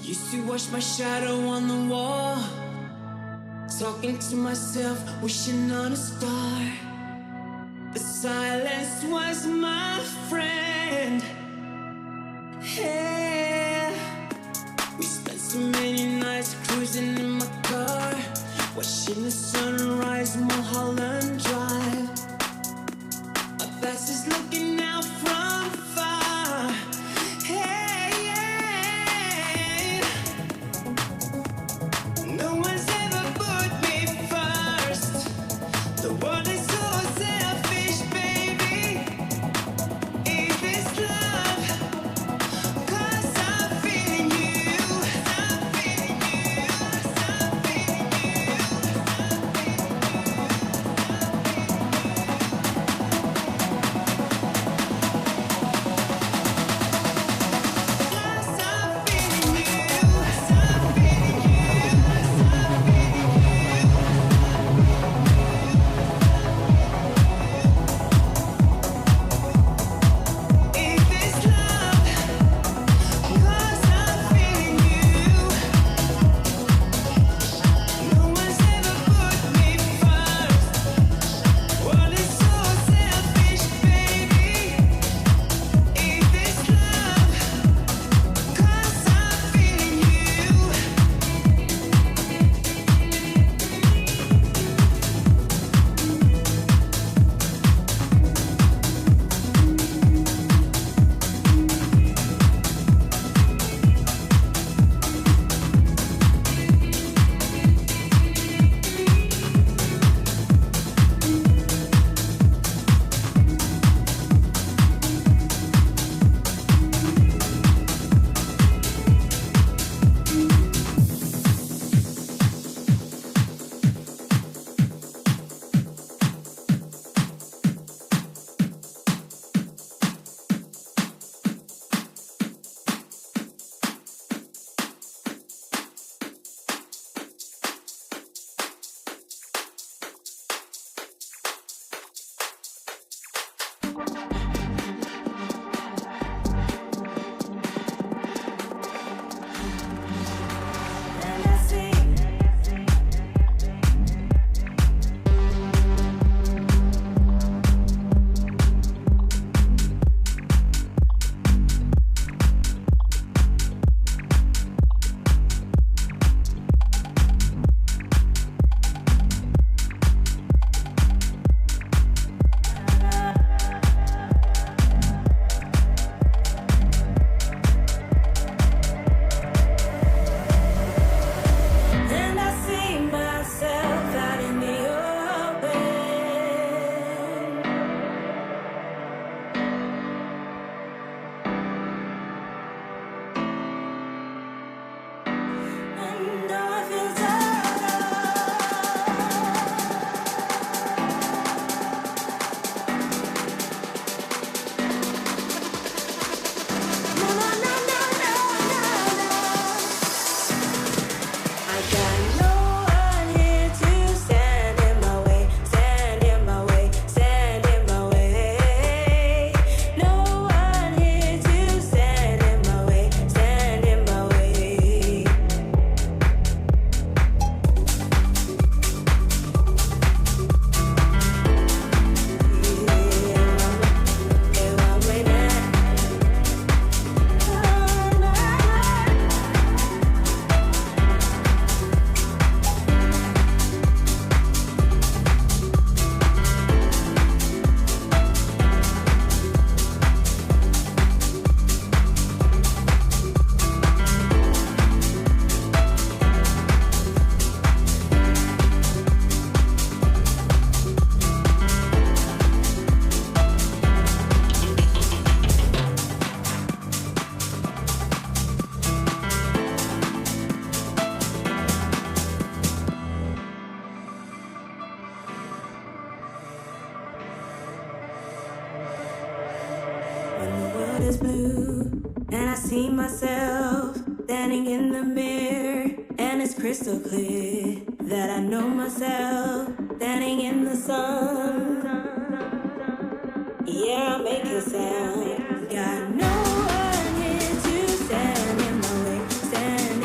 Used to watch my shadow on the wall, talking to myself, wishing on a star. The silence was my friend. Yeah. We spent so many nights cruising in my car, watching the sunrise, Mulholland Drive. My past is looking out from far. Hey, yeah. No one's ever put me first. The world is so selfish, baby. If it's love, 'cause I'm feeling you. I'm feeling you. I'm feeling you. is blue, and I see myself standing in the mirror, and it's crystal clear that I know myself standing in the sun. Yeah, I make a sound. Got no one here to stand in my way, stand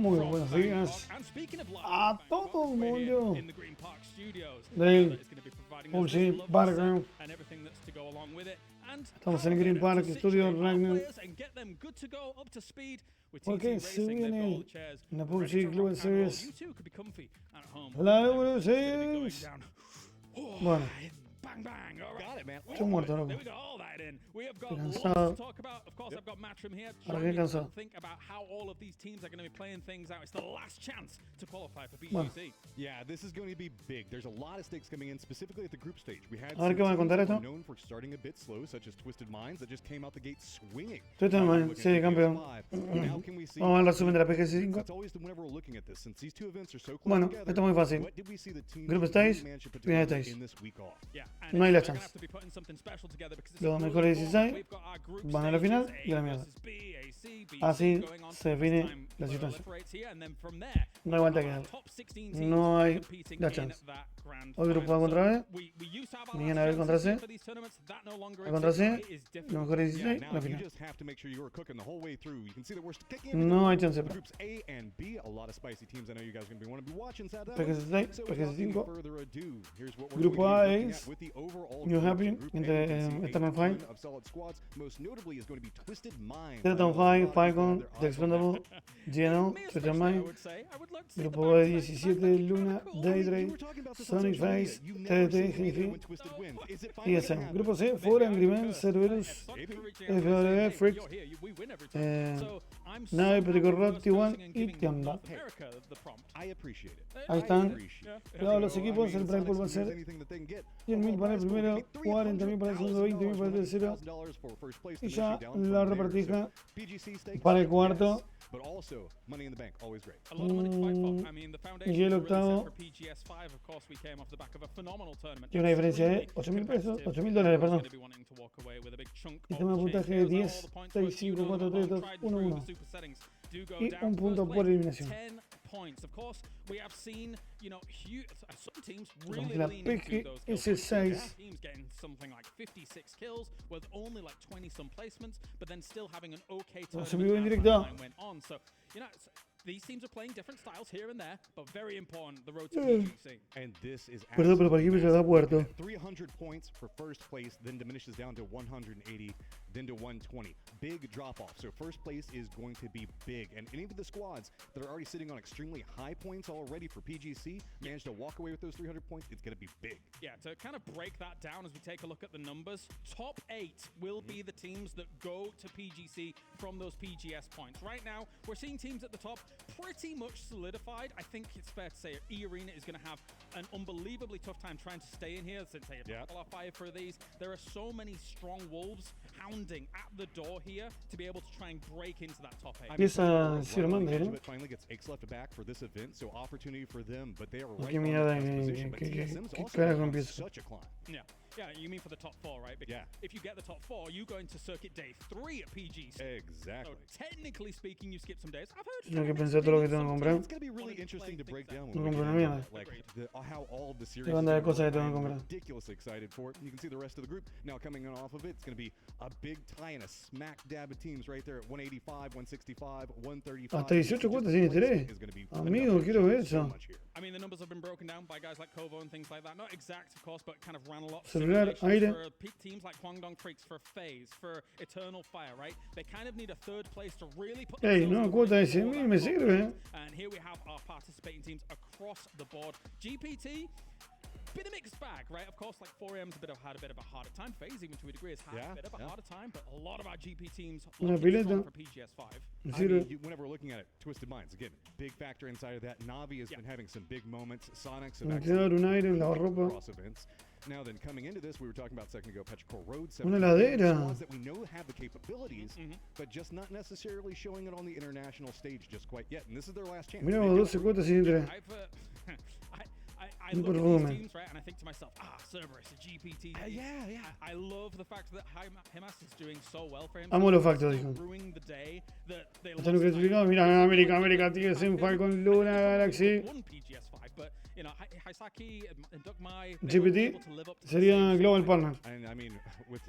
Muy buenos días a todo el mundo del PUBG Battleground. Estamos en el Green Park Studio Ragnar porque se viene la PUBG Global Series, la número 6. Bueno, estoy muerto, loco. Estoy cansado. Ahora que cansado. Bueno. A ver qué van a contar esto. Twisted Minds, sí, campeón. Vamos al resumen de la PGC5. Bueno, esto es muy fácil. Group Stage, Final Stage. No hay la chance. Los mejores 16 van a la final y a la mierda. Así se define la situación. No hay vuelta que darle. No hay la chance. Hoy grupo A contra B, mañana B contra C, A contra C, los mejores 16, la final. No hay chance para PGC6, PGC5. Grupo A es New Happy, Eternal Fire, Eternal Fire, Falcon, The Expendable, GNL, Twitter Mind. Grupo B 17, Luna, Daydream, Sonic Face, TDT, Genfi, ESM. Grupo C, Fora, Angry Men, Cerberus, FW, Freak, Nave, Petico Rock, T1 y Tiamba. Ahí están. Todos los equipos, el price pool va a ser 100.000 para el primero, 40.000 para el segundo, 20.000 para el tercero. Y ya la repartija para el cuarto. Y el octavo. Y una diferencia de 8.000 pesos, 8.000 dólares, perdón. Y tema de puntaje de 10, 6, 5, 4, 3, 2, 1, 1. Y un punto por eliminación. Digamos la PGS6 se vive en directo. Perdón, pero para aquí me da puerto. 300 points for first place, then diminishes down to 180, then to 120. Big drop off. So first place is going to be big. And any of the squads that are already sitting on extremely high points already for PGC manage to walk away with those 300 points, it's going to be big. Yeah, to kind of break that down as we take a look at the numbers, top 8 will be the teams that go to PGC from those PGS points. Right now, we're seeing teams at the top pretty much solidified. I think it's fair to say E-Arena is going to have an unbelievably tough time trying to stay in here since they have qualified for these. There are so many strong wolves hounding at the door here to be able to try and break into that top 8. Empieza Sir Mandre, ¿no? Finally gets X left back for this event, so opportunity for them, but they are Qué mierda, qué carajo empieza. Such a climb. Yeah, you mean for the top 4, right? Because if you get the top 4, you go into circuit day 3 at PGC. Exactly. So technically speaking, you skip some days. I've heard. Tengo que pensar todo lo que tengo que comprar. It's going to be really interesting to break down No compro una mierda. like how all of the series. Te banda de cosas que tengo que comprar. Ridiculously excited for it. You can see the rest of the group now coming off of it. It's going to be a big tie and a smack dab of teams right there at 185, 165, 135. Hasta 18 cuotas sin interés. Amigo, quiero ver eso. I mean, the numbers have been broken down by guys like Kovo and things like that. Not exact, of course, but kind of ran a lot. Celular, aire. For teams like Kwangdong Freaks, for FaZe, for Eternal Fire, right? They kind of need a third place to really put. Ey, no, cuota de 100.000 me sirve. And here we have our participating teams across the board. GPT. Bit of mixed bag, right? Of course, like 4M's had a bit of a harder time. FaZe, even to a degree, has had a bit of a harder time, but a lot of our GP teams Una looking pileta. strong for PGS5. I mean, whenever we're looking at it, Twisted Minds, again, big factor inside of that. Navi has been having some big moments. Sonics have Me actually quedaron un aire en la ropa. cross events. Now then, coming into this, we were talking about a second ago, Petrichor Road. Una heladera. Squads that we know have the capabilities, but just not necessarily showing it on the international stage just quite yet. And this is their last chance. Mira, 12 cuotas sin interés. I look at these teams, right, and I think to myself, Cerberus, a GPT. I love the fact that Himas is doing so well for him. Amo los factos, dijo. Ruining the day that they Hasta lo clasificado, mira, América, TSM, Falcon, Luna, Galaxy. won PGS5, but you know, Hisaki and Dugmai, GPT sería Global Partner. And I mean, with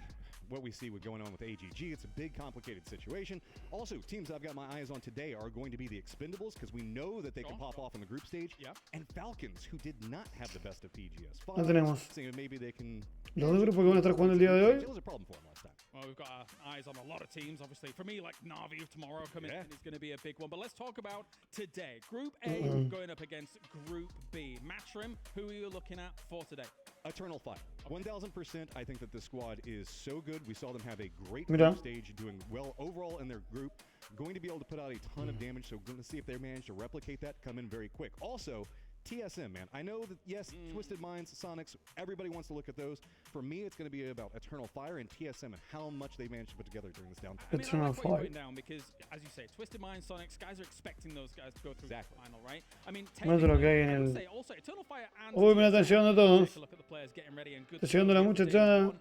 what we see with going on with AGG. It's a big, complicated situation. Also, teams I've got my eyes on today are going to be the Expendables, because we know that they can pop off in the group stage. Yep. And Falcons, who did not have the best of PGS. No tenemos. Maybe they can... Los dos grupos que van a estar jugando el día de hoy. It was a problem for them last time. Well, we've got our eyes on a lot of teams, obviously. For me, like Navi tomorrow coming in is going to be a big one. But let's talk about today. Group A going up against Group B. Matchroom, who are you looking at for today? Eternal Fire. 1000%. I think that this squad is so good. We saw them have a great Mira. group stage, doing well overall in their group. Going to be able to put out a ton of damage, so going to see if they manage to replicate that, come in very quick. Also, TSM, man. I know that, yes, Twisted Minds, Sonics, everybody wants to look at those. For me, it's going to be about Eternal Fire and TSM and how much they managed to put together during this down. I mean, Eternal I like what you're Fire. putting down because, as you say, Twisted Minds, Sonics, guys are expecting those guys to go through Exactly. the final, right? I mean, Más de lo que hay en I would el... say also Eternal Fire and Uy, mira, están llegando todos. take a look at the players getting ready and good. Está llegando la muchachada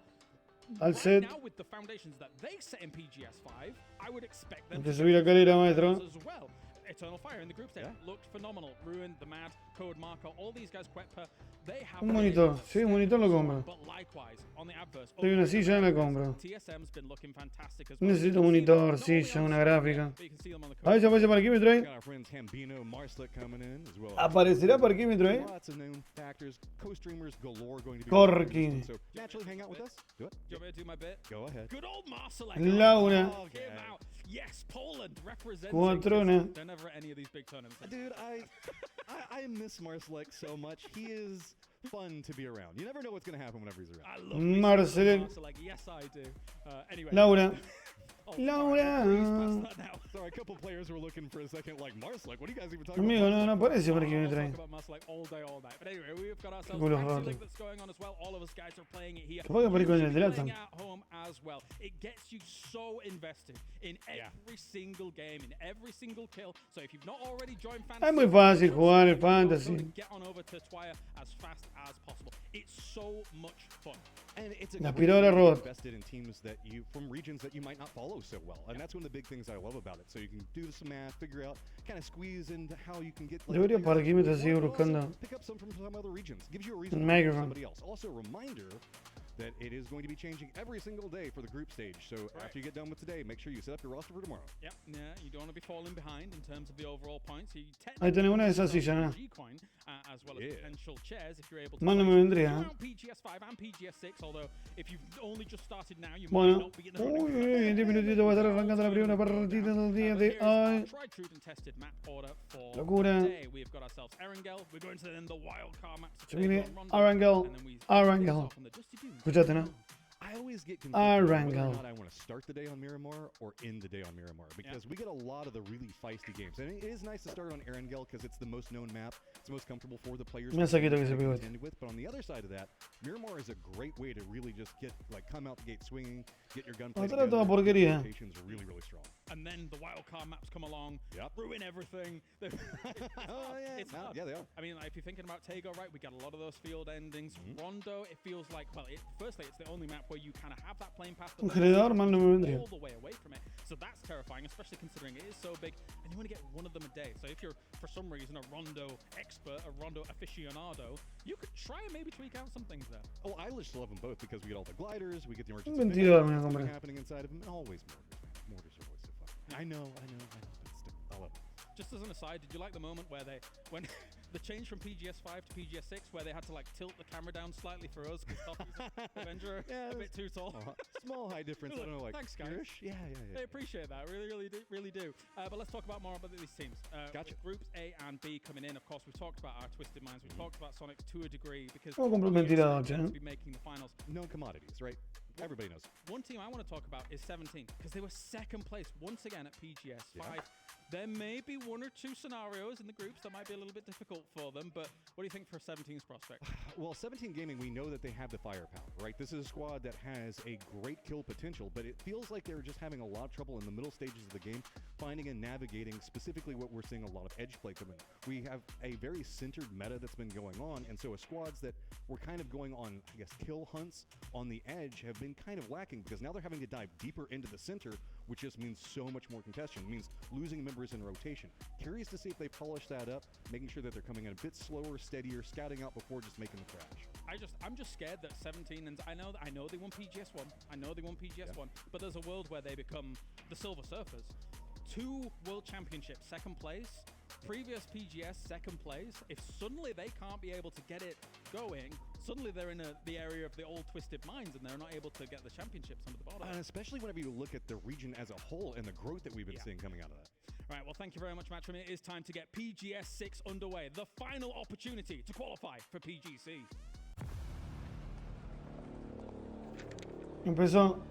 al Right set. now, with the foundations that they set in PGS 5, I would expect them De to subir la calera, maestro. as well. Eternal Fire in the group stage looked phenomenal. Ruin, The Mad, Code Marco, all these guys, Quetpa, they have Un monitor. Sí, un monitor lo compro. but likewise, on the adverse, Doy una silla y la compro. TSM's been looking fantastic as well. Necesito un monitor, silla, una gráfica. But you can see them on the Ahí se aparece parquímetro ahí. Got our friends Hambino, Marslick coming in as well. Aparecerá parquímetro ahí. Lots of known factors. Co-streamers galore going to be Corky. so naturally hang out with us. Do it. Do you want me to do my bit? Go ahead. Good old Marcelek. Laura. Oh, came out. Yes, Poland representing. Cuatrona. They're never at any of these big tournaments. Dude, I miss Marslick so much. He is fun to be around. You never know what's going to happen whenever he's around. I love me some Marcelek. Marcelek. Yes, I do. Anyway. Laura. Oh, Laura. sorry, breeze past that now. Sorry, a couple players were looking for a second like Marslick. What are you guys even talking Amigo, about? no aparece I'll parquímetro ahí. talk about Marcelek all day, all night. But anyway, we've got ourselves culo a roto. league that's going on as well. All of us guys are playing it here. Capaz que aparezco en el You're de playing Latam. at home as well. It gets you so invested in every single game, in every single kill. So if you've not already joined Fantasy, Es muy fácil jugar el Fantasy. get on over to Twire as fast as possible. It's so much fun. And it's a La great aspiradora way to robot. get invested in teams that you from regions that you might not follow so well, and that's one of the big things I love about it. So you can do some math, figure out, kind of squeeze into how you can get. Debería players parquímetro that seguir you want, but also buscando pick up some from some other regions. Gives you a reason el to play microphone. somebody else. Also, a reminder that it is going to be changing every single day for the group stage. So after you get done with today, make sure you set up your roster for tomorrow. Yep, yeah, you don't want to be falling behind in terms of the overall points. You Ahí tenés una de esas sillas, ¿no? G-coin, as well as potential chairs if you're able to. Más no me vendría, ¿eh? Around PGS 5 and PGS 6, although if you've only just started now, you might Bueno, not be in the running. uy, en 10 minutitos voy a estar arrancando la primera partida del día de hoy. Tried, true, and tested map order for Locura. today. We've got ourselves Erangel. We're going to then the wild card maps. Se viene Erangel. Erangel. Escuchate, ¿no? I always get confused whether or Erangel. not I want to start the day on Miramar or end the day on Miramar, because we get a lot of the really feisty games. And it is nice to start on Erangel because it's the most known map. It's the most comfortable for the players Mira saquito que se to pegó. contend with. But on the other side of that, Miramar is a great way to really just get, like, come out the gate swinging, get your gunplay Otra toda together. porquería. Rotation's really, really strong. And then the wild card maps come along, ruin everything. Oh, yeah. It's hard. Yeah, they are. I mean, like, if you're thinking about Tego, right, we get a lot of those field endings. Rondo, it feels like, well, firstly, it's the only map where you kind of have that playing path Un generador más no me vendría. all the way away from it. So that's terrifying, especially considering it is so big, and you want to get one of them a day. So if you're, for some reason, a Rondo expert, a Rondo aficionado, you could try and maybe tweak out some things there. Oh, I just love them both because we get all the gliders, we get the Un emergency ventilador me voy a pickups comprar. happening inside of them, and always mortars, man. Mortars are always so fun. I know, but still, I love them. Just as an aside, did you like the moment where when the change from PGS 5 to PGS 6, where they had to like tilt the camera down slightly for us because Avenger Yeah, a bit too tall? Small high difference. I don't know, like Thanks, guys. here-ish? Yeah. They appreciate that, really do. But let's talk about more about these teams. Gotcha. With groups A and B coming in. Of course, we've talked about our Twisted Minds. We've talked about Sonic to a degree because Vamos a comprar un ventilador, they're che. going to be making the finals. Known commodities, right? Everybody knows. One team I want to talk about is 17 because they were second place once again at PGS 5. There may be one or two scenarios in the groups that might be a little bit difficult for them, but what do you think for 17's prospect? Well, 17 Gaming, we know that they have the firepower, right? This is a squad that has a great kill potential, but it feels like they're just having a lot of trouble in the middle stages of the game, finding and navigating specifically what we're seeing a lot of edge play come in. We have a very centered meta that's been going on, and so squads that were kind of going on, I guess, kill hunts on the edge have been kind of lacking because now they're having to dive deeper into the center which just means so much more congestion. It means losing members in rotation. Curious to see if they polish that up, making sure that they're coming in a bit slower, steadier, scouting out before just making the crash. I'm just scared that 17, and I know they won PGS 1. I know they won PGS 1, but there's a world where they become the Silver Surfers. 2 World Championships, second place. Previous PGS, second place. If suddenly they can't be able to get it going, suddenly they're in the area of the old Twisted Minds and they're not able to get the championships under the bottom. And especially whenever you look at the region as a whole and the growth that we've been seeing coming out of that. All right, well, thank you very much, Matchroom. It is time to get PGS 6 underway. The final opportunity to qualify for PGC. Empezó.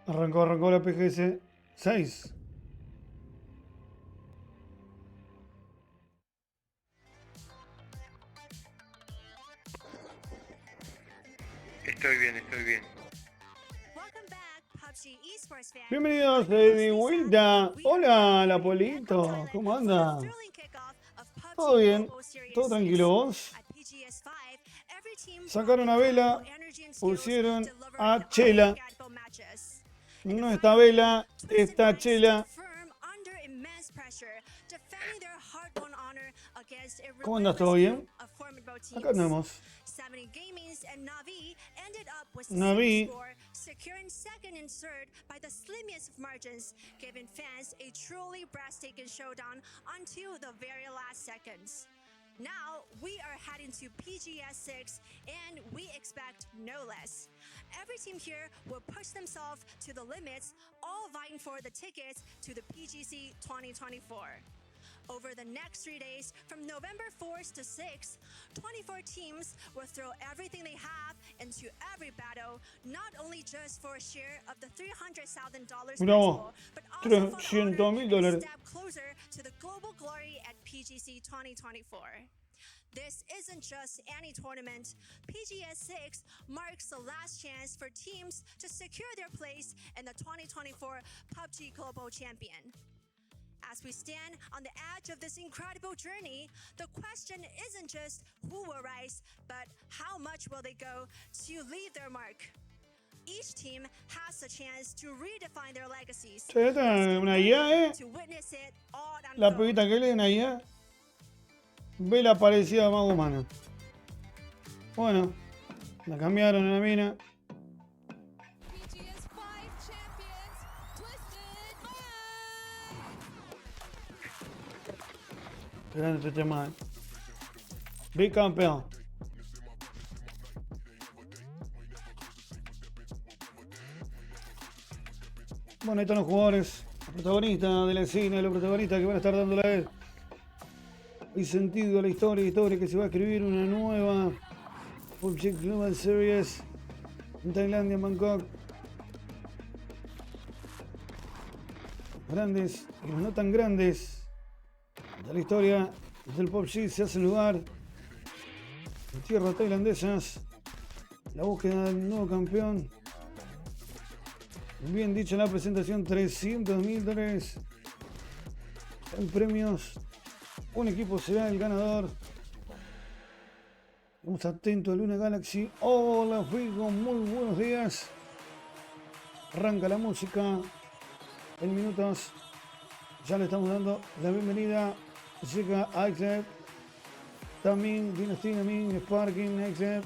Arrancó la PGS 6. Estoy bien. Bienvenidos de vuelta. Hola, la Polito. ¿Cómo anda? ¿Todo bien? ¿Todo tranquilo vos? Sacaron a Vela, pusieron a Chela. No está Vela, está Chela. ¿Cómo andas? ¿Todo bien? Acá andamos. Navi securing second and third by the slimmest of margins, giving fans a truly breathtaking showdown until the very last seconds. Now, we are heading to PGS 6, and we expect no less. Every team here will push themselves to the limits, all vying for the tickets to the PGC 2024. Over the next 3 days, from November 4th to 6th, 24 teams will throw everything they have into every battle, not only just for a share of the $300,000 no, but also for $300,000 a step closer to the global glory at PGC 2024. This isn't just any tournament. PGS 6 marks the last chance for teams to secure their place in the 2024 PUBG Global Champion. As we stand on the edge of this incredible journey, the question isn't just who will rise, but how much will they go to leave their mark. Each team has a chance to redefine their legacies. Una IA, to witness it all la unfold. pibita que lee una IA. Ve la parecida más humana. Bueno, la cambiaron en la mina. Grande este tema. Bicampeón. Bueno, ahí están los jugadores, los protagonistas de la escena, los protagonistas que van a estar dándole y sentido a la historia que se va a escribir una nueva PUBG Global Series en Tailandia, en Bangkok. Grandes y los no tan grandes de la historia del PUBG se hace lugar en tierras tailandesas. La búsqueda del nuevo campeón. Bien dicho, la presentación, $300,000 en premios. Un equipo será el ganador. Estamos atentos a Luna Galaxy. Hola, Figo, muy buenos días. Arranca la música en minutos. Ya le estamos dando la bienvenida. Llega Axel, Tamin, Dynasty, Amin, Sparking, Axel.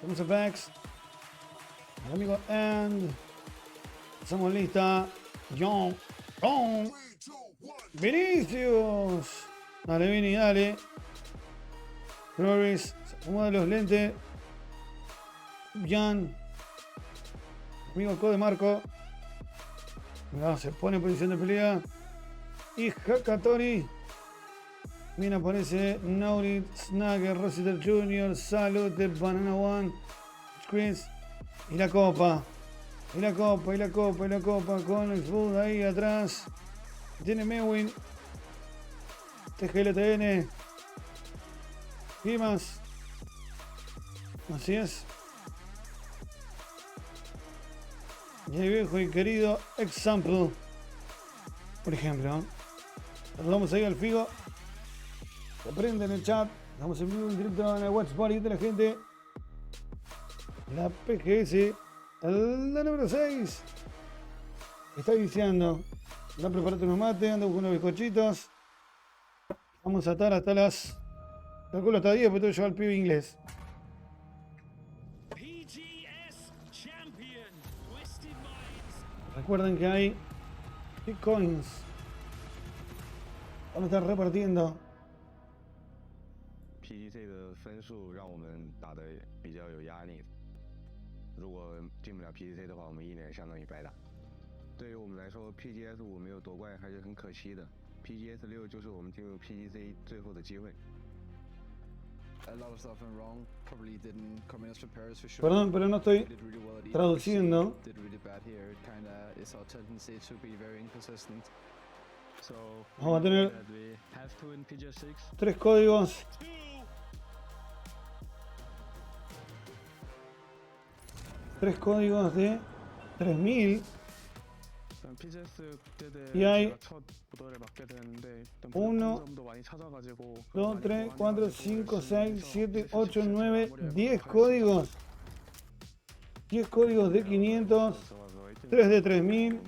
Vamos a Vex. El amigo And. Estamos lista. John. Vinicius. Dale, Vini, dale. Norris. Se acomoda los lentes. Jan. Amigo Code Marco. Mirá, se pone en posición de pelea. Y Hakatori. Bien aparece Naurit, Snagger, Rossiter Jr., Salute, Banana One, Chris, Y la copa. Y la copa, y la copa, y la copa. Con el food ahí atrás. Tiene Mewin. TGLTN. ¿Qué más? Así es. Y el viejo y querido Example. Por ejemplo. Saludamos ahí al Figo. Se prende en el chat. Estamos en vivo en directo en el Watchparty de la gente. La PGS. La número 6. Está viciando. Anda a prepararte unos mates. Anda buscando unos bizcochitos. Vamos a estar hasta las... Calculo hasta 10, porque tengo que llevar al pibe inglés. Recuerden que hay bitcoins. Vamos a estar repartiendo. PGC 的分数让我们打得比较有压力。如果进不了 PGC 的话，我们1年相当于白打。对于我们来说 ，PGS 5没有夺冠还是很可惜的。PGS 6就是我们进入 PGC 最后的机会。Perdón, pero no estoy traduciendo. Vamos a tener 3 códigos. Tres códigos de 3000. Y hay 1, 2, 3, 4, 5, 6, 7, 8, 9, 10 códigos. 10 códigos de 500, 3 de 3000.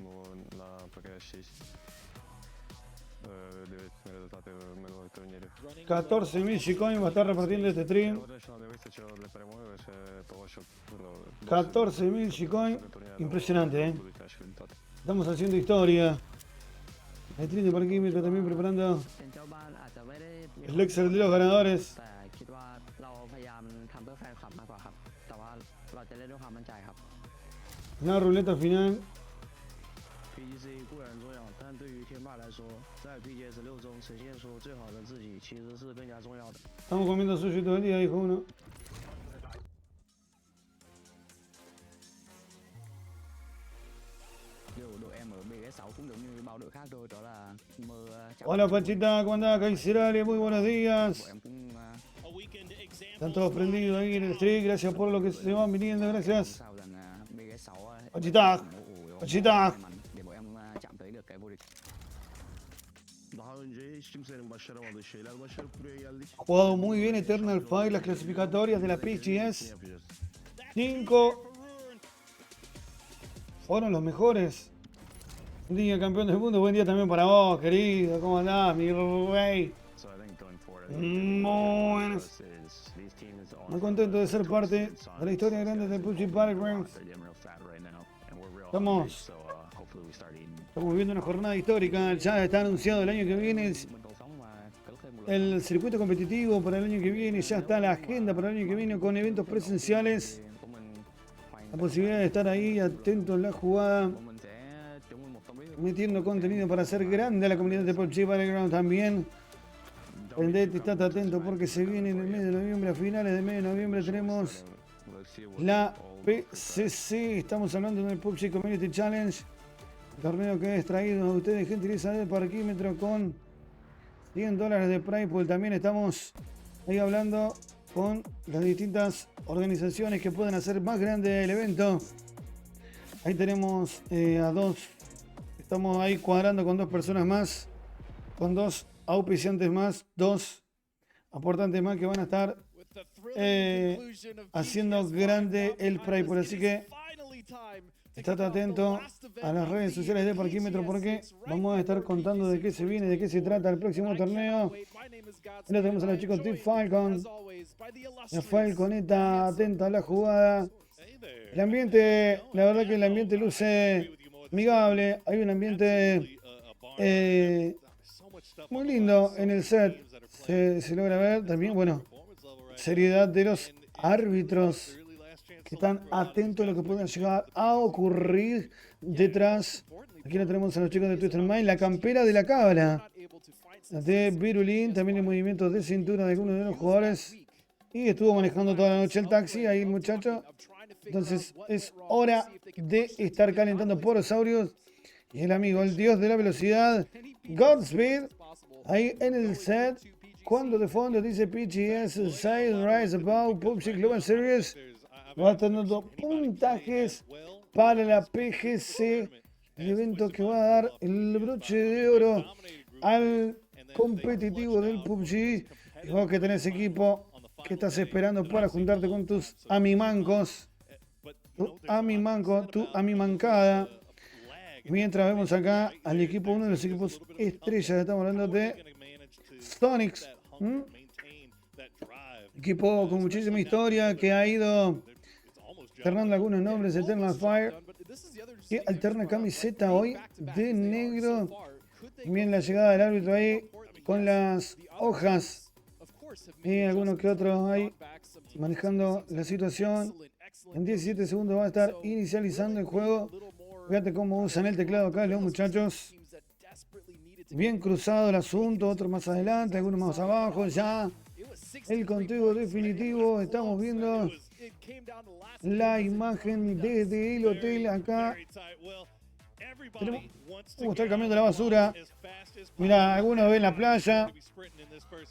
14.000 Shitcoin va a estar repartiendo este stream. 14.000 Shitcoin. Impresionante, ¿eh? Estamos haciendo historia. El stream de parquímetro también preparando el Excel de los ganadores. La ruleta final. PGC 固然重要，但对于天霸来说，在 PGS 6中呈现出最好的自己，其实是更加重要的。 Estamos comiendo sushi todo el día, dijo uno. Hola Pachita, ¿cómo andás? Caicirale, muy buenos días. Están todos prendidos ahí en el stream, gracias por lo que se van viniendo, gracias. Pachita, Pachita. Ha jugado muy bien Eternal Fire las clasificatorias de la PGS. 5 fueron los mejores. Un día campeón del mundo, buen día también para vos, querido. ¿Cómo andás, mi rey? Muy buenas. Muy contento de ser parte de la historia grande del PUBG Battlegrounds. Estamos viviendo una jornada histórica. Ya está anunciado el año que viene el circuito competitivo para el año que viene. Ya está la agenda para el año que viene con eventos presenciales. La posibilidad de estar ahí atentos a la jugada, metiendo contenido para hacer grande a la comunidad de PUBG Battleground también. Prendete, estate atento porque se viene en el mes de noviembre, a finales del mes de noviembre tenemos la PCC. Estamos hablando del PUBG Community Challenge, torneo que es traído a ustedes gentileza del parquímetro con $100 de prize pool. También estamos ahí hablando con las distintas organizaciones que pueden hacer más grande el evento. Ahí tenemos a dos, estamos ahí cuadrando con 2 personas más, con 2 auspiciantes más, 2 aportantes más que van a estar haciendo grande el prize pool. Así que estate atento a las redes sociales de Parquímetro porque vamos a estar contando de qué se viene, de qué se trata el próximo torneo. Ahí lo tenemos a los chicos de Falcon. La Falconeta atenta a la jugada. El ambiente, la verdad que el ambiente luce amigable. Hay un ambiente muy lindo en el set. Se logra ver también, bueno, seriedad de los árbitros que están atentos a lo que pueda llegar a ocurrir detrás. Aquí lo tenemos a los chicos de Twister Mind, la campera de la cabra de Virulín, también el movimiento de cintura de algunos de los jugadores. Y estuvo manejando toda la noche el taxi, ahí el muchacho. Entonces es hora de estar calentando porosaurios. Y el amigo, el dios de la velocidad, Godspeed, ahí en el set, cuando de fondo dice PGS Side Rise Above PUBG Global Series, va a estar dando puntajes para la PGC, el evento que va a dar el broche de oro al competitivo del PUBG. Y vos que tenés equipo, que estás esperando para juntarte con tus amimancos, tu amimanco, tu amimancada. Mientras vemos acá al equipo, uno de los equipos estrellas, estamos hablando de Sonics. Equipo con muchísima historia que ha ido alternando algunos nombres, Eternal Fire, que alterna camiseta hoy de negro. También la llegada del árbitro ahí con las hojas y algunos que otros ahí manejando la situación. En 17 segundos va a estar inicializando el juego. Fíjate cómo usan el teclado acá los muchachos. Bien cruzado el asunto, otros más adelante, algunos más abajo. Ya el conteo definitivo. Estamos viendo la imagen desde el hotel acá. Está el camión de la basura. Mira, algunos ven la playa.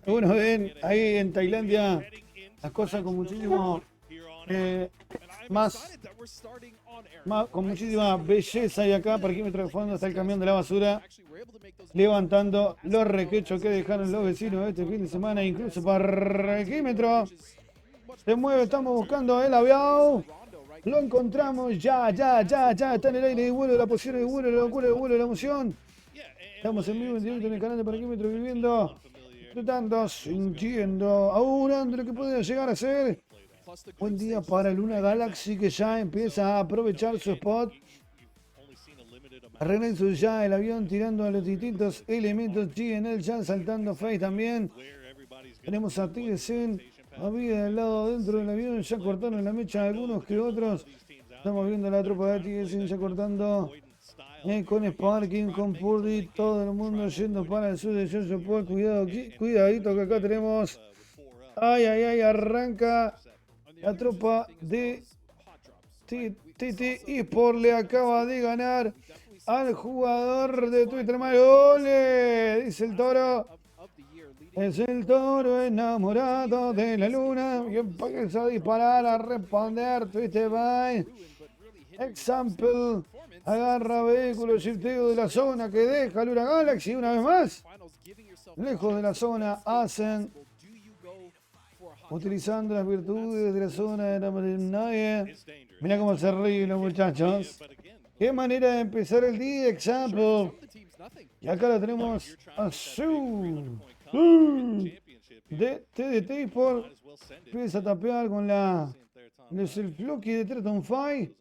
Algunos ven ahí en Tailandia las cosas con muchísimo con muchísima belleza. Y acá, parquímetro de fondo, está el camión de la basura levantando los requechos que dejaron los vecinos este fin de semana. Incluso parquímetro se mueve, estamos buscando el avión. Lo encontramos, ya está en el aire de vuelo, la posición de vuelo, la locura de vuelo, la emoción. Estamos en vivo, en directo en el canal de Parquímetro, viviendo, disfrutando, sintiendo, augurando lo que puede llegar a ser. Buen día para Luna Galaxy, que ya empieza a aprovechar su spot. Regreso ya el avión tirando a los distintos elementos. GNL ya saltando Face también. Tenemos a TSN. Había del lado dentro del avión, ya cortaron la mecha algunos que otros. Estamos viendo la tropa de TSN ya cortando con Sparking, con Purdy, todo el mundo yendo para el sur de Jojo Paul. Cuidadito que acá tenemos. Ay, arranca la tropa de TT eSport. Le acaba de ganar al jugador de Twitter. ¡Ole! Dice el toro. Es el toro enamorado de la luna y empieza a disparar, a responder. Twitter by Example. Agarra vehículo shifteo de la zona que deja Luna Galaxy una vez más. Lejos de la zona hacen, utilizando las virtudes de la zona de la nadie. Mira cómo se ríen los muchachos. Qué manera de empezar el día, Example. Y acá lo tenemos a Su de TDT eSport. Empieza a tapear con el Floki de Treton Fight.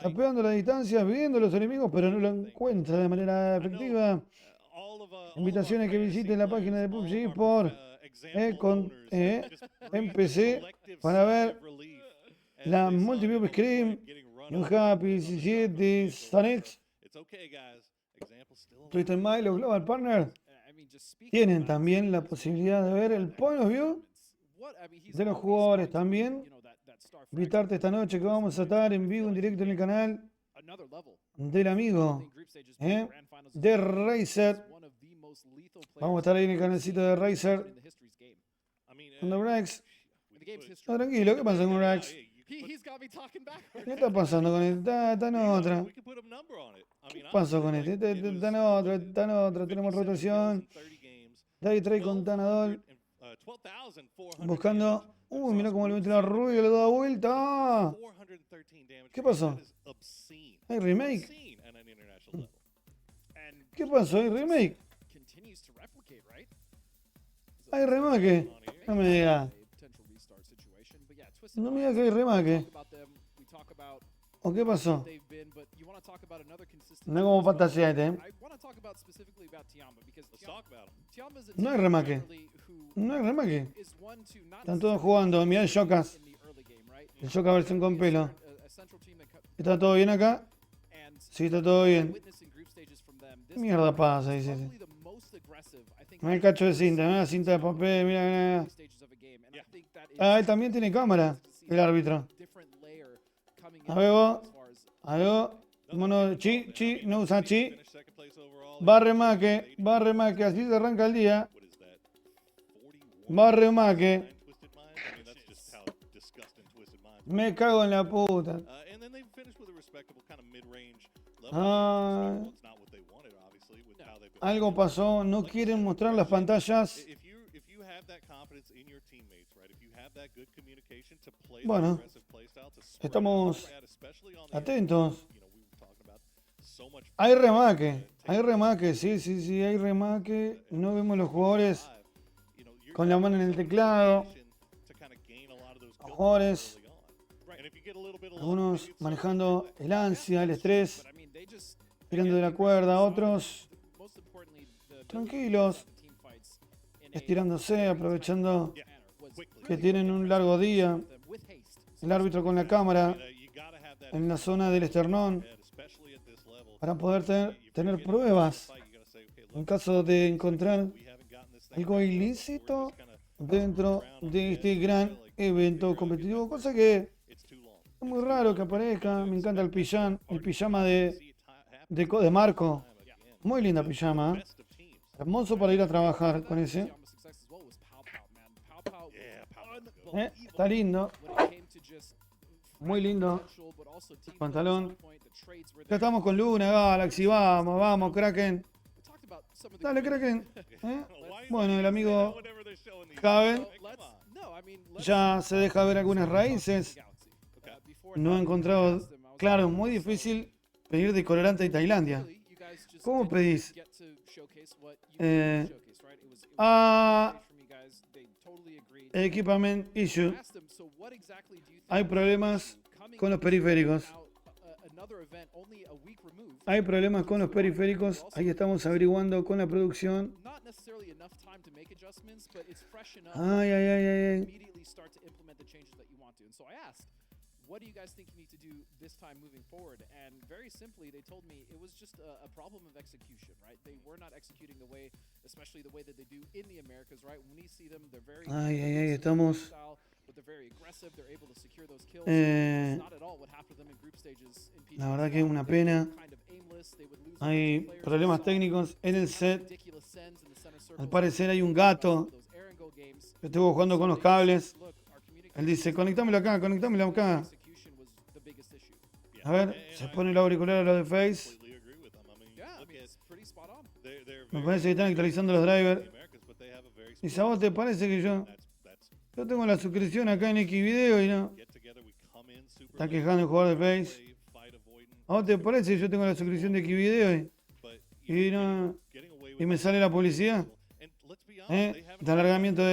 Tapeando las distancias, viendo los enemigos, pero no lo encuentra de manera efectiva. Invitaciones que visiten la página de PUBG eSport en PC para ver la Multiview Screen. Un Happy 17 Sanex. Twitter My, los Global Partners tienen también la posibilidad de ver el point of view de los jugadores también. Invitarte esta noche que vamos a estar en vivo, en directo en el canal del amigo de Razer. Vamos a estar ahí en el canalcito de Razer. Con Rex. No, tranquilo, ¿qué pasa con Rex? ¿Qué está pasando con este? Está en otra. ¿Qué pasó con este? Está en otra. Tenemos rotación. Day trade con Tanadol. Buscando. Mira cómo le mete la rubia y le da vuelta. ¿Qué pasó? ¿Hay remake? ¿Qué pasó? ¿Hay remake? ¿Hay remake? No me diga. No me diga que hay remake. ¿O qué pasó? No es como fantasía este, No hay remake. No hay remake. Están todos jugando. Mirá el Shokas. El Shokas versión con pelo. ¿Está todo bien acá? Sí, está todo bien. ¿Qué mierda pasa? Dice. Mira el cacho de cinta. Mira la cinta de papel. Mira. Ah, él también tiene cámara. El árbitro. A ver, a ver. Mono, chi, no usa chi. Va remake, así se arranca el día. Va remake. Me cago en la puta. Ah, algo pasó, no quieren mostrar las pantallas. Bueno, estamos atentos. Hay remake, sí, hay remake. No vemos los jugadores con la mano en el teclado. Los jugadores, algunos manejando el ansia, el estrés, tirando de la cuerda, otros tranquilos, estirándose, aprovechando que tienen un largo día. El árbitro con la cámara en la zona del esternón para poder tener pruebas en caso de encontrar algo ilícito dentro de este gran evento competitivo, cosa que es muy raro que aparezca. Me encanta el pijama de Marco, muy linda pijama, hermoso para ir a trabajar con ese. Está lindo, muy lindo el pantalón. Ya estamos con Luna, Galaxy, vamos, Kraken. Dale, Kraken. Bueno, el amigo Caben ya se deja ver algunas raíces. No he encontrado, claro, es muy difícil pedir de colorante de Tailandia. ¿Cómo pedís? Equipment issue. Hay problemas con los periféricos. Hay problemas con los periféricos. Ahí estamos averiguando con la producción. Ay. What do you guys think you need to do this time moving forward? And very simply, they told me it was just a problem of execution, right? They were not executing the way, especially the way that they do in the Americas, right? When we see them, they're very estamos. But they're very aggressive. They're able to secure those kills. It's not at all what happened to them in group stages. La verdad que es una pena. Hay problemas técnicos en el set. Al parecer hay un gato. Yo estuve jugando con los cables. Él dice, conectámelo acá. A ver, se pone el auricular a lo de Face. Me parece que están actualizando los drivers. Y a vos te parece que yo tengo la suscripción acá en Xvideo y no. Está quejando el jugador de Face. ¿A vos te parece que yo tengo la suscripción de Xvideo y me sale la publicidad? De alargamiento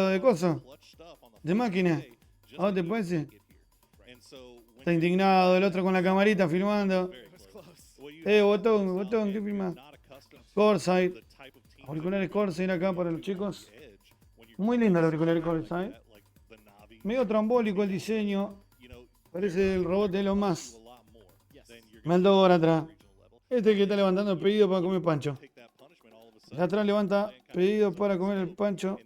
de cosas. De máquina. ¿A vos te parece? Está indignado, el otro con la camarita filmando. Botón, ¿qué filma? Corsair. Auriculares Corsair acá para los chicos. Muy lindo el auricular Corsair. Medio trambólico el diseño. Parece el robot de Elon Musk. Me ando ahora atrás. Este que está levantando el pedido para comer pancho. De atrás levanta pedido para comer el pancho.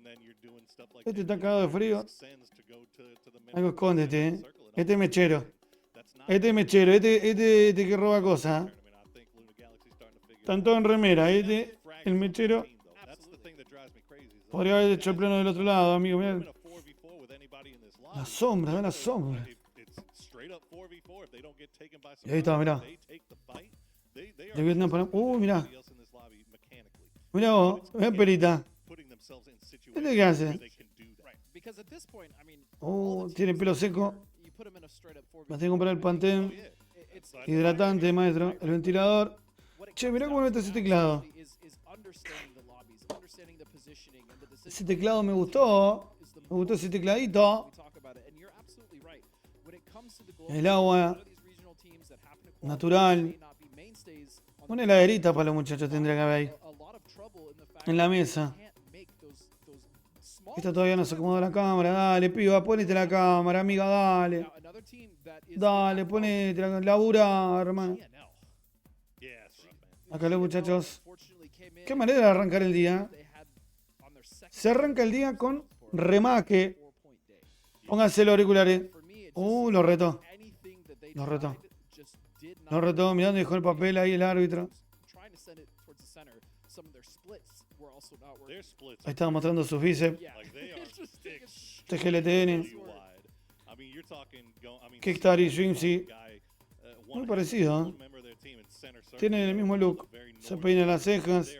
Este está cagado de frío. Algo escóndete, Este mechero. Este que roba cosas. Tanto en remera. El mechero. Podría haber hecho el plano del otro lado, amigo. Mirá. La sombra. Y ahí está, mirá. Mirá. Mirá vos, perita. ¿Este qué hace? Tiene pelo seco. Me tengo que comprar el Pantene hidratante, maestro. El ventilador. Che, mirá cómo mete ese teclado. Ese teclado me gustó. Me gustó ese tecladito. El agua natural. Una heladerita para los muchachos tendría que haber ahí. En la mesa. Esta todavía no se acomoda la cámara. Dale, piba, ponete la cámara, amiga, dale. Dale, ponete la labura, hermano. Acá los muchachos. Qué manera de arrancar el día. Se arranca el día con remake. Pónganse los auriculares. Lo retó. Lo retó. Lo retó. Mirá dónde dejó el papel ahí el árbitro. Ahí estaba mostrando sus bíceps. TGLTN. Kickstart y Swimsy. Muy parecido, ¿eh? Tienen el mismo look. Se peina las cejas.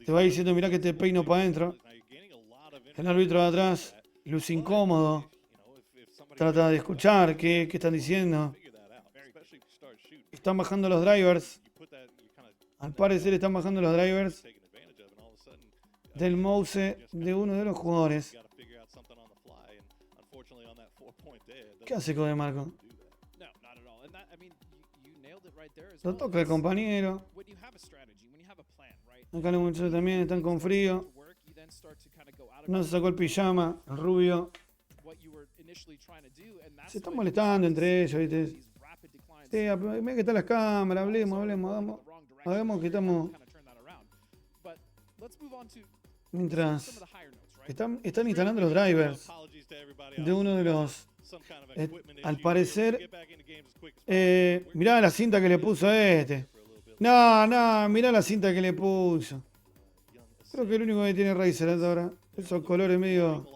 Te va diciendo, mirá que te peino para adentro. El árbitro de atrás luce incómodo. Trata de escuchar qué están diciendo. Están bajando los drivers. Al parecer están bajando los drivers del mouse de uno de los jugadores. ¿Qué hace Codemarco? Lo toca el compañero. Acá los muchachos también están con frío. No se sacó el pijama, el rubio. Se están molestando entre ellos, ¿viste? Sí, mira que están las cámaras, hablemos, hagamos que estamos. Mientras están instalando los drivers de uno de los. Al parecer, mirá la cinta que le puso este. No, mirá la cinta que le puso. Creo que el único que tiene Razer hasta ahora. Esos colores medio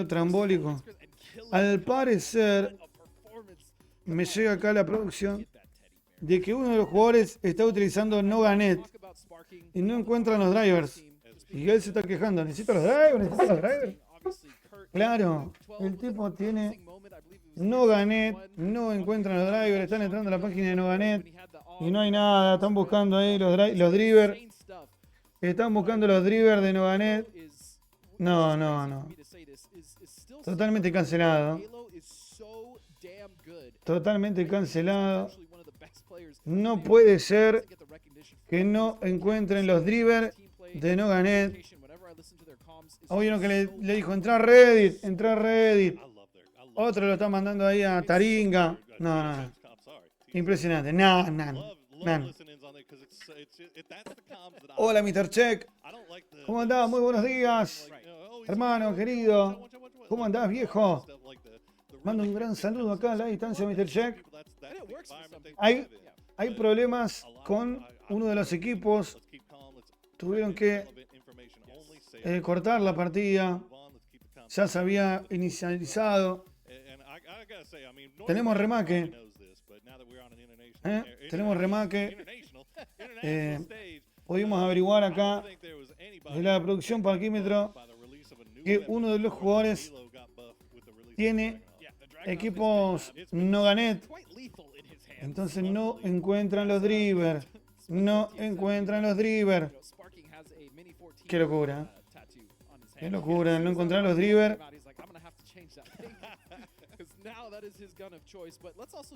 trambólicos. Al parecer, me llega acá la producción de que uno de los jugadores está utilizando Noganet y no encuentran los drivers. Y él se está quejando. ¿Necesito los drivers? Claro, el tipo tiene Noganet, no encuentran los drivers, están entrando a la página de Noganet y no hay nada, están buscando ahí los drivers. Están buscando los drivers de Noganet. No. Totalmente cancelado. Totalmente cancelado. No puede ser que no encuentren los drivers de Noganet. Hay uno que le dijo, entra a Reddit. Otro lo está mandando ahí a Taringa. No. Impresionante. Hola, Mr. Check. ¿Cómo andás? Muy buenos días. Hermano, querido. ¿Cómo andás, viejo? Mando un gran saludo acá a la distancia, Mr. Check. Hay problemas con uno de los equipos. Tuvieron que cortar la partida. Ya se había inicializado. Tenemos remake. Tenemos remake. Pudimos averiguar acá de la producción parquímetro que uno de los jugadores tiene equipos Noganet. Entonces no encuentran los drivers. Qué locura. No encontrar los drivers.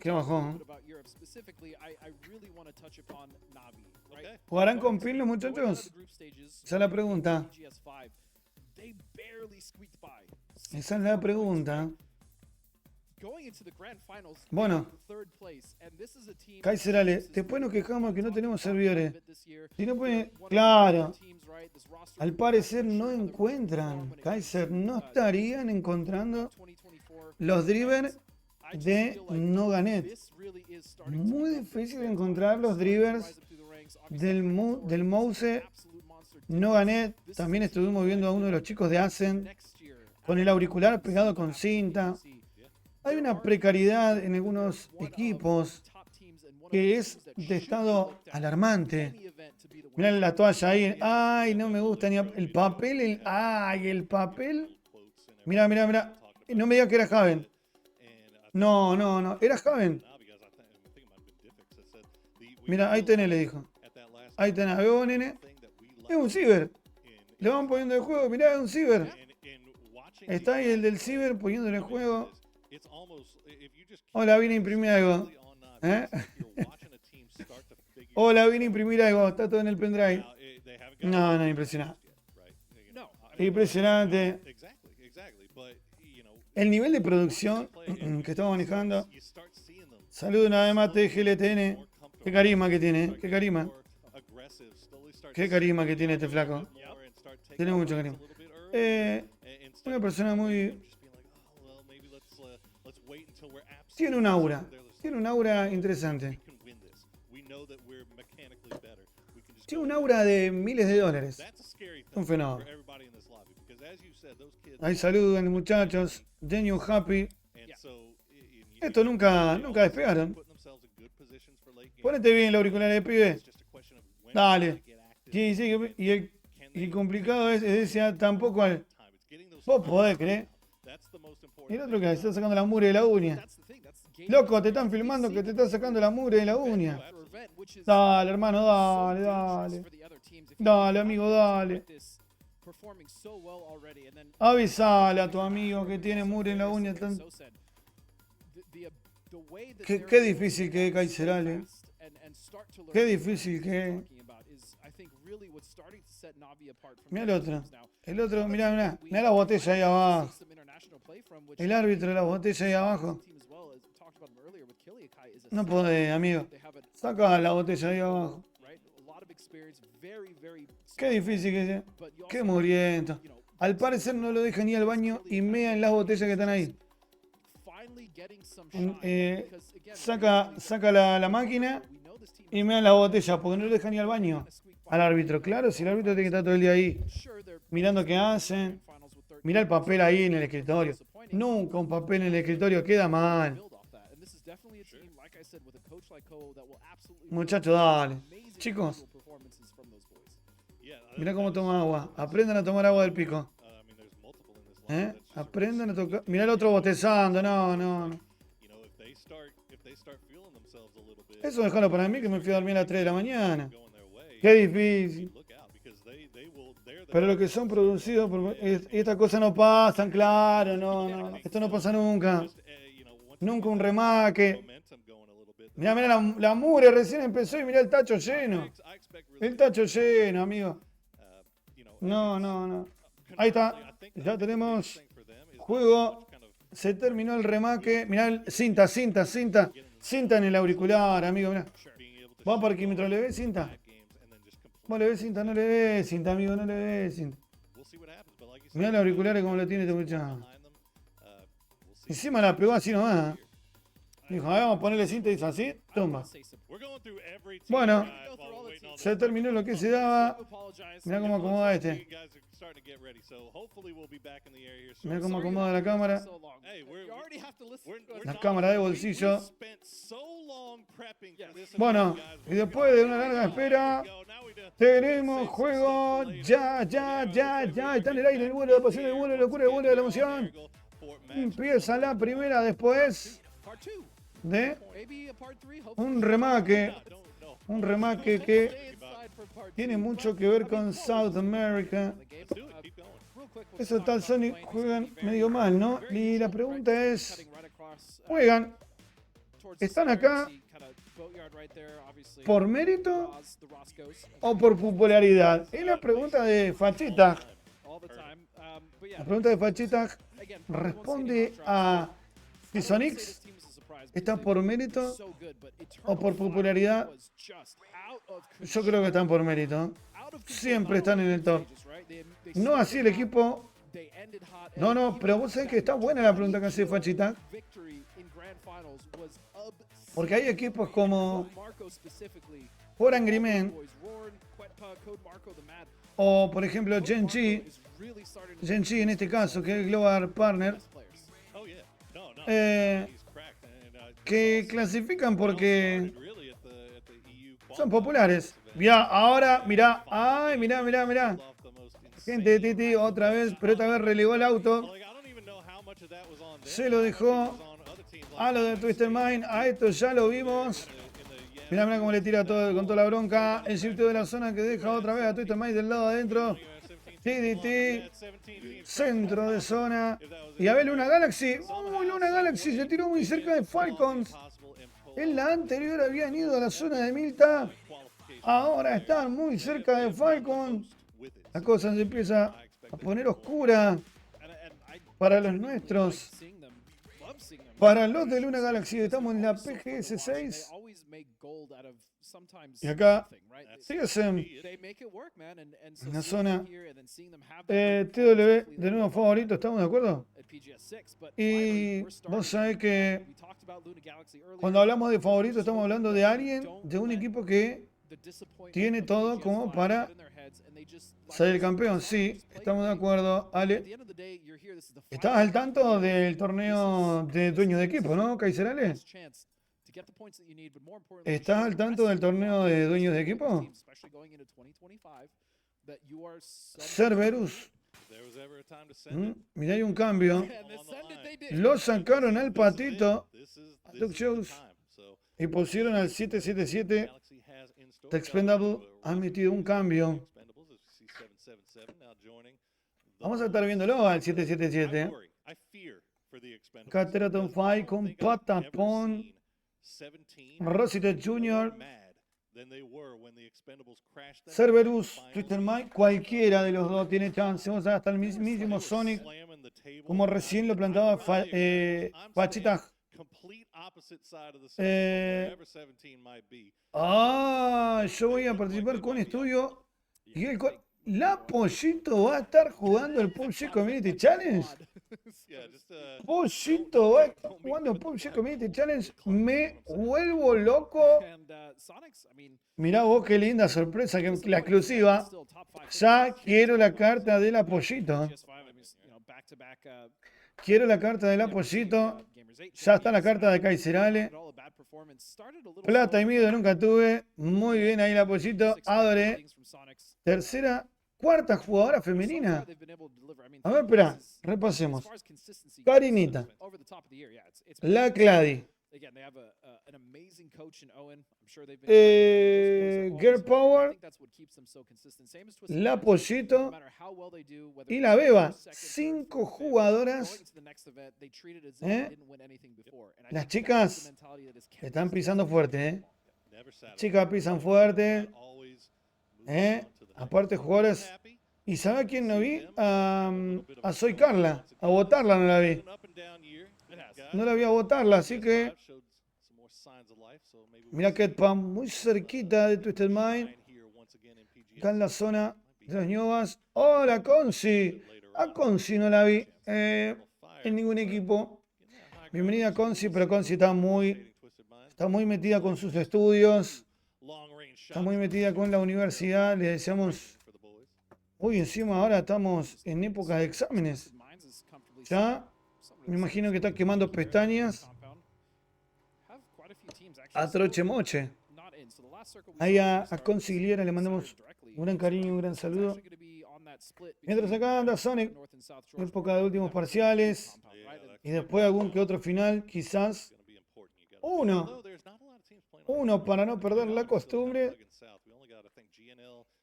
Qué bajón. ¿Jugarán con pin los muchachos? Esa es la pregunta. Bueno, Kaiser Ale, después nos quejamos que no tenemos servidores. Si no pueden, claro, al parecer no encuentran, Kaiser, no estarían encontrando los drivers de Noganet. Muy difícil encontrar los drivers del mouse Noganet. También estuvimos viendo a uno de los chicos de Ascent con el auricular pegado con cinta. Hay una precariedad en algunos equipos que es de estado alarmante. Mirá la toalla ahí. Ay, no me gusta ni el papel. El papel. Mirá. No me digas que era Javen. No. Era Javen. Mira, ahí tenés, le dijo. Ahí tenés. ¿Veo, nene? Es un ciber. Le van poniendo el juego. Mirá, es un ciber. Está ahí el del ciber poniéndole el juego. Hola, vine a imprimir algo. Hola, vine a imprimir algo. Está todo en el pendrive. No, impresionante. Impresionante. El nivel de producción que estamos manejando. Saludos una vez más TGLTN. Qué carisma que tiene. Qué carisma que tiene este flaco. Tiene mucho carisma. Una persona muy Tiene un aura. Tiene un aura interesante. Tiene un aura de miles de dólares. Un fenómeno. Ahí saludan, muchachos. Genuine Happy. Esto nunca despegaron. Ponete bien el auricular de pibe. Dale. Sí, sí, y el complicado es decir, tampoco al... Vos podés creer. Y el otro que está sacando la mugre de la uña. Loco, te están filmando que te están sacando la mugre de la uña. Dale, hermano, dale, dale. Dale, amigo, dale. Avisale a tu amigo que tiene mugre en la uña. Qué difícil que es Kaiserale. Qué difícil que es. Mirá el otro. El otro, mirá la botella ahí abajo. El árbitro de la botella ahí abajo. No podés, amigo. Saca la botella ahí abajo. Qué difícil que es. Qué mugriento. Al parecer no lo deja ni al baño y mea en las botellas que están ahí. Saca la máquina y mea en la botella porque no lo deja ni al baño. Al árbitro, claro, si el árbitro tiene que estar todo el día ahí mirando qué hacen. Mirá el papel ahí en el escritorio. Nunca un papel en el escritorio queda mal. Muchachos, dale. Chicos, mirá cómo toma agua. Aprendan a tomar agua del pico. Aprendan a tocar. Mirá el otro botezando. No. Eso déjalo para mí que me fui a dormir a las 3 de la mañana. Qué difícil. Pero lo que son producidos, estas cosas no pasan, claro, no. Esto no pasa nunca. Nunca un remake. Mirá la mugre recién empezó y mirá el tacho lleno. El tacho lleno, amigo. No. Ahí está. Ya tenemos juego. Se terminó el remake. Mirá, cinta en el auricular, amigo. Mirá. ¿Vos parquímetro le ves cinta? ¿Vos le ves cinta? No le ves cinta, amigo. No le ves cinta. Mirá los auriculares como lo tiene este muchacho. Encima la pegó así nomás. Dijo, vamos a ponerle cinta y hizo así. Toma. Bueno, se terminó lo que se daba. Mirá cómo acomoda este. Mirá cómo acomoda la cámara. La cámara de bolsillo. Bueno, y después de una larga espera, tenemos juego. Ya. Está en el aire el vuelo de pasión, el vuelo de locura, el vuelo de la emoción. Empieza la primera después de un remake que tiene mucho que ver con South America. Esos tal Sonic juegan medio mal, ¿no? Y la pregunta es, ¿están acá por mérito o por popularidad? Es la pregunta de Fachita. La pregunta de Fachita responde a si Sonic está por mérito o por popularidad. Yo creo que están por mérito. Siempre están en el top. No así el equipo. No, pero vos sabés que está buena la pregunta que hace Fachita. Porque hay equipos como Por Angry Men o por ejemplo Genji en este caso, que es el Global Partner, que clasifican porque son populares. Mirá, mirá. Gente de Titi otra vez, pero esta vez relegó el auto. Se lo dejó a lo de Twisted Mind. A esto ya lo vimos. Mirá cómo le tira todo, con toda la bronca. El circuito de la zona que deja otra vez a Twisted Mind del lado adentro. TDT, centro de zona. Y a ver, Luna Galaxy. Luna Galaxy se tiró muy cerca de Falcons. En la anterior habían ido a la zona de Milta. Ahora están muy cerca de Falcons. La cosa se empieza a poner oscura para los nuestros. para los de Luna Galaxy. Estamos en la PGS 6. Y acá TSM en la zona TW, de nuevo favorito, ¿estamos de acuerdo? Y vos sabés que cuando hablamos de favorito estamos hablando de alguien, de un equipo que tiene todo como para salir campeón. Sí, estamos de acuerdo, Ale. ¿Estás al tanto del torneo de dueños de equipo, no, Kaiser Ale? ¿Estás al tanto del torneo de dueños de equipo? Cerberus. Mirá, hay un cambio. Lo sacaron al patito a Duck Shows y pusieron al 777. The Expendable ha metido un cambio. Vamos a estar viéndolo al 777. Cateraton Fight con Patapon. Rosita Jr. Cerberus, Twister Mike, cualquiera de los dos tiene chance. Vamos a ver hasta el mismísimo Sonic, como recién lo plantaba Pachita. Yo voy a participar con estudio. Y la Pollito va a estar jugando el PUBG Community Challenge. Pollito va a estar jugando el PUBG Community Challenge. Me vuelvo loco. Mirá vos qué linda sorpresa, que la exclusiva. Ya quiero la carta de la Pollito. Quiero la carta de la Pollito. Ya está la carta de Kaiser Ale. Plata y miedo nunca tuve. Muy bien ahí la Pollito. Adoré. Tercera, cuarta jugadora femenina. A ver, espera, repasemos. Karinita. La Clady. Girl Power. La Pollito. Y la Beba. 5 jugadoras. Las chicas están pisando fuerte. Chicas pisan fuerte. Aparte jugadores. ¿Y sabe a quién no vi? A Soy Carla. A votarla no la vi. No la vi a votarla, así que... Mira Ketpam, muy cerquita de Twisted Mind. Acá en la zona de las ñovas. ¡Hola, Conci! A Conci no la vi en ningún equipo. Bienvenida, Conci, pero Conci está muy metida con sus estudios. Está muy metida con la universidad. Le deseamos... Uy, encima ahora estamos en época de exámenes. Ya me imagino que está quemando pestañas. A troche moche. Ahí a Consigliera le mandamos un gran cariño y un gran saludo. Mientras acá anda Sonic, época de últimos parciales. Y después algún que otro final, quizás. Uno para no perder la costumbre.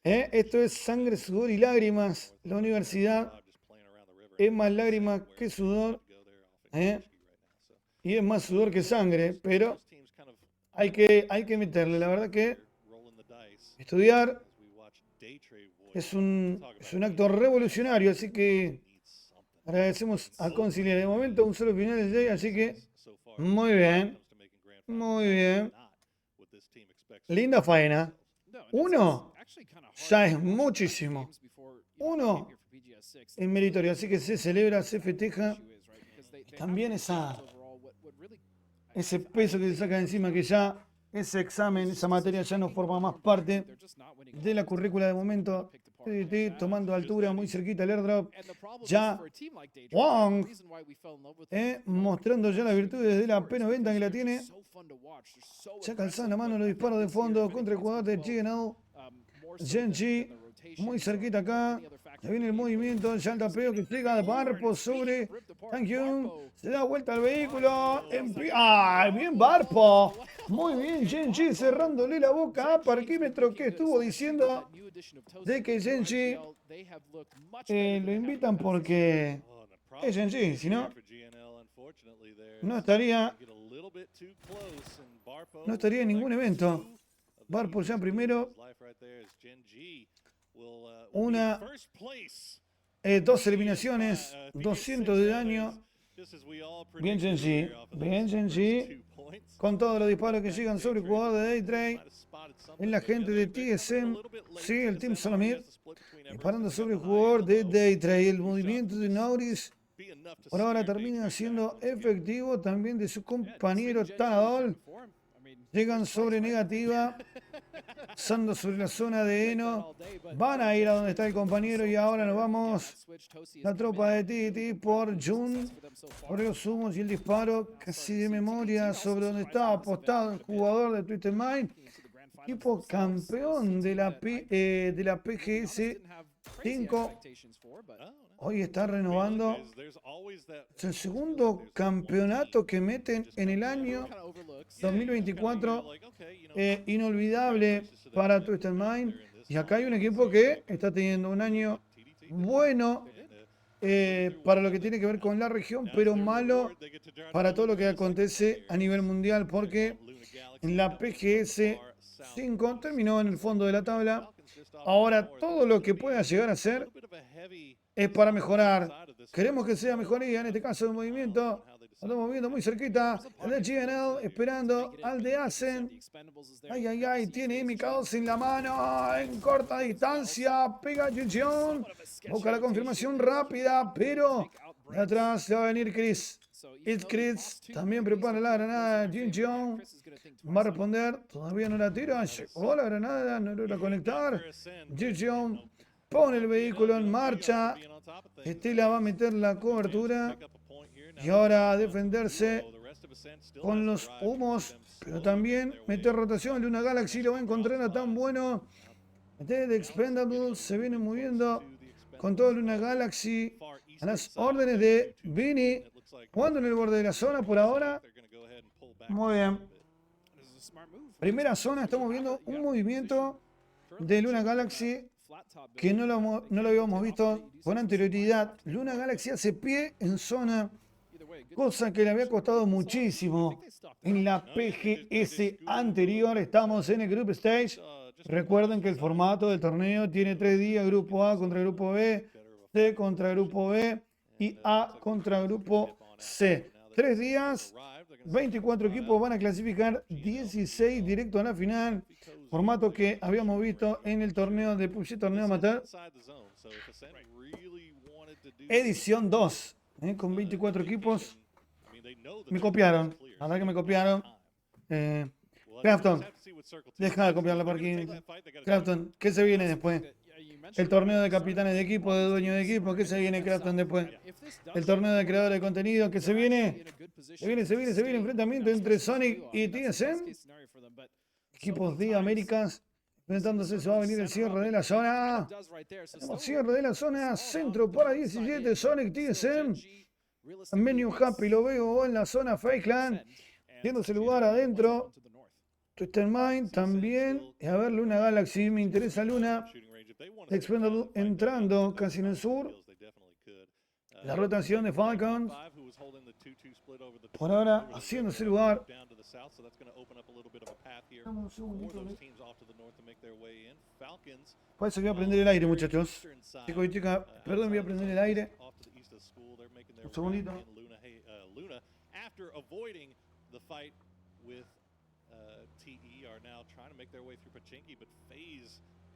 Esto es sangre, sudor y lágrimas. La universidad es más lágrimas que sudor. Y es más sudor que sangre, pero hay que meterle. La verdad que estudiar es un acto revolucionario, así que agradecemos a Conciliar. De momento un solo final de day, así que muy bien. Muy bien. Linda faena. 1 ya es muchísimo. 1 es meritorio, así que se celebra, se festeja. También ese peso que se saca de encima, que ya ese examen, esa materia ya no forma más parte de la currícula de momento. Tomando altura, muy cerquita el airdrop. Ya Wong, mostrando ya las virtudes de la P90 que la tiene. Ya calzada en la mano los disparos de fondo contra el jugador de GNL. Genji, muy cerquita acá. Ya viene el movimiento, ya el tapeo que pega de Barpo sobre Tankyun. Se da vuelta al vehículo. ¡Ay, bien Barpo! Muy bien Genji, cerrándole la boca a Parquímetro, que estuvo diciendo de que Genji lo invitan porque es Genji, si no, no estaría en ningún evento. Barpo ya primero. 2 eliminaciones, 200 de daño. Bien Genji. Bien Genji. Con todos los disparos que llegan sobre el jugador de Daytrade. Es la gente de TSM. Sí, el Team Salamir. Disparando sobre el jugador de Daytrade. El movimiento de Nauris por ahora termina siendo efectivo también de su compañero Tanadol. Llegan sobre negativa, pasando sobre la zona de Eno. Van a ir a donde está el compañero y ahora nos vamos. La tropa de TT por Jun. Por los humos y el disparo casi de memoria sobre donde estaba apostado el jugador de Twisted Mind. Equipo campeón de la PGS 5. Hoy está renovando. Es el segundo campeonato que meten en el año 2024. Inolvidable para Twisted Mind. Y acá hay un equipo que está teniendo un año bueno para lo que tiene que ver con la región, pero malo para todo lo que acontece a nivel mundial, porque en la PGS 5 terminó en el fondo de la tabla. Ahora todo lo que pueda llegar a ser es para mejorar. Queremos que sea mejoría, en este caso de movimiento. Lo estamos viendo muy cerquita. El de GNL esperando al de Asen. Ay, ay, ay. Tiene MK2 en la mano. En corta distancia. Pega Jinjeon. Busca la confirmación rápida. Pero de atrás va a venir Chris. Chris también prepara la granada. Jinjeon va a responder. Todavía no la tira. Llegó la granada. No logra conectar. Jinjeon pone el vehículo en marcha. Estela va a meter la cobertura. Y ahora a defenderse con los humos. Pero también meter rotación. Luna Galaxy lo va a encontrar a tan bueno. De Expendables se viene moviendo con todo Luna Galaxy a las órdenes de Vini. Jugando en el borde de la zona por ahora. Muy bien. Primera zona, estamos viendo un movimiento de Luna Galaxy que no lo habíamos visto con anterioridad. Luna Galaxy hace pie en zona, cosa que le había costado muchísimo en la PGS anterior. Estamos en el Group Stage. Recuerden que el formato del torneo tiene 3 días: Grupo A contra Grupo B, C contra Grupo B y A contra Grupo C. 3 días, 24 equipos van a clasificar, 16 directo a la final. Formato que habíamos visto en el torneo de PUBG, torneo amateur. Edición 2, con 24 equipos. Me copiaron, la verdad que me copiaron. Crafton, deja de copiar la parking. Crafton, ¿qué se viene después? El torneo de capitanes de equipo, de dueños de equipo, ¿qué se viene, Crafton, después? El torneo de creadores de contenido, ¿qué se viene? Se viene enfrentamiento entre Sonic y TSM. Equipos de Américas enfrentándose. Se va a venir el cierre de la zona. Tenemos cierre de la zona. Centro para 17. Sonic TSM. Menu Happy lo veo en la zona Fakeland. Yéndose lugar adentro. Twisted Mind también. Y a ver, Luna Galaxy. Me interesa Luna. Expendable entrando casi en el sur. La rotación de Falcons. Por ahora haciéndose lugar. Parece que voy a prender el aire, muchachos. Chicos y chicas, perdón, voy a prender el aire. Un segundito.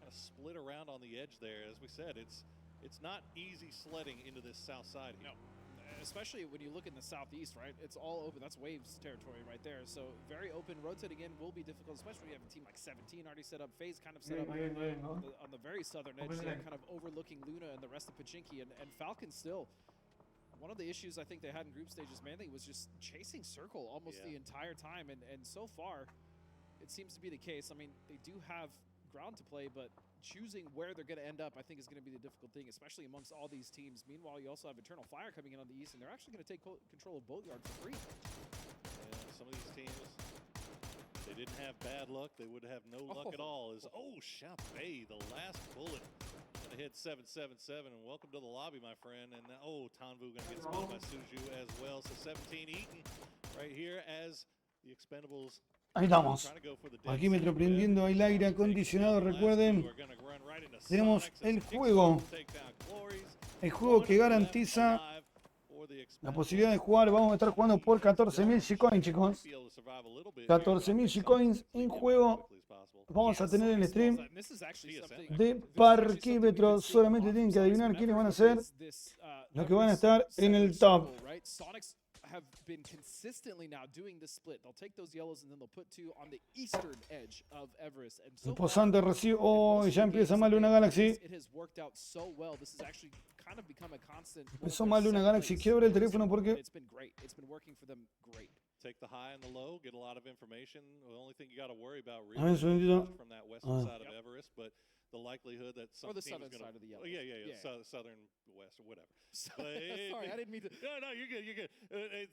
Split around on the edge there. As we said, it's not easy sledding into this south side here. No, especially when you look in the southeast, right? It's all open. That's Waves territory right there. So very open. Rotating in will be difficult, especially when you have a team like 17 already set up. FaZe kind of set up on the very southern edge there, kind of overlooking Luna and the rest of Pachinki. And Falcon still, one of the issues I think they had in group stages mainly was just chasing circle almost the entire time. And so far, it seems to be the case. I mean, they do have ground to play, but choosing where they're going to end up, I think, is going to be the difficult thing, especially amongst all these teams. Meanwhile, you also have Eternal Fire coming in on the east, and they're actually going to take control of Boatyard for free. Yeah, some of these teams, they didn't have bad luck. They would have no luck at all. Chape, the last bullet. Going to hit 777, and welcome to the lobby, my friend. And Tanvu going to get spotted by Suju as well. So 17 eaten right here as the Expendables. Ahí estamos. Parquímetro prendiendo el aire acondicionado. Recuerden, tenemos el juego que garantiza La posibilidad de jugar, vamos a estar jugando por 14.000 G-Coins, chicos. 14.000 G-Coins en juego. Vamos a tener el stream de parquímetro. Solamente tienen que adivinar quiénes van a ser los que van a estar en el top. Have been consistently now doing this split. They'll take those yellows and then they'll put two on the eastern edge of Everest. And so el posante recibe. Oh, ya empieza mal Luna Galaxy. it has worked out so well. This has actually kind of become a constant. Empezó mal Luna Galaxy. Quiero ver el teléfono porque. It's been great. It's been working for them great. Take the high and the low, get a lot of information. The only thing you got to worry about A ver, un segundito. from that western side of Everest, but the likelihood that some Or the team southern is going side of the yellow. Oh, yeah. Southern west or whatever. Sorry, I didn't mean to. No, you're good. You're good.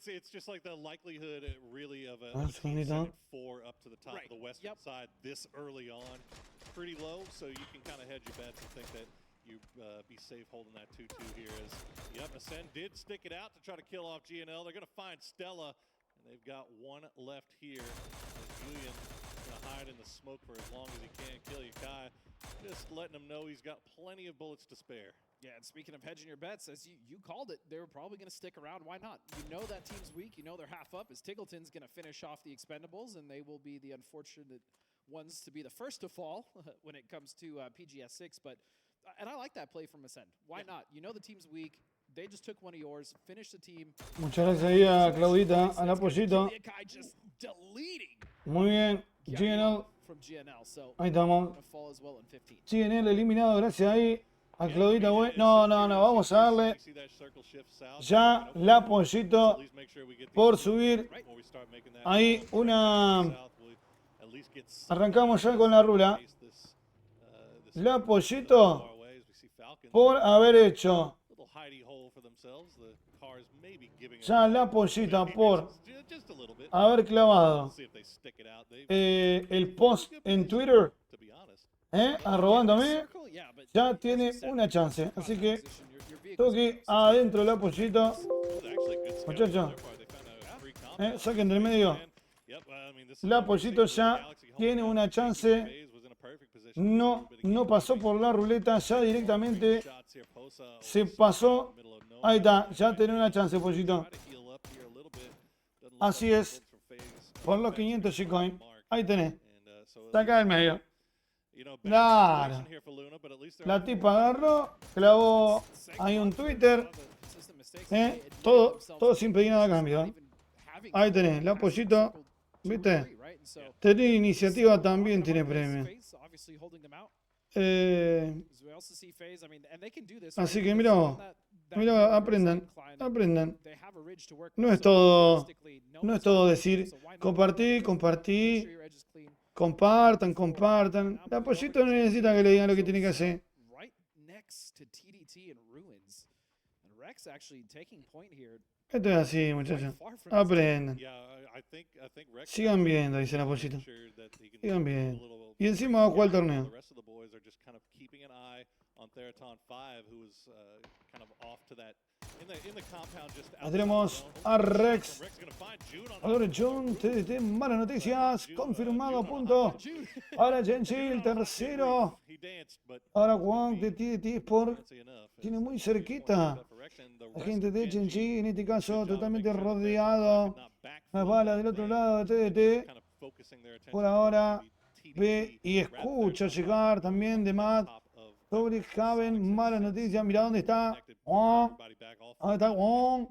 It's just like the likelihood, really, of a Ah, team segundito. sending 4 up to the top of the western side this early on, pretty low. So you can kind of hedge your bets and think that you be safe holding that 2-2 here. As Ascend did stick it out to try to kill off GNL. They're going to find Stella, and they've got one left here. As Julian going to hide in the smoke for as long as he can, kill Yakai. Just letting him know he's got plenty of bullets to spare. Yeah, and speaking of hedging your bets, as you called it, they were probably going to stick around. Why not? You know that team's weak. You know they're half up. As Tiggleton's going to finish off the Expendables, and they will be the unfortunate ones to be the first to fall when it comes to PGS 6. But and I like that play from Ascend. Why not? You know the team's weak. They just took one of yours, finished the team. Muchas gracias ahí a Claudita, al apoyito. Just deleting Muy bien. GNL. from GNL. So Ahí estamos. gonna fall as well in 15. GNL eliminado, gracias ahí a Claudita. No, vamos a darle ya la apoyito por subir. Ahí una. Arrancamos ya con la rula. La apoyito por haber hecho. Ya la pollita por haber clavado el post en Twitter, arrobándome, ya tiene una chance. Así que toque adentro la pollita. Muchachos, saquen del medio. La pollito ya tiene una chance. No pasó por la ruleta, ya directamente se pasó. Ahí está, ya tiene una chance, pollito. Así es, por los 500 G-Coin. Ahí tenés. Saca del medio. Claro. La tipa agarró, clavó ahí un Twitter. Todo sin pedir nada a cambio. Ahí tenés, la pollito. ¿Viste? Tener iniciativa también tiene premio. Así que mira, aprendan. No es todo decir compartí, compartan. La pollito no necesita que le digan lo que tiene que hacer. Esto es así, muchachos. Aprendan. Sigan viendo, dice la pollito. Sigan viendo. Y encima va a jugar el torneo. Tenemos a Rex. Ahora John, TDT, malas noticias. Confirmado a punto. Ahora Genji, el tercero. Ahora Wong de TDT Sport. Tiene muy cerquita. La gente de Genji, en este caso, totalmente rodeado. Más bala del otro lado de TDT. Por ahora ve y escucha llegar también de Matt. Sobre Haven, malas noticias. Mira dónde está. Wong. Ahí está Wong.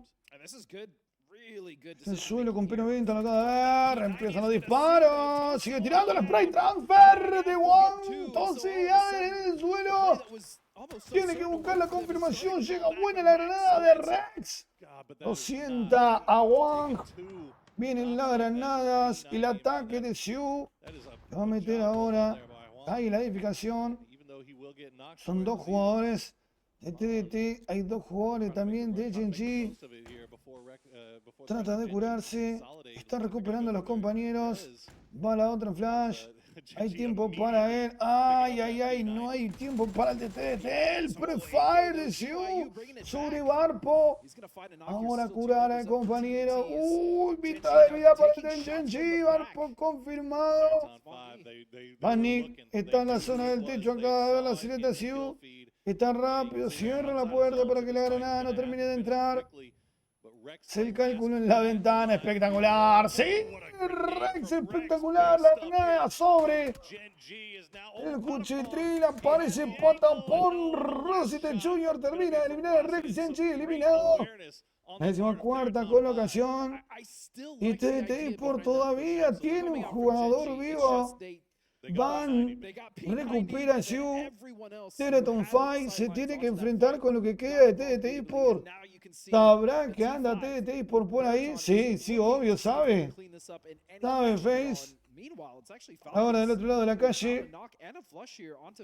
El suelo con P90 lo acaba de ver. Empiezan los disparos. Sigue tirando el spray transfer de Wong. Entonces ya en el suelo. Tiene que buscar la confirmación. Llega buena la granada de Rex. Lo sienta a Wong. Vienen las granadas. El ataque de Xiu. Va a meter ahora. Ahí la edificación. Son dos jugadores de TDT. Hay dos jugadores también de HNG. Trata de curarse. Está recuperando a los compañeros. Va la otra flash. Hay tiempo para él. Ay. No hay tiempo para el de TDT. El prefire de Xiu sobre Barpo. Ahora curar al compañero. Mitad de vida para el de HNG. Barpo confirmado. Panic está en la zona del techo acá de la silueta Xiu. Está rápido, cierra la puerta para que la granada no termine de entrar. el cálculo en la ventana, espectacular. Sí, Rex, espectacular. La granada sobre el cuchitril. Aparece patapón. Rosita Jr. termina de eliminar a Rex Genji, eliminado. La 14ª colocación. Y TDT por todavía tiene un jugador vivo. Van, recupera Yu. Teraton Fight se tiene que enfrentar con lo que queda de TDT por. ¿Sabrá que anda TDT por ahí? Sí, sí, obvio, sabe. Sabe Face. Ahora del otro lado de la calle,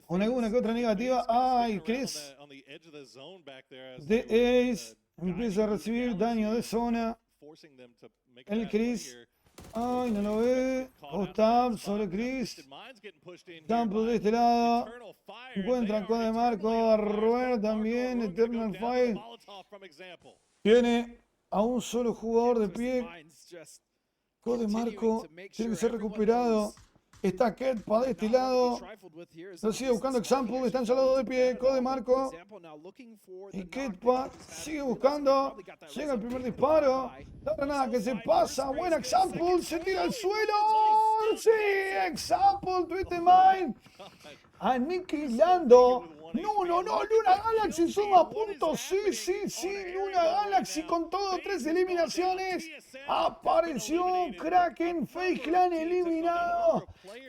con alguna que otra negativa. Ay, Chris de Ace empieza a recibir daño de zona. El Chris. Ay, no lo ve. Hostab sobre Chris. Sample de este lado. Encuentra Code de Marco. A Robert también. Eternal Fire. Tiene a un solo jugador de pie. Code de Marco tiene que ser recuperado. Está Ketpa de este lado. Lo sigue buscando Example. Están solo de pie. Code de Marco. Y Ketpa sigue buscando. Llega el primer disparo. La granada que se pasa. Buena Example. Se tira al suelo. Sí, Example. Twisted Mind. Aniquilando. No, Luna Galaxy suma puntos. Sí. Luna Galaxy con todo 3 eliminaciones. Apareció Kraken, Face Clan eliminado.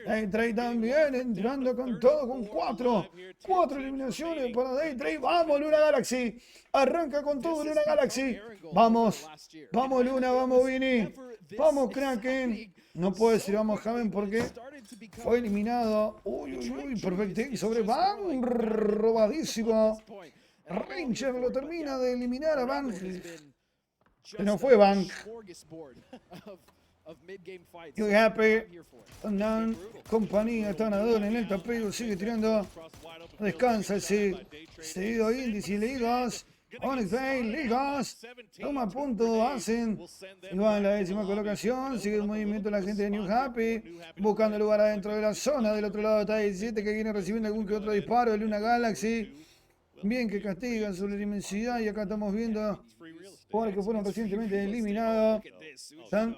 Daytrade también entrando con todo con 4 eliminaciones para Daytrade. Vamos Luna Galaxy. Arranca con todo Luna Galaxy. Vamos Luna, vamos Vini. Vamos Kraken. No puedo decir vamos Javen porque fue eliminado. Uy, perfecto. Sobre Van, robadísimo. Ranger lo termina de eliminar a Van. No fue Van. Yo happy. Andan, compañía, están a doble en el tapeo. Sigue tirando. Descansa ese seguido índice. Ligas. Onyx Bay, Ligas. Toma punto, hacen. Y va en la 10ª colocación. Sigue el movimiento la gente de New Happy. Buscando lugar adentro de la zona. Del otro lado está 17 que viene recibiendo algún que otro disparo de Luna Galaxy. Bien que castigan sobre la inmensidad. Y acá estamos viendo jugadores que fueron recientemente eliminados. Están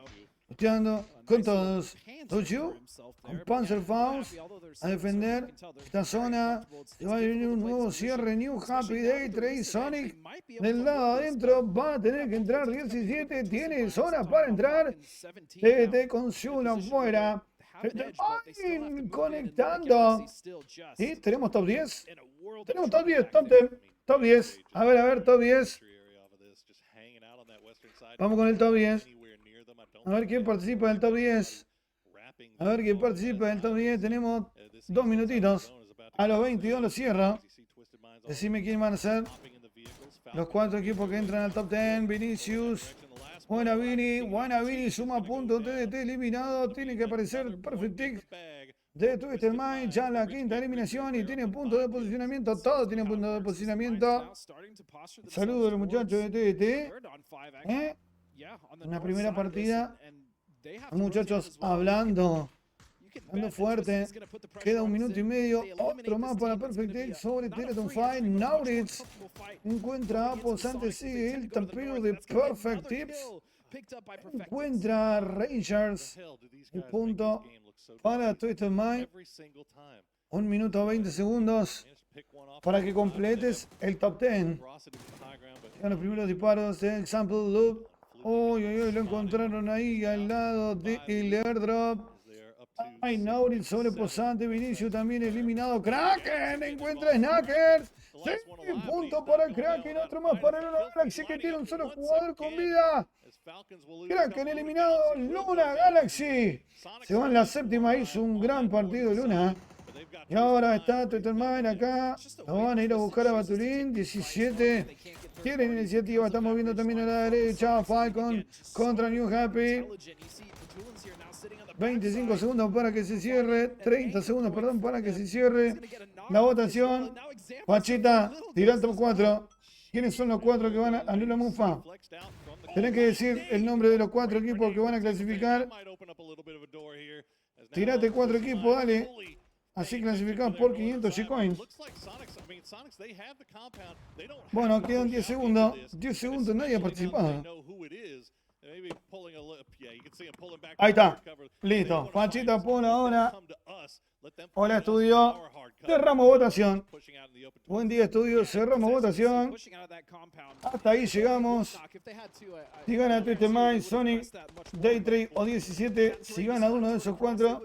luchando con todos. Tochu con Panzerfaust a defender esta zona. Se va a venir un nuevo cierre. New Happy Day, Trey Sonic del lado adentro. Va a tener que entrar 17. Tiene zona para entrar. TT con Shula afuera. ¡Ay! Conectando. Y tenemos top 10. Tenemos top 10, top 10. A ver, top 10. Vamos con el top 10. A ver quién participa del top 10. Tenemos 2 minutitos. A los 22 lo cierro. Decime quién van a ser los 4 equipos que entran al top 10. Vinicius. Buena Vini. Suma puntos. TDT eliminado. Tiene que aparecer Perfect Tick de Twisted Mind. Ya la 5ª eliminación. Y tiene puntos de posicionamiento. Todos tienen puntos de posicionamiento. Saludos a los muchachos de TDT. En la primera partida, los muchachos hablando fuerte. Queda 1 minuto y medio. Otro más para Perfect X sobre Teraton Fight. Nauritz encuentra a Posante. Sigue el tapeo de Perfect Tips. Encuentra a Rangers. El punto para Twisted Mind. 1 minuto 20 segundos para que completes el top 10. Llegan los primeros disparos de Example Loop. Lo encontraron ahí al lado del airdrop. Ay, Nauritz sobre Posante. Vinicius también eliminado. Kraken encuentra Snackers. Sí, punto para el Kraken. Otro más para el Galaxy que tiene un solo jugador con vida. Kraken eliminado. Luna Galaxy. Se va en la 7ª. Hizo un gran partido Luna. Y ahora está Twitter Man acá. Lo van a ir a buscar a Baturín. 17. Tienen iniciativa. Estamos viendo también a la derecha. Falcon contra New Happy. 25 segundos para que se cierre. 30 segundos, perdón, para que se cierre la votación. Pachita, tira el top 4. ¿Quiénes son los 4 que van a Lula Mufa? Tenés que decir el nombre de los 4 equipos que van a clasificar. Tirate 4 equipos, dale. Así clasificados por 500 G-Coins. Bueno, quedan 10 segundos. 10 segundos, nadie ha participado. Ahí está. Listo. Fachita por ahora. Hola, estudio. Cerramos votación. Buen día, estudio. Cerramos votación. Hasta ahí llegamos. Si gana Twisted Mind, Sonic, Daytrade o 17, si gana uno de esos 4,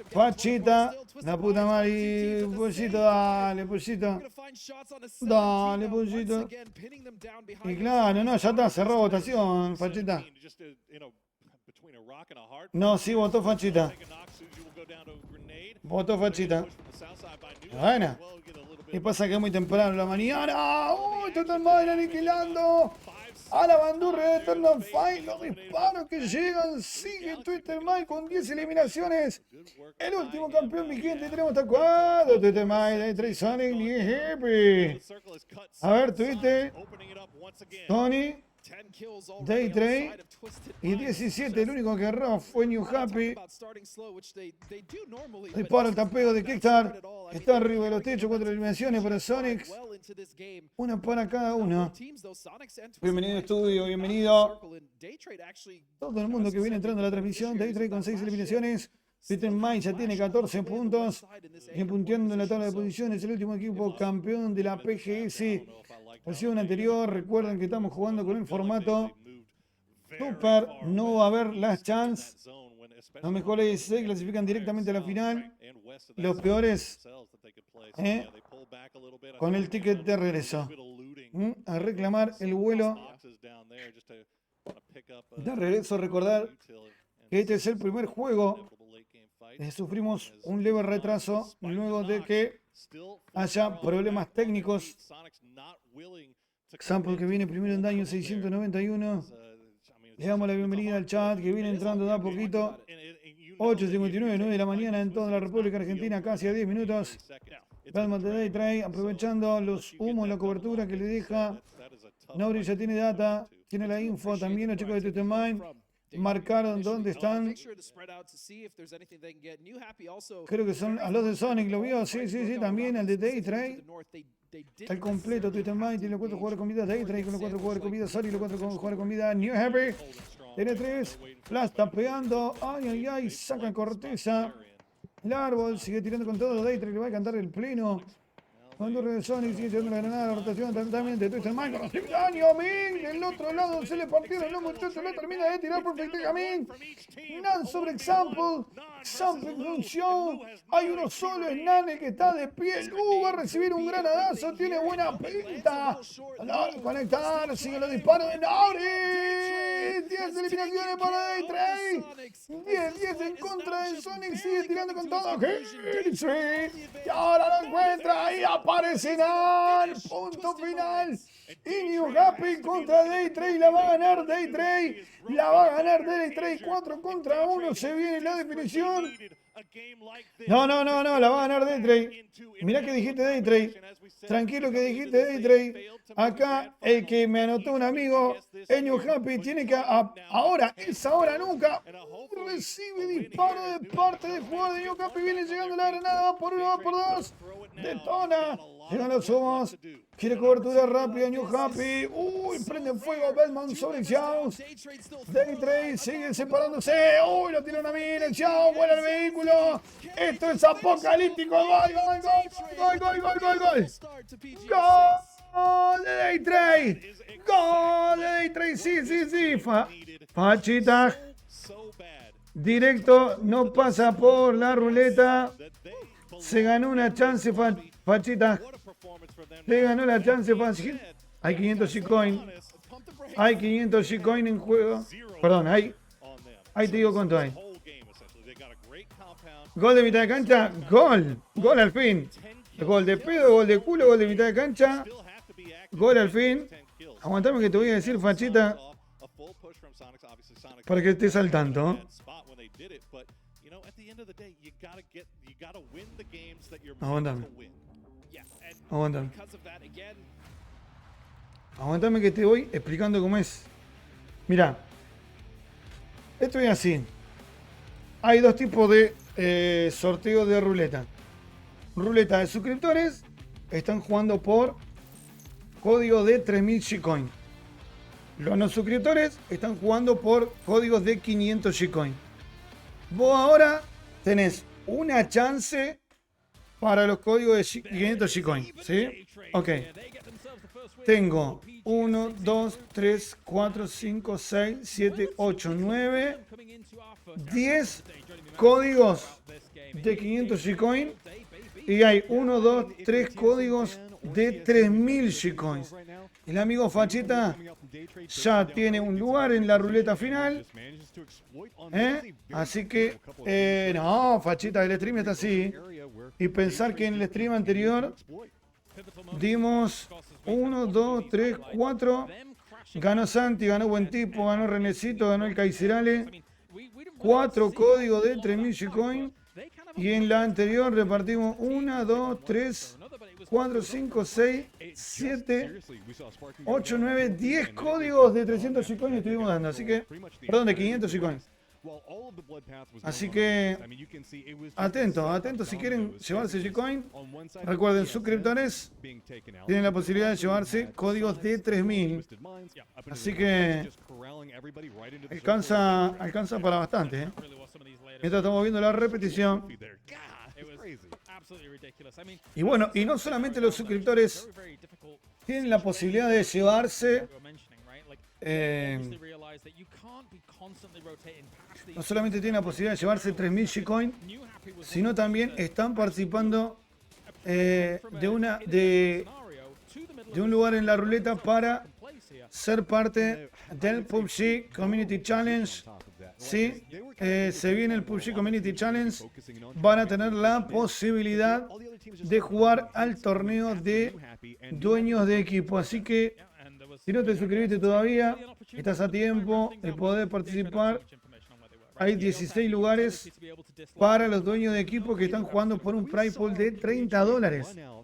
Fachita, la puta madre, Pollito, dale, Pollito. Dale, Pollito. Y claro, no, ya está, cerró votación, Fachita. No, sí, votó Fachita. Votó Fachita. Bueno. ¿Qué pasa que es muy temprano en la mañana? ¡Uy, Twisted Mind aniquilando! A la bandurria de Eternal Fight, los disparos que llegan, sigue Twisted Mind con 10 eliminaciones. El último campeón vigente, tenemos hasta 4. Twisted Mind, Daytrade, Sonic y Happy. A ver, Twisted, Tony, Daytrade y 17, el único que erró fue New Happy. Disparo el tapeo de Kickstar. Está arriba de los techos, 4 eliminaciones para Sonic. Una para cada uno. Bienvenido estudio, bienvenido. Todo el mundo que viene entrando a la transmisión. Daytrade con 6 eliminaciones. Twisted Mind ya tiene 14 puntos. Y punteando en la tabla de posiciones, el último equipo campeón de la PGS. La sesión anterior, recuerden que estamos jugando con el formato Super, no va a haber last chance. Los mejores 16 clasifican directamente a la final. Los peores con el ticket de regreso. A reclamar el vuelo de regreso. Recordar que este es el primer juego. Sufrimos un leve retraso luego de que haya problemas técnicos. Example que viene primero en daño 691. Le damos la bienvenida al chat que viene entrando de a poquito. 8:59, 9 de la mañana en toda la República Argentina, casi a 10 minutos. Palma de Daytrade, aprovechando los humos, la cobertura que le deja. Nauri ya tiene data, tiene la info. También los chicos de Twisted Mind marcaron dónde están. Creo que son a los de Sonic, ¿lo vio? Sí, también al de Daytrade. Está el completo Twisted Mind, tiene los 4 jugadores con vida. Daytrade con los 4 jugadores con vida. Sonic, los 4 jugadores con vida. New Happy tiene 3. Flash está pegando. Ay, saca corteza. El árbol sigue tirando con todo. Daytrade le va a cantar el pleno. Cuando de Sonic sigue tirando la granada, la rotación totalmente de Twisted Mind con los daño, Min. Del otro lado se le partieron los muchachos, lo termina de tirar perfectamente. Nan sobre Example. Example función. Hay uno solo, es Nane que está de pie. Va a recibir un granadazo, tiene buena pinta. A conectar, sigue los disparos de Nauri. 10 eliminaciones para Daytrade. 10 en contra de Sonic, sigue tirando con todo. Y ahora lo encuentra y aparece Nan. Punto final. Y New Happy contra Daytrade. La va a ganar Daytrade. La va a ganar Daytrade. 4 contra 1. Se viene la definición. No, la va a ganar Daytrade. Mirá que dijiste Daytrade. Tranquilo que dijiste Daytrade. Acá el que me anotó un amigo, el New Happy, tiene que ahora, es ahora nunca. Recibe disparo de parte del jugador de New Happy. Viene llegando la granada. 2 por 1, 2 por 2. Detona. Llegan los humos. Quiere cobertura rápida New Happy. Prende fuego Belmont sobre Xiao. Daytrade sigue separándose. Lo tiran a mí. El Xiao vuela el vehículo. Esto es apocalíptico. Gol. Gol de Daytrade. Gol de Daytrade. Sí. Fachita. Directo. No pasa por la ruleta. Se ganó una chance, Fachita. Se ganó la chance, Fachita. Hay 500 G-Coin. Hay 500 G-Coin en juego. Perdón, ahí te digo cuánto hay. Gol de mitad de cancha. Gol al fin. Gol de pedo, gol de culo, gol de mitad de cancha. Gol al fin. Aguantame que te voy a decir, Fachita, para que estés al tanto. Aguantame que te voy explicando cómo es. Mira, esto es así. Hay 2 tipos de sorteo de ruleta. Ruleta de suscriptores están jugando por código de 3000 Gcoin. Los no suscriptores están jugando por códigos de 500 Gcoin. Vos ahora tenés una chance para los códigos de 500 Gcoin, ¿sí? Ok. Tengo 1, 2, 3, 4, 5, 6, 7, 8, 9, 10 códigos de 500 Gcoin. Y hay 1, 2, 3 códigos de 3000 Gcoins. El amigo Fachita ya tiene un lugar en la ruleta final. Así que, no, Fachita, el stream está así. Y pensar que en el stream anterior dimos 1, 2, 3, 4. Ganó Santi, ganó Buen Tipo, ganó Renecito, ganó el Kaiserale. 4 códigos de 3000 Gcoin. Y en la anterior repartimos 1, 2, 3, 4, 5, 6, 7, 8, 9, 10 códigos de 300 Gcoin estuvimos dando. Así que, perdón, de 500 Gcoin. Así que, atentos si quieren llevarse Gcoin. Recuerden, suscriptores tienen la posibilidad de llevarse códigos de 3000. Así que alcanza para bastante, ¿eh? Mientras estamos viendo la repetición. Y bueno, y no solamente los suscriptores tienen la posibilidad de llevarse no solamente tienen la posibilidad de llevarse 3000 Gcoin, sino también están participando de un lugar en la ruleta para ser parte del PUBG Community Challenge. Sí, se viene el PUBG Community Challenge. Van a tener la posibilidad de jugar al torneo de dueños de equipo. Así que, si no te suscribiste todavía, estás a tiempo de poder participar. Hay 16 lugares para los dueños de equipo que están jugando por un prize pool de $30.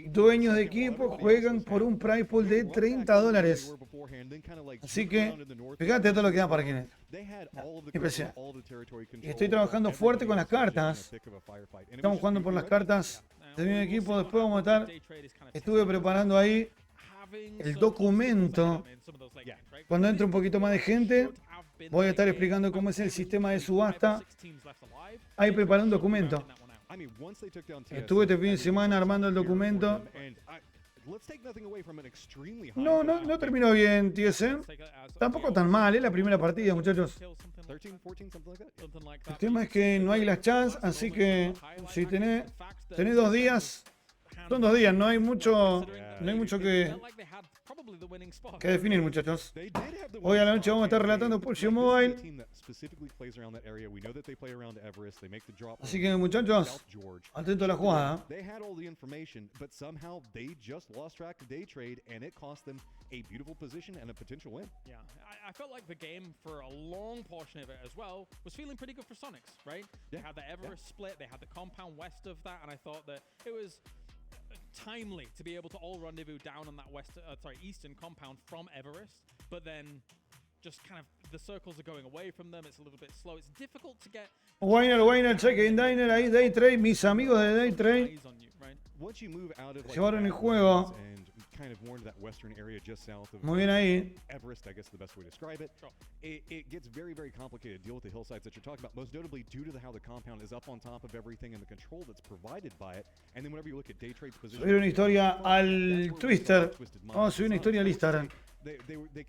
Dueños de equipo juegan por un prize pool de $30. Así que, fíjate todo lo que da para quienes. Especial. Estoy trabajando fuerte con las cartas. Estamos jugando por las cartas de mi equipo. Después vamos a estar. Estuve preparando ahí el documento. Cuando entre un poquito más de gente, voy a estar explicando cómo es el sistema de subasta. Ahí preparé un documento. Estuve este fin de semana armando el documento. No terminó bien, TSM. Tampoco tan mal, es la primera partida, muchachos. El tema es que no hay las chance, así que si tenés 2 días, son 2 días, no hay mucho que definir, muchachos. Hoy a la noche vamos a estar relatando PUBG Mobile. Así que, muchachos, atento a la jugada. A beautiful position and a potential win. Yeah, I felt like the game for a long portion of it as well was feeling pretty good for Sonics, right? They had the Everest split, they had the compound west of that, and I thought that it was timely to be able to all rendezvous down on that eastern compound from Everest, but then just kind of the circles are going away from them. It's a little bit slow. It's difficult to get. Wayner, check-in diner, ahí Day Trade, mis amigos de Day Trade llevaron el juego. Muy bien ahí. Everest, I guess the best way to describe it. It gets very, very complicated to deal with the hillsides that you're talking about, most notably due to how the compound is up on top of everything and the control that's provided by it. And then whenever you look at Day Trade's position, Subir una historia al Twister. Vamos a subir una historia al Instagram.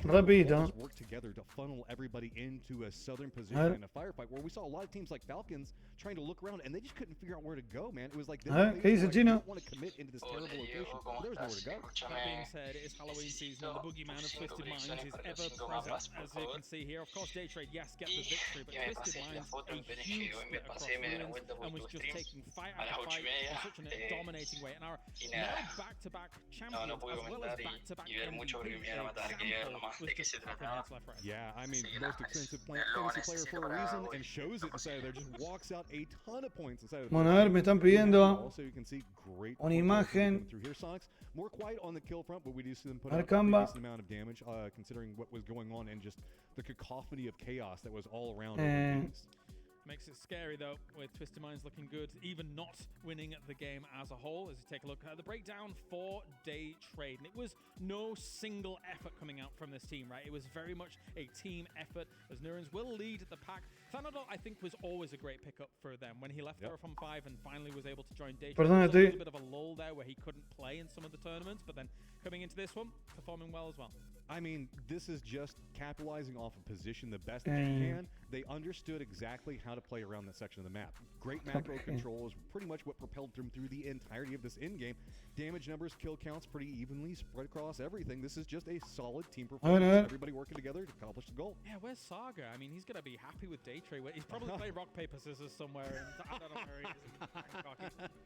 Rapidito. work together to funnel everybody into a southern position in a firefight where we saw a lot of teams like Falcons trying to look around and they just couldn't figure out where to go, man. It was like they ¿qué dice el chino? didn't want to commit into this terrible location. There was nowhere to go. That being said, it is Halloween season and the boogeyman of Twisted Minds is ever present, as you can see here. Of course, Day Trade, yes, get the victory, but Twisted Minds a huge split across ruins and was just taking fight after fight in such a dominating way. And our now back-to-back champions, as well as back-to-back MVPs, was just tapping heads left, right. Yeah, I mean, most expensive fantasy player for a reason and shows it inside of there. Just walks out a ton of points inside of Bueno, a ver, me están pidiendo also, you can see great una imagen. through here. Sonics more quiet on the kill front, but we do see them put up a Arcamba. decent amount of damage, considering what was going on and just the cacophony of chaos that was all around. Makes it scary though, with Twisted Minds looking good, even not winning the game as a whole. As you take a look at the breakdown for Day Trade, and it was no single effort coming out from this team, right? It was very much a team effort, as Nurans will lead the pack. Thanadol, I think, was always a great pickup for them when he left Terraform 5 and finally was able to join Day Trade. There was a little bit of a lull there where he couldn't play in some of the tournaments, but then coming into this one, performing well as well. I mean, this is just capitalizing off a position the best they can. They understood exactly how to play around that section of the map. Great macro control is pretty much what propelled them through the entirety of this in-game. Damage numbers, kill counts pretty evenly spread across everything. This is just a solid team performance. Everybody working together to accomplish the goal. Yeah, where's Saga? I mean, he's going to be happy with Day Trade. He's probably playing rock, paper, scissors somewhere. I don't know where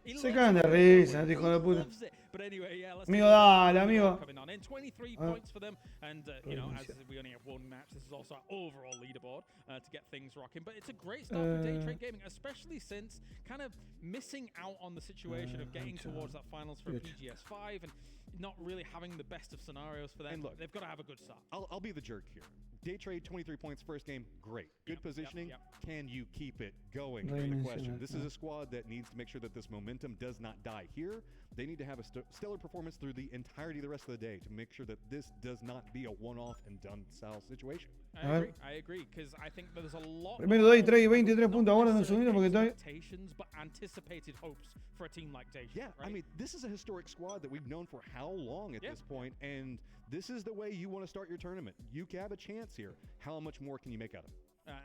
he is. Se cagan de risa, hijo de puta. But anyway, yeah, let's Amigo, dale, amigo. Coming on in 23 points for them, and you know, as we only have one match, this is also our overall leaderboard to get things rocking. But it's a great start for Day Trade Gaming, especially since kind of missing out on the situation of getting towards that finals for PGS 5 and not really having the best of scenarios for them. And look, they've got to have a good start. I'll be the jerk here. Day Trade, 23 points first game, great. Good positioning. Can you keep it going? Great question. This is a squad that needs to make sure that this momentum does not die here. They need to have a stellar performance through the entirety of the rest of the day to make sure that this does not be a one-off and done style situation. I agree, because I think there's a lot Primero doy 3 y 23 puntos ahora en el segundo porque estoy... expectations, but anticipated hopes for a team like Day Trade. Yeah, right? I mean, this is a historic squad that we've known for how long at this point, and this is the way you want to start your tournament. You have a chance here. How much more can you make out of it?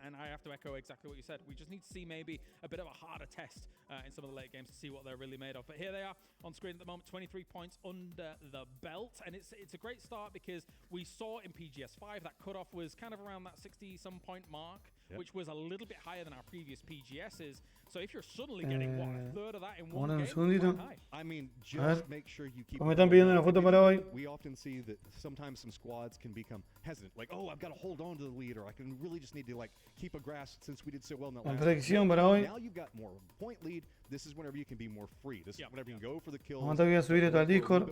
And I have to echo exactly what you said. We just need to see maybe a bit of a harder test in some of the late games to see what they're really made of. But here they are on screen at the moment, 23 points under the belt. And it's a great start because we saw in PGS 5 that cutoff was kind of around that 60-some point mark, which was a little bit higher than our previous PGSs. So if you're suddenly getting, what, a third of that in one game, high. I mean, just make sure you keep... Me están pidiendo una foto para hoy. We often see that sometimes some squads can become hesitant. Like, oh, I've got to hold on to the lead, or I can really just need to, like, keep a grasp since we did so well in that last predicción para hoy. Now you've got more point lead. This is whenever you can be more free. This is whenever you can go for the kills. Vamos a voy a subir esto al Discord.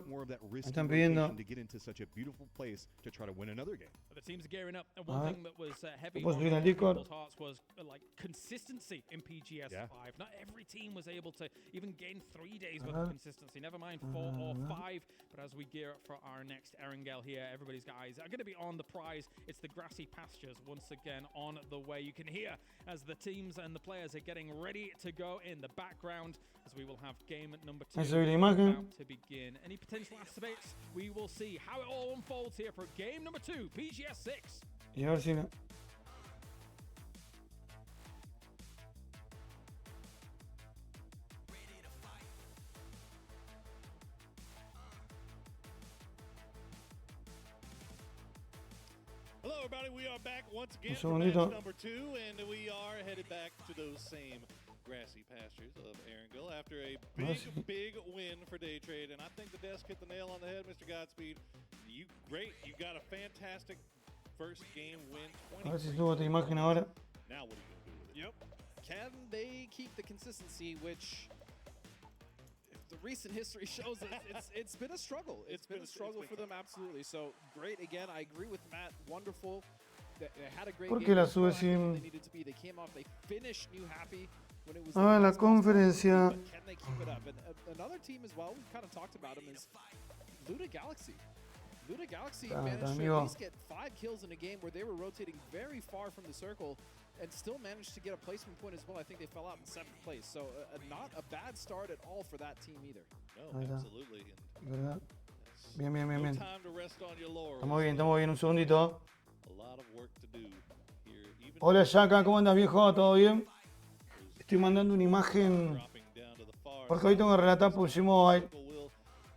Me están pidiendo. To get into such a beautiful place to try to win another game. The teams are gearing up. And one thing that was heavy puedo subir on al Discord. people's hearts was like consistency in PGS 5. Not every team was able to even gain 3 days worth of consistency. Never mind 4 or 5. But as we gear up for our next Erangel here, everybody's eyes are going to be on the prize. It's the grassy pastures once again on the way. You can hear as the teams and the players are getting ready to go in the background as we will have game number 2 about to begin. Any potential activates, we will see how it all unfolds here for game number 2, PGS 6. Y a ver si no. Hello, everybody. We are back once again Un for match segundito. number 2, and we are headed back to those same grassy pastures of Erangel after a big win for Day Trade. And I think the desk hit the nail on the head, Mr. Godspeed. You got a fantastic first game win. A ver si subo esta imagen ahora. Now what are you gonna do with it? Yep. Can they keep the consistency, which if the recent history shows it's been a struggle. It's been a struggle for them, absolutely. So great again. I agree with Matt. Wonderful. They had a great ¿Por game. qué la sube sin...? They needed to be. They came off. They finished New Happy when it was. A ver la conferencia. But can they keep it up? And another team as well. We kind of talked about him is Luda Galaxy. Luda Galaxy managed to at least get 5 kills in a game where they were rotating very far from the circle and still managed to get a placement point as well. I think they fell out in 7th place. So not a bad start at all for that team either. No, absolutely. ¿Verdad? Bien, bien, bien, No bien. time to rest on your laurels. Estamos bien, un segundito. A lot of work to do here. Even Hola Shaka, ¿cómo andas viejo? ¿Todo bien? Estoy mandando una imagen dropping down to the far porque hoy tengo que relatar PUBG Mobile circle will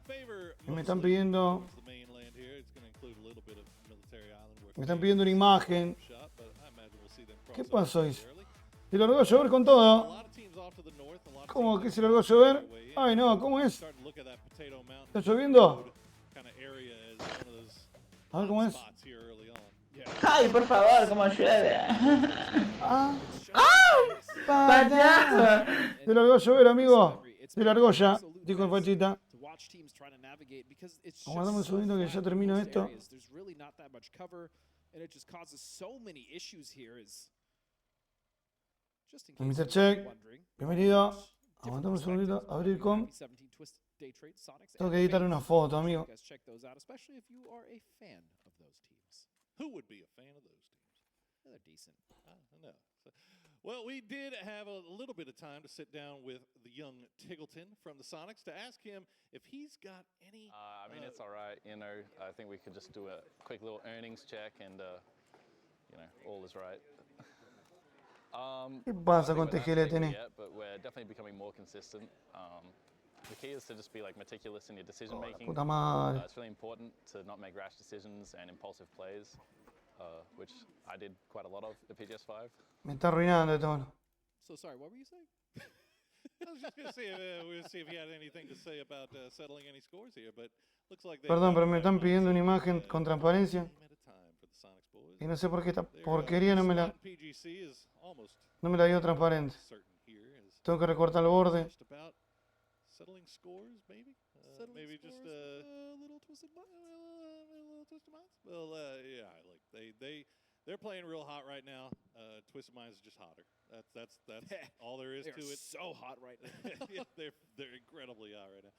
favor y me están mostly pidiendo towards the mainland here. It's going to include a little bit of Military Island where me están pidiendo una imagen. shot, but I imagine we'll see them cross ¿Qué over pasó? early. Se largó a llover con A todo. lot of teams off to the north, a lot of ¿Cómo teams que se largó a llover? Ay no, ¿cómo es? starting to look at that Potato Mountain ¿Está lloviendo? kind of area as one of those A ver cómo es. spots here early on. Ay, por favor, como llueve. Ah, Payaso. se largó a llover, amigo. Se largó ya, dijo el Pachita. To watch teams try to navigate because it's Aguardame un just so segundito que flat ya in termino most esto. areas. There's really not that much cover, and it just causes so many issues here. Is Just in Mr. case Check, you're wondering. bienvenido. Different Aguantame un segundito. perspectives on Abrir the com. Happy 17 Twisted Day Trade, Sonics, Tengo and que editar Faith. una foto, Make sure amigo. you guys check those out, especially if you are a fan of those teams. Who would be a fan of those teams? They're decent. I know. Well, we did have a little bit of time to sit down with the young Tiggleton from the Sonics to ask him if he's got any. I mean, it's all right. You know, I think we could just do a quick little earnings check, and you know, all is right. ¿Qué pasa con I think we're not TGLTN? stable yet, but we're definitely becoming more consistent. The key is to just be like meticulous in your decision making. Puta madre. It's really important to not make rash decisions and impulsive plays, which I did quite a lot of at PGS5. Me está arruinando esto. So sorry, what were you saying? I was just going to see if he had anything to say about settling any scores here, but looks like they. Perdón, pero me están pidiendo una imagen con transparencia. Y no sé por qué esta porquería no me la dio transparente. Tengo que recortar el borde. Settling scores, maybe? Maybe just little twisted minds. Well, yeah, like they're playing real hot right now. Twisted Minds is just hotter. That's all there is to it. So hot right now. Yeah, they're incredibly hot right now.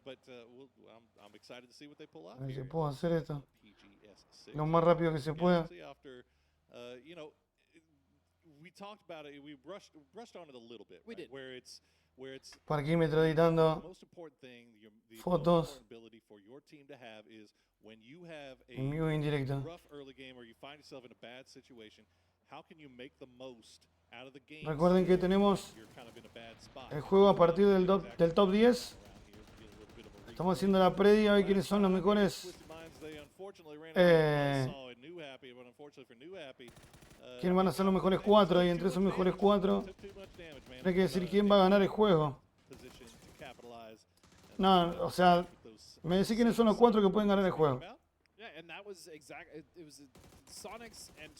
But I'm excited to see what they pull off A ver si here. puedo hacer esto PGS6. lo más rápido que se pueda. After, you know, we talked about it. We brushed on it a little bit. We right? did. Where it's Parquímetro editando fotos en vivo e indirecto. Recuerden que tenemos el juego a partir del top 10. Estamos haciendo la previa a ver quiénes son los mejores. ¿Quiénes van a ser los mejores 4? Y entre esos mejores 4 hay que decir quién va a ganar el juego. No, o sea, me decís quiénes son los 4 que pueden ganar el juego.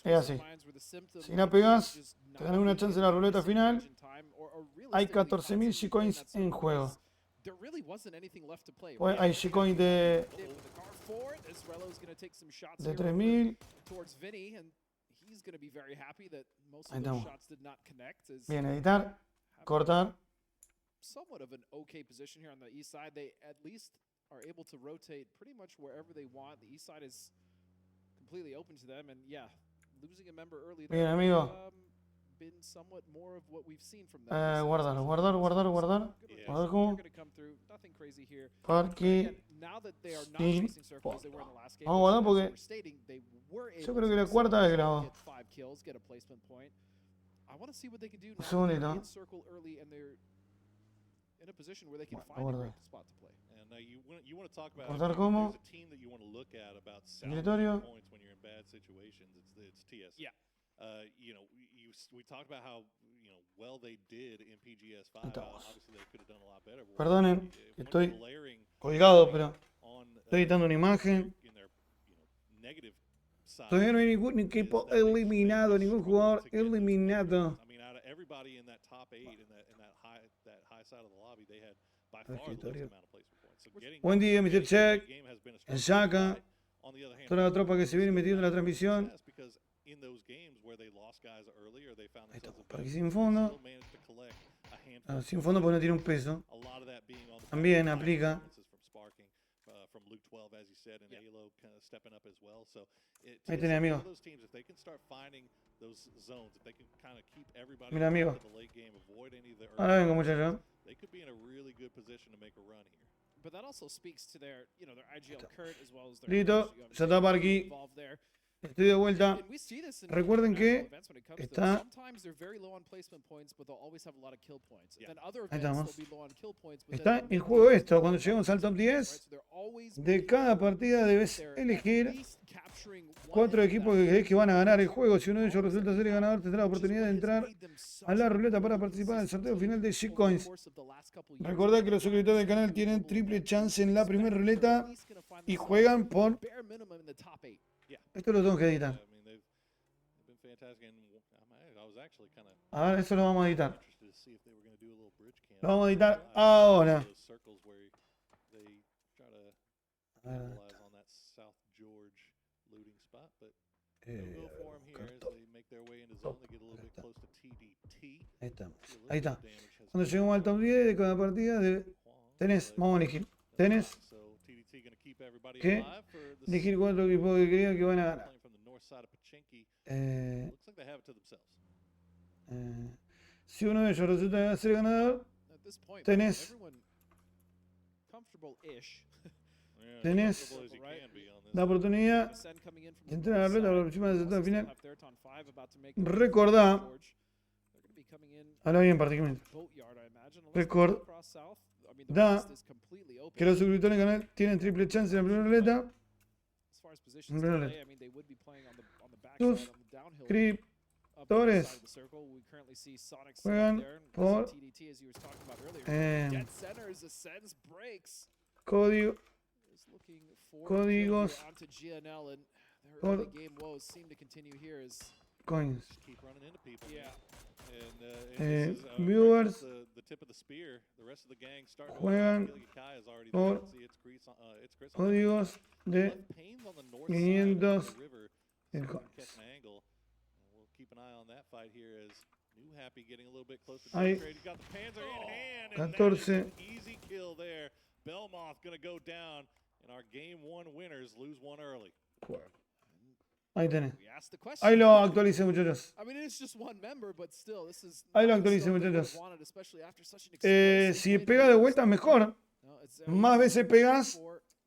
Es así. Si la pegás, te ganas una chance en la ruleta final. Hay 14.000 G-Coins en juego. Pues hay G-Coins de 3.000. Ahí estamos. Bien, editar, cortar. Somewhat of an okay position here on the east side. They at least are able to rotate pretty much wherever they want. The east side is completely open to them, and yeah, losing a member early. Bien, amigo. Been somewhat more of what we've seen from them. Guardar. A ver cómo. Nothing crazy here. Parque. Now that they are not chasing circles they were in the last game. Vamos a guardar porque They were yo creo que la cuarta vez que la hago. get 5 kills, get a placement point. I want to see what they can do Un now. segundito. In circle early, and they're in a position where they can find a great spot to play. And you want to talk about Cortar como. there's a team that you want to look at about Escritorio. points when you're in bad situations. It's TS. Yeah. You know, we talked about how well they did in PGS5. Estamos. Obviously, they could have done a lot better. Perdonen, que estoy colgado, pero estoy editando una imagen. Todavía no hay ningún equipo eliminado, ningún jugador eliminado. Everybody in that top 8 in that high side of the lobby, they had by El far the escritorio. least amount of placement points. So Buen día, Mr. Check, el Shaka, toda la tropa que se viene metiendo en la transmisión. Ahí estamos, para que sin fondo. Sin fondo porque no tiene un peso. También aplica. Ahí tenés, amigo. Mira, amigo. Ahora vengo, muchacho. But that also speaks to their, their IGL Kurt as well as their Listo, ya está para aquí. involved there. Estoy de vuelta. And we see this in Recuerden que events when it comes to está. sometimes they're very low on placement points, but they'll always have a lot of kill points. And then other Ahí events estamos. they'll be low on kill points, but Está then en juego esto. Cuando lleguemos al top 10 de cada partida debes elegir 4 equipos que crees que van a ganar el juego. Si uno de ellos resulta ser el ganador, tendrá la oportunidad de entrar a la ruleta para participar en el sorteo final de G-Coins. Recordad que los suscriptores del canal tienen triple chance en la primera ruleta y juegan por... Esto lo tengo que editar. A ver, eso lo vamos a editar. Lo vamos a editar ahora. A ver, Ahí estamos. Ahí está. Cuando lleguemos al top 10 de cada partida, tenés, vamos a elegir. Tenés que elegir 4 equipos que crean que van a ganar. Si uno de ellos resulta ser ganador, tenés la oportunidad de entrar a la ruleta por la próxima de final. Recordá, ahora bien particularmente, recordá que los suscriptores del canal tienen triple chance en la primera ruleta. Suscriptores juegan por códigos por coins. Viewers juegan por códigos de 500 coins. Hay 14. Ahí tenés. Ahí lo actualicé, muchachos. Ahí lo actualicé, muchachos. Si pega de vuelta, mejor. Más veces pegas.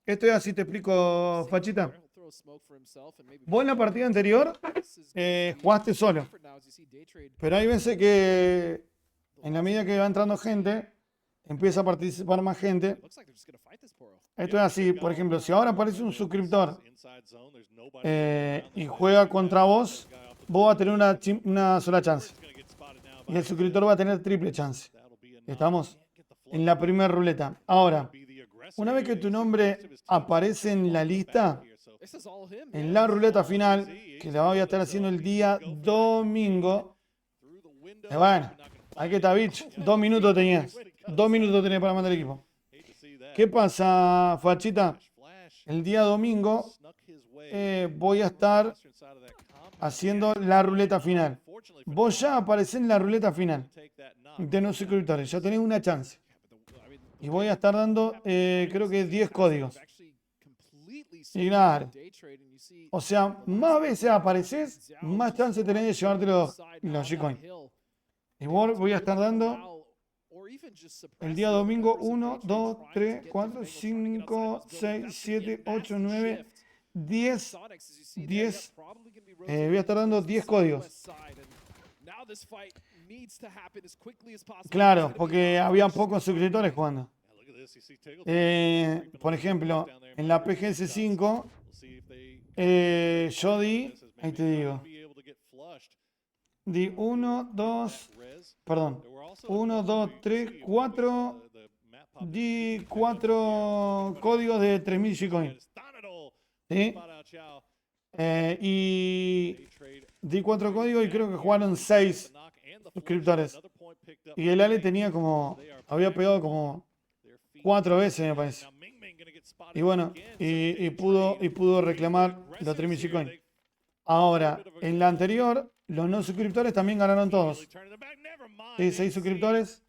Esto es así, te explico, Fachita. Vos en la partida anterior jugaste solo. Pero hay veces que en la medida que va entrando gente, empieza a participar más gente. Esto es así, por ejemplo, si ahora aparece un suscriptor y juega contra vos, vos vas a tener una sola chance. Y el suscriptor va a tener triple chance. Estamos en la primera ruleta. Ahora, una vez que tu nombre aparece en la lista, en la ruleta final, que la voy a estar haciendo el día domingo, bueno, ahí que está, bitch, 2 minutos tenías. 2 minutos tenés para mandar el equipo. ¿Qué pasa, Fachita? El día domingo voy a estar haciendo la ruleta final. Vos ya aparecés en la ruleta final de los suscriptores, ya tenés una chance. Y voy a estar dando, creo que 10 códigos. Y claro, o sea, más veces apareces, más chance tenés de llevarte los G-Coin. Y voy a estar dando el día domingo 1, 2, 3, 4, 5, 6, 7, 8, 9, 10. Voy a estar dando 10 códigos. Claro, porque había pocos suscriptores jugando. Por ejemplo, en la PGS5, yo di, ahí te digo, di 1, 2, 3, 4, di 4 códigos de 3000 G-Coin. ¿Sí? Y di 4 códigos y creo que jugaron 6 suscriptores. Y el Ale tenía como, había pegado como 4 veces, me parece. Y bueno, y pudo reclamar los 3000 G-Coin. Ahora, en la anterior, los no suscriptores también ganaron todos. 6 suscriptores.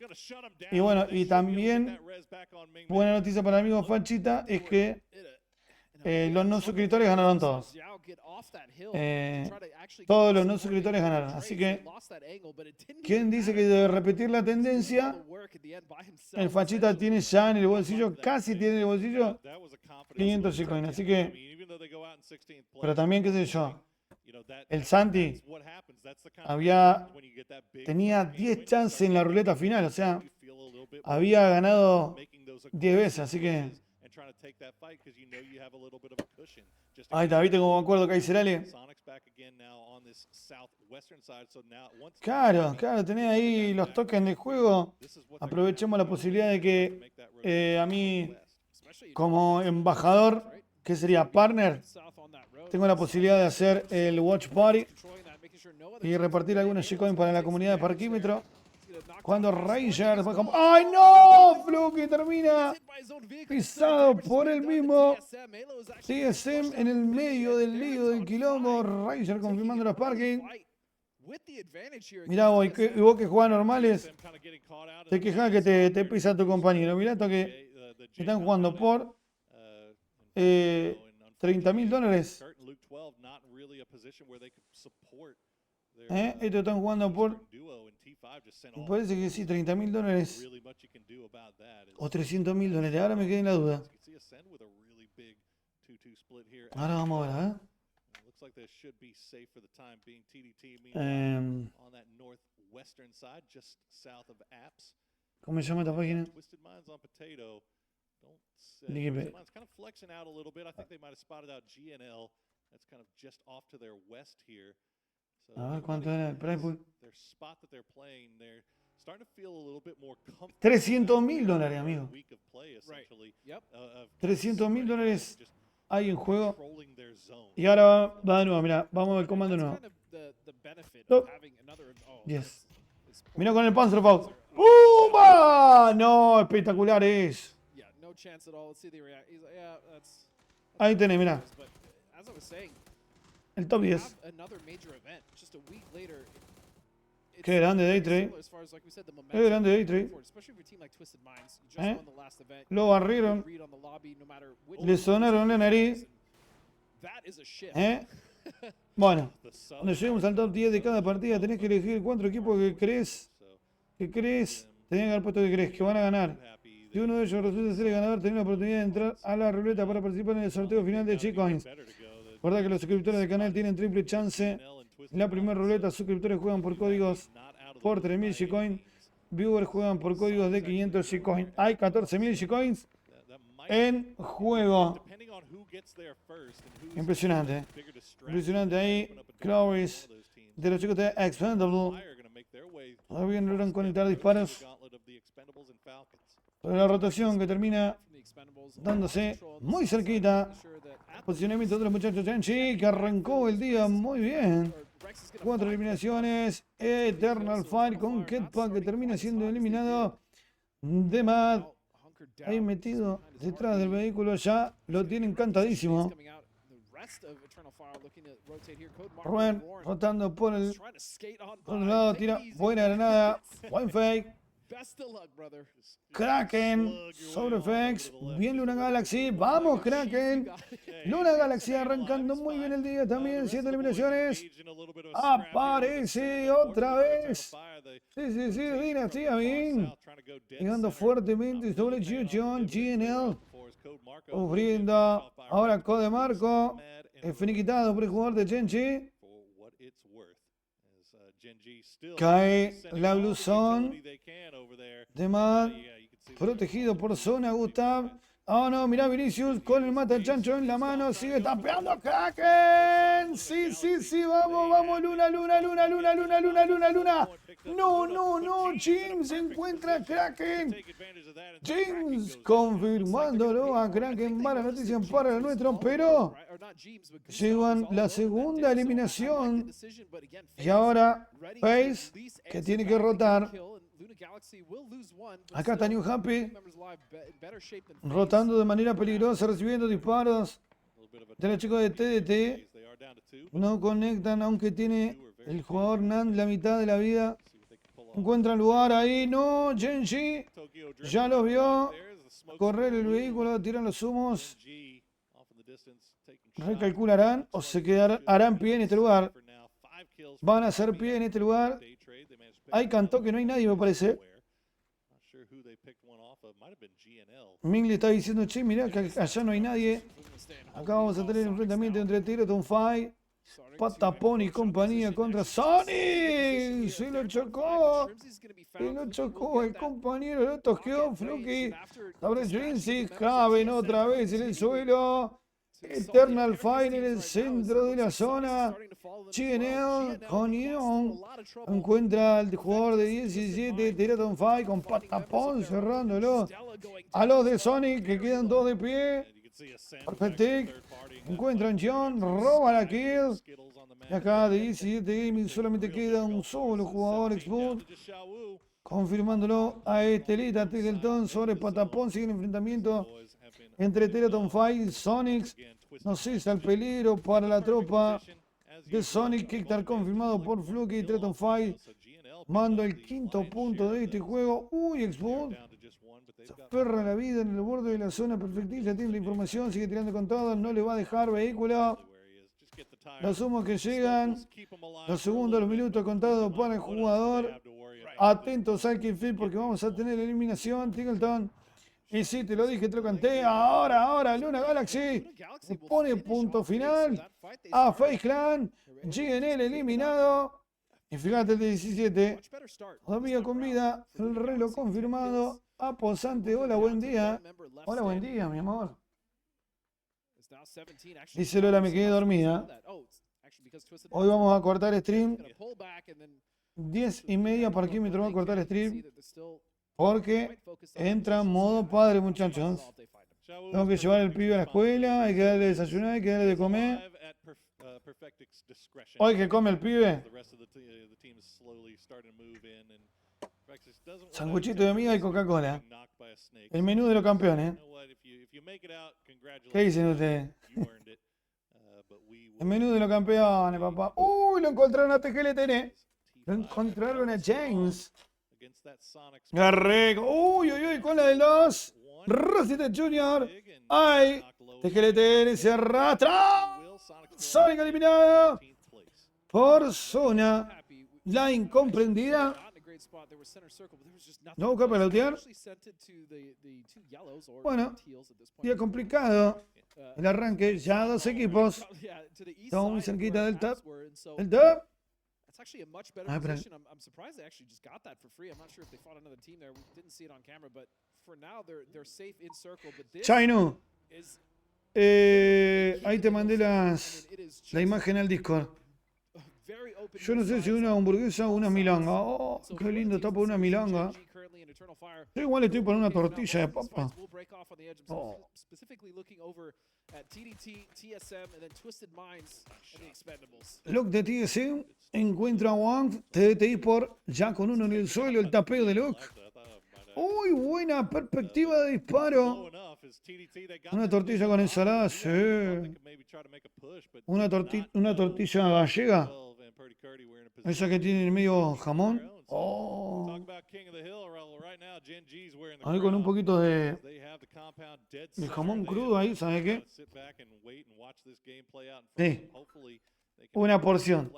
Y bueno, y también, buena noticia para el amigo Fachita, es que los no suscriptores ganaron todos. Todos los no suscriptores ganaron. Así que, ¿quién dice que de repetir la tendencia? El Fachita tiene ya en el bolsillo, casi tiene en el bolsillo 500 G-Coin. Así que, pero también, qué sé yo, el Santi tenía 10 chances en la ruleta final. O sea, había ganado 10 veces. Así que, ahí está, ¿viste cómo me acuerdo que ahí serale? Claro, tenés ahí los tokens de juego. Aprovechemos la posibilidad de que a mí, como embajador, que sería partner, tengo la posibilidad de hacer el Watchparty y repartir algunos G-Coin para la comunidad de parquímetro. Cuando Ranger... ¡Ay, no! Fluke termina pisado por el mismo TSM en el medio del lío del quilombo. Ranger confirmando los parking. Mirá vos, y vos que jugás normales, te quejás que te pisa tu compañero. Mirá esto que están jugando por $30.000. Estos están jugando por... Me parece que sí, $30.000. O $300.000. Ahora me quedé en la duda. Ahora vamos a ver, ¿eh? ¿Cómo se llama esta página? It's kind of flexing out a little bit. I think they might have spotted out GNL. That's kind of just off to their west here. So A ver cuánto era el price pool. their spot that they're playing, they're starting to feel a little bit more comfortable. $300.000, amigo. Week of play, essentially. $300.000 hay en juego. Y ahora va de nuevo, mira, vamos al comando nuevo. No. Yes. Mira con el Panzerfaust. ¡Pumba! No, espectacular es. Ahí tenés, mira. El top 10. Qué grande Daytrade. Qué grande Daytrade. Lo barrieron. Le sonaron la nariz. Bueno, cuando lleguemos al top 10 de cada partida tenés que elegir 4 equipos que crees. Tenés que haber puesto que crees que van a ganar. Si uno de ellos resulta ser el ganador, tenés la oportunidad de entrar a la ruleta para participar en el sorteo final de G-Coins. Recuerda que los suscriptores del canal tienen triple chance. En la primera ruleta, suscriptores juegan por códigos por 3.000 G-Coins. Viewers juegan por códigos de 500 G-Coins. Hay 14.000 G-Coins en juego. Impresionante. Impresionante ahí. Clovis de los chicos de Expendable. Todavía no logran conectar disparos. Pero la rotación que termina dándose muy cerquita. Posicionamiento de los muchachos Genji, que arrancó el día muy bien. 4 eliminaciones. Eternal Fire con Ketpack, que termina siendo eliminado. De Mad, ahí metido detrás del vehículo, ya lo tiene encantadísimo. Rubén rotando por el lado, tira buena granada. Buen fake. Kraken sobre FX. Bien Luna Galaxy. Vamos Kraken. Luna Galaxy arrancando muy bien el día también. 7 eliminaciones. Aparece otra vez. Sí, Dinastía bien. Llegando fuertemente sobre Chichon. GNL. Sufriendo. Ahora Code Marco. Es finiquitado por el jugador de Genji. Cae la Blue Zone. De Mad. Protegido por Zona Gustav. Oh no, mirá Vinicius con el mata chancho en la mano. Sigue tapeando Kraken. Sí, vamos. Luna. No. James encuentra a Kraken. James confirmándolo a Kraken. Mala noticia para el nuestro, pero llevan la segunda eliminación. Y ahora Pace, que tiene que rotar. Acá está New Happy rotando de manera peligrosa, recibiendo disparos de los chicos de TDT. No conectan, aunque tiene el jugador Nan la mitad de la vida. Encuentra lugar ahí. No, Genji ya los vio. Correr el vehículo, tiran los humos. Recalcularán o se quedarán, harán pie en este lugar. Van a hacer pie en este lugar. Ahí cantó que no hay nadie, me parece. Ming le está diciendo, che, mirá que allá no hay nadie. Acá vamos a tener un enfrentamiento entre Teleton Fight, Patapón y compañía contra Sonic. Se lo chocó el compañero, lo tosqueó Fluky. Sobre Trincy, caben otra vez en el suelo. Eternal Fire en el centro de la zona. GNL con Young encuentra al jugador de 17, Teleton Fight con Patapón cerrándolo. A los de Sonic que quedan todos de pie. Perfect. Encuentran John, roba la kill. Y acá de 17 Gaming solamente queda un solo jugador Xbox. Confirmándolo a Estelita Teleton sobre Patapón. Sigue el enfrentamiento entre Teleton Fight y Sonic. No cesa el peligro para la tropa de Sonic, Kickstart confirmado por Fluky y Treton Fight. Mando el quinto punto de este juego. Uy, Xbox se aferra a la vida en el borde de la zona perfectilla. Tiene la información, sigue tirando con todo. No le va a dejar vehículo. Los humos que llegan. Los segundos, los minutos contados para el jugador. Atentos al killfeed porque vamos a tener eliminación. Tiggleton. Y sí, te lo dije, te lo canté. Ahora, Luna Galaxy se pone punto final a Face Clan. GNL eliminado. Y fíjate el 17. Todavía con vida. El reloj confirmado. Aposante, hola, buen día. Hola, buen día, mi amor. Dice Lola, me quedé dormida. Hoy vamos a cortar stream. 10:30 parquímetro va a cortar stream. Porque entra en modo padre, muchachos. Tengo que llevar el pibe a la escuela, hay que darle de desayunar, hay que darle de comer. Hoy que come el pibe. Sanguchito de miga y Coca-Cola. El menú de los campeones. ¿Qué dicen ustedes? El menú de los campeones, papá. Uy, lo encontraron a TGLTN. Lo encontraron a James. Garrego. Uy, con la del 2. Rosita Junior. Ay, TGLTN se arrastra. Sonic eliminado por zona. La incomprendida. No busca pelotear. Bueno, día complicado. El arranque, ya 2 equipos. Estamos muy cerquita del top. El top. It's actually a much better position. I'm surprised they actually just got that for free. I'm not sure if they fought another team there. We didn't see it on camera, but for now they're safe in circle. But this Chino. Ahí te mandé la imagen al Discord. Yo no sé si una hamburguesa o una milanga. Oh, qué lindo está por una milanga. Yo igual estoy por una tortilla de papa. Oh. Look de TSM encuentra a Wang. TDTI por ya con uno en el suelo. El tapeo de Luke. Uy, buena perspectiva de disparo. Una tortilla con ensalada, sí. Una tortilla gallega. Esa que tiene en medio jamón. Oh. Ahí con un poquito de jamón crudo ahí, ¿sabes qué? Sí. Una porción.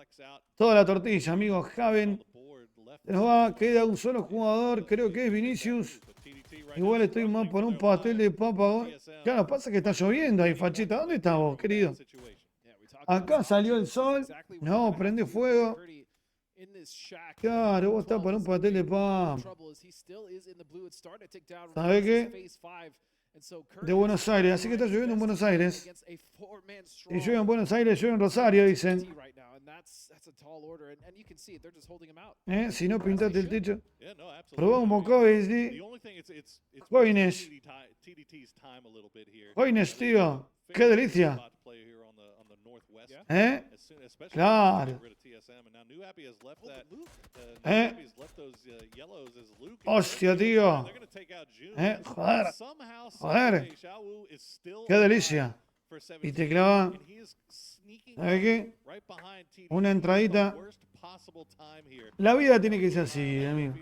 Toda la tortilla, amigos. Javen. Queda un solo jugador, creo que es Vinicius. Igual estoy más por un pastel de papa. Claro, pasa que está lloviendo ahí, fachita. ¿Dónde estás vos, querido? Acá salió el sol. No, prende fuego. Claro, vos estás por un pastel de papa. ¿Sabés qué? De Buenos Aires, así que está lloviendo en Buenos Aires. Y llueve en Buenos Aires, llueve en Rosario, dicen. Si no pintaste el techo. Probá un bocado y decís, Jóvenes. Jóvenes, tío. Qué delicia. Claro. Hostia, tío. Joder. Qué delicia. Y te clava. ¿Sabes qué? Una entradita. La vida tiene que ser así, amigo.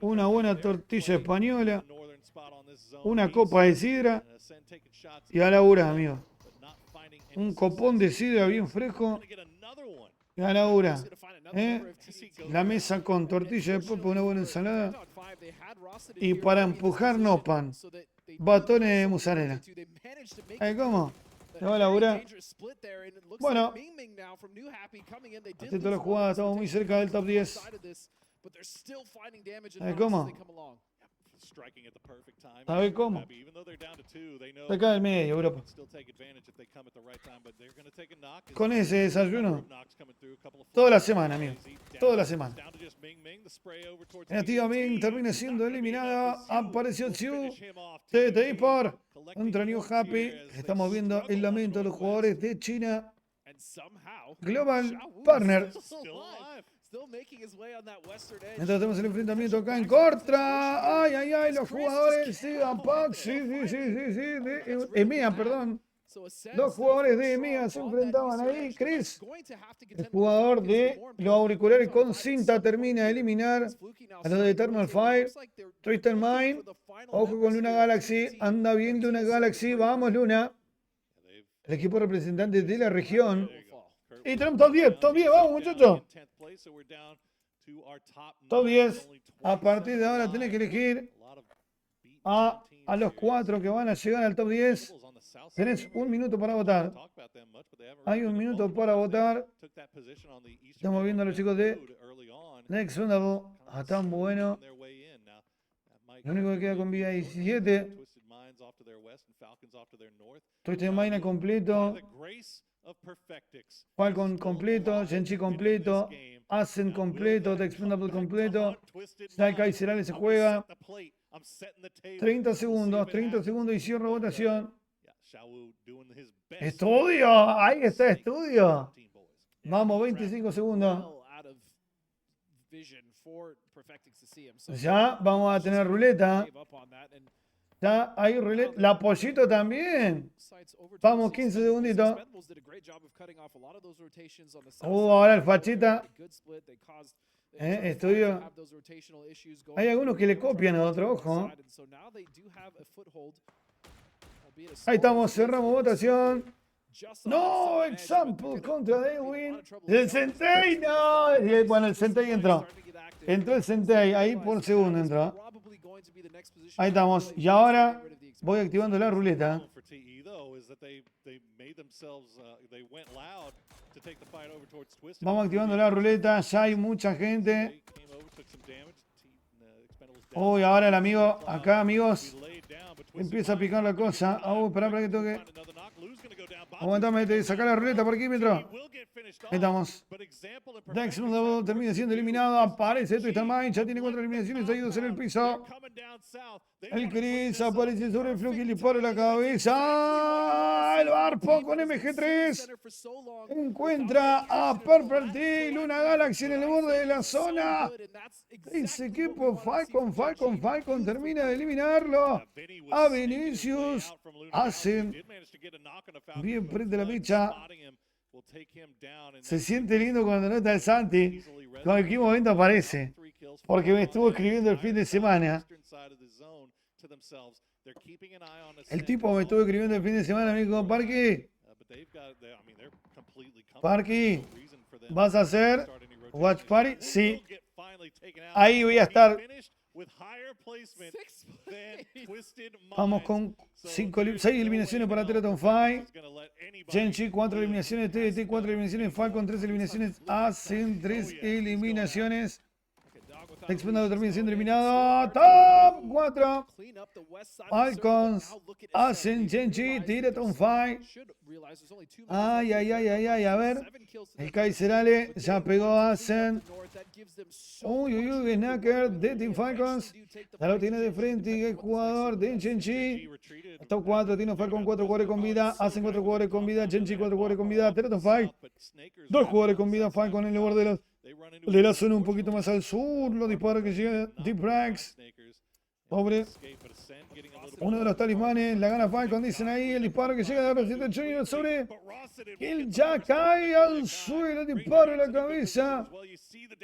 Una buena tortilla española. Una copa de sidra. Y a laburar, amigo. Un copón de sidra bien fresco. Y a laburar. La mesa con tortilla de papa, una buena ensalada. Y para empujar, no pan. Batones de mozzarella. ¿Cómo? ¿Te va a laburar? Bueno, atento a la jugada, estamos muy cerca del top 10. ¿Cómo? ¿Sabes cómo? Acá del medio, Europa. Con ese desayuno. Toda la semana, amigo. Toda la semana. Tía Ming termina siendo eliminada. Apareció Xiu. TTI por contra New Happy. Estamos viendo el lamento de los jugadores de China. Global Partner. Mientras tenemos el enfrentamiento acá en contra. Ay, los jugadores de Ampax. Sí. EMEA, perdón. Dos jugadores de Mega se enfrentaban ahí. Chris, el jugador de los auriculares con cinta, termina de eliminar a los de Eternal Fire. Twisted Mind, ojo con Luna Galaxy, anda bien Luna Galaxy, vamos Luna. El equipo representante de la región. Y tenemos top 10, vamos muchachos. Top 10, a partir de ahora tenés que elegir a los 4 que van a llegar al top 10. Tenés un minuto para votar. Hay un minuto para votar. Estamos viendo a los chicos de Next Round. Tan bueno. Lo único que queda con vida 17. Twisted Mind completo. Falcon completo. Genchi completo. Ascent completo. The Expendable completo. Saikai Serale se juega. 30 segundos y cierro votación. Estudio, ahí está estudio. Vamos, 25 segundos. Ya vamos a tener ruleta. Ya hay ruleta. La pollito también. Vamos, 15 segunditos. Ahora el fachita. Estudio. Hay algunos que le copian a otro, ojo. Ahí estamos, cerramos votación. No, example contra Edwin. El Sentei, no. Bueno, el Sentei entró. Entró el Sentei, ahí por segundo entró. Ahí estamos. Y ahora voy activando la ruleta. Vamos activando la ruleta, ya hay mucha gente. Uy, ahora el amigo, acá amigos, empieza a picar la cosa. Esperá para que toque. Aguantame, te saca la ruleta por aquí, Metro. Ahí estamos. Dex termina siendo eliminado. Aparece Twisted Mind, ya tiene 4 eliminaciones, hay 2 en el piso. El Chris aparece sobre el Fluke y le dispara la cabeza. El Barpo con MG3 encuentra a Purple T, Luna Galaxy en el borde de la zona. Ese equipo Falcon termina de eliminarlo. A Vinicius hacen bien frente a la picha. Se siente lindo cuando no está el Santi. Con el qué momento aparece. Porque me estuvo escribiendo el fin de semana. El tipo me estuvo escribiendo el fin de semana, amigo. Parky, ¿vas a hacer Watchparty? Sí. Ahí voy a estar. Vamos con 6 eliminaciones para Teraton Fight. Genchi, 4 eliminaciones. TDT, 4 eliminaciones. Falcon, 3 eliminaciones. Hacen 3 eliminaciones. Expendable termina siendo eliminado. Top 4. Falcons hacen Genchi. Teraton Fight. Ay. A ver. El Kaiserale ya pegó a Hacen. Uy, Snacker de Team Falcons. Ya lo tiene de frente el jugador de Genchi. Top 4, tiene Falcon 4 jugadores con vida. Hacen 4 jugadores con vida. Genchi 4 jugadores con vida. Teraton Fight. 2 jugadores con vida. Falcon en el borde de la zona un poquito más al sur. Los disparos que llegan. Deep Ranks. Pobre. Uno de los talismanes. La gana Falcon. Dicen ahí. El disparo que llega de RRSS Junior sobre. Él ya cae al suelo. El disparo en la cabeza.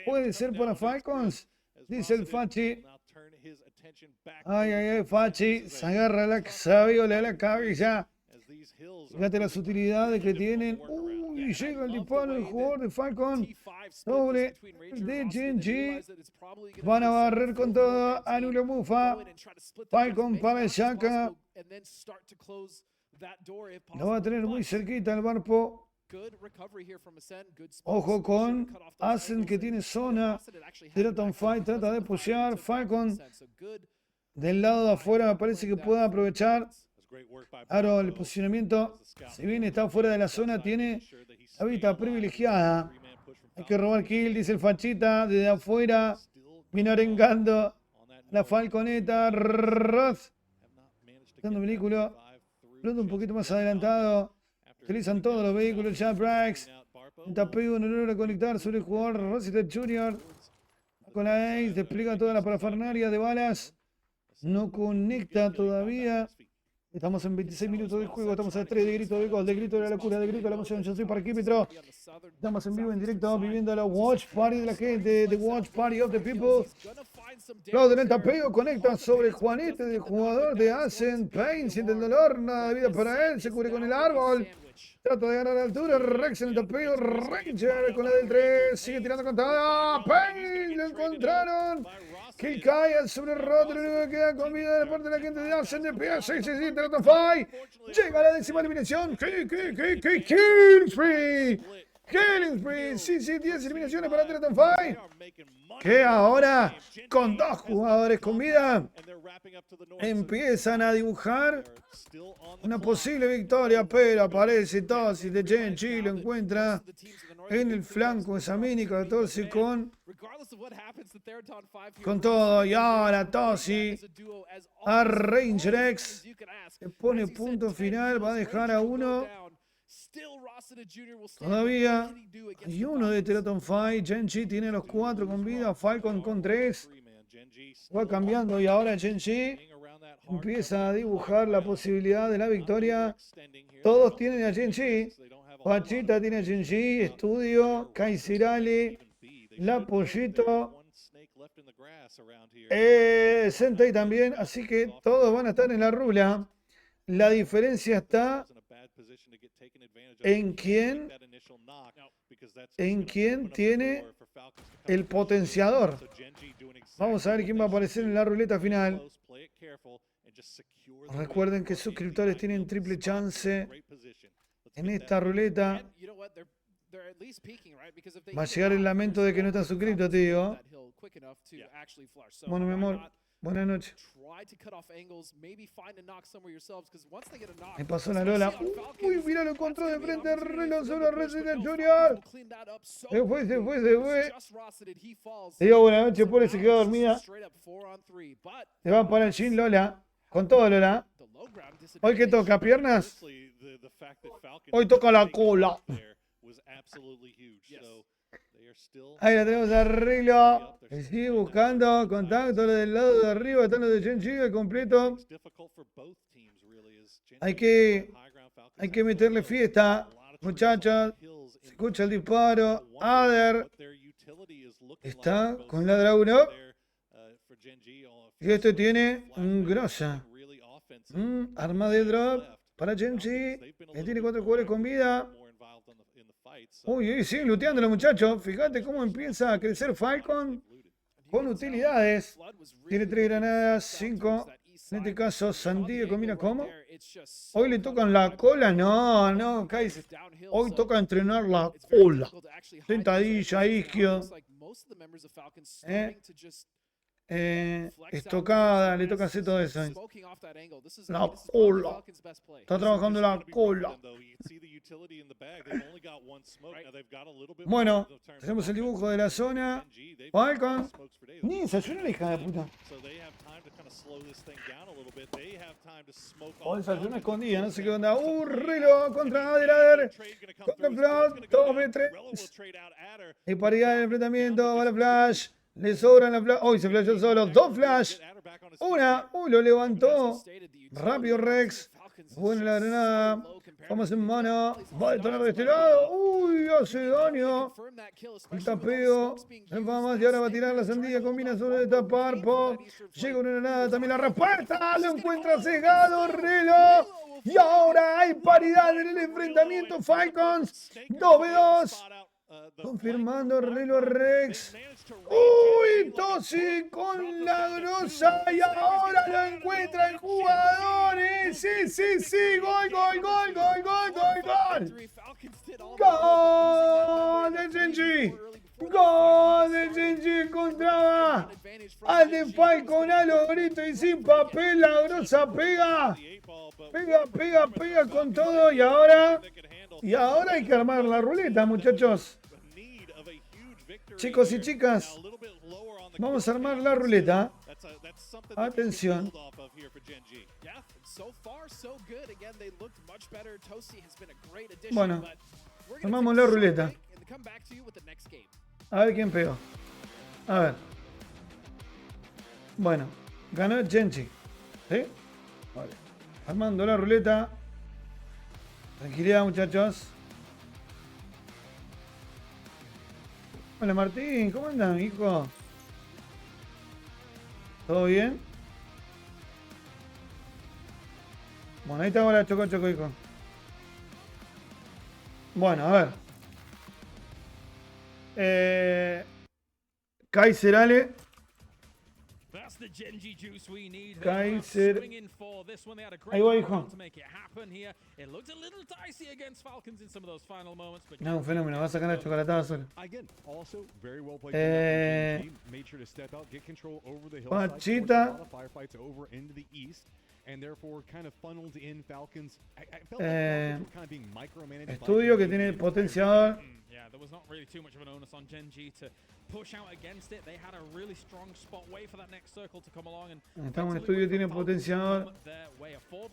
Puede ser para Falcons. Dice el Fachi. Ay, Fachi. Se agarra la sabiola de la cabeza. Fíjate las utilidades que tienen. Uy, llega el disparo del jugador de Falcon sobre el de Genji. Van a barrer con todo. Anula Mufa. Falcon para el Shaka. Lo va a tener muy cerquita el Barpo. Ojo con Ascent que tiene zona. Teraton Fight trata de pushear. Falcon del lado de afuera me parece que pueda aprovechar. Claro, el posicionamiento, si bien está fuera de la zona, tiene la vista privilegiada. Hay que robar kill, dice el Fachita, desde afuera. Viene arengando la Falconeta. Dando vehículo. Pronto un poquito más adelantado. Utilizan todos los vehículos ya, Brax. Un tapeo no logra conectar sobre el jugador Rosita Jr. Con la Ace, despliega toda la parafernalia de balas. No conecta todavía. Estamos en 26 minutos de juego, estamos a 3 de grito de gol, de grito de la locura, de grito de la emoción. Yo soy Parquímetro. Estamos en vivo, en directo, viviendo la Watch Party de la gente, The Watch Party of the People. Claudio en el tapeo, conecta sobre Juanete, de jugador de Ascent Pain, siente el dolor, nada de vida para él, se cubre con el árbol. Trata de ganar altura, Rex en el tapeo, Ranger con la del 3, sigue tirando contada, Pain, lo encontraron. Que cae sobre el roto, lo único que queda con vida de la parte de la gente de Ascent de pie, 6-6, Teleton Fight. Llega a la décima eliminación, Killing Spree, sí, 10 eliminaciones para Teleton Fight. Que ahora, con 2 jugadores con vida, empiezan a dibujar una posible victoria, pero aparece Tossi de Genji, lo encuentra en el flanco de Samini, 14 con todo, y ahora Tossi a Ranger X le pone punto final, va a dejar a uno. Todavía hay uno de Teleton Fight. Genji tiene los 4 con vida, Falcon con 3. Va cambiando y ahora Genji empieza a dibujar la posibilidad de la victoria. Todos tienen a Genji. Pachita tiene a Genji, Estudio, Kaisirali, La Pollito, Sentai también. Así que todos van a estar en la rula. La diferencia está en quién tiene el potenciador. Vamos a ver quién va a aparecer en la ruleta final. Recuerden que suscriptores tienen triple chance en esta ruleta. Va a llegar el lamento de que no están suscritos, te digo. Bueno, mi amor, buenas noches. Me pasó la Lola. Uy, mira, lo encontró de frente. Reloj sobre RRSS Junior. Se fue. Le digo buenas noches, pobre, se quedó dormida. Se va para el gym, Lola. Con todo, Lola. Hoy que toca, piernas. Hoy toca la cola. Ahí la tenemos arreglo. Sigue buscando contacto. Lo del lado de arriba están los de Genji, el completo. Hay que meterle fiesta, muchachos. Se escucha el disparo. Ader está con la Dragunov. Y este tiene un grosa. Arma de drop para Genji. Él tiene 4 jugadores con vida. Uy, siguen looteando los muchachos. Fíjate cómo empieza a crecer Falcon con utilidades. Tiene 3 granadas, 5. En este caso, Sandío combina como. Hoy le tocan la cola. No, Kaiser. Hoy toca entrenar la cola. Sentadilla, isquio. Estocada, le toca hacer todo eso. La cola. Está trabajando la cola. Bueno, hacemos el dibujo de la zona. Falcon. Ni desayuno la hija de puta. O desayuno escondida, no sé qué onda. Reloj contra Ader. Contra Flash. 2v3. Y paridad en el enfrentamiento. Va la Flash. Le sobran la flash. Hoy se flashó solo. 2 flash. Una. Lo levantó. Rápido Rex. Buena la granada. Vamos en mano. Va a detonar de este lado. Hace daño. El tapeo. Vamos. Y ahora va a tirar la sandía. Combina sobre esta Parpo. Llega una granada. También la respuesta. Lo encuentra cegado. Reloj. Y ahora hay paridad en el enfrentamiento. Falcons. 2v2. Confirmando reloj Rex. Tossi con la grosa. Y ahora lo encuentra el jugador. Sí. Gol. Gol de Genji. Gol de Genji. Encontraba al de Falcon a los gritos y sin papel. La grosa pega con todo. Y ahora hay que armar la ruleta, muchachos. Chicos y chicas, vamos a armar la ruleta. Atención. Bueno, armamos la ruleta. A ver quién pegó. A ver. Bueno, ganó Genji. ¿Sí? Vale. Armando la ruleta. Tranquilidad, muchachos. Hola Martín, ¿cómo andas, hijo? ¿Todo bien? Bueno, ahí está la choco, hijo. Bueno, a ver. Kaiser Ale. Kaiser. Ahí va, hijo. No, un fenómeno. Va a sacar la chocolatada solo. Pachita. Estudio que tiene potenciador. Yeah, there was not really too much of an onus on Gen G to push out against it. They had a really strong spot wait for that next circle to come along. And estamos en estudio, tiene potenciador.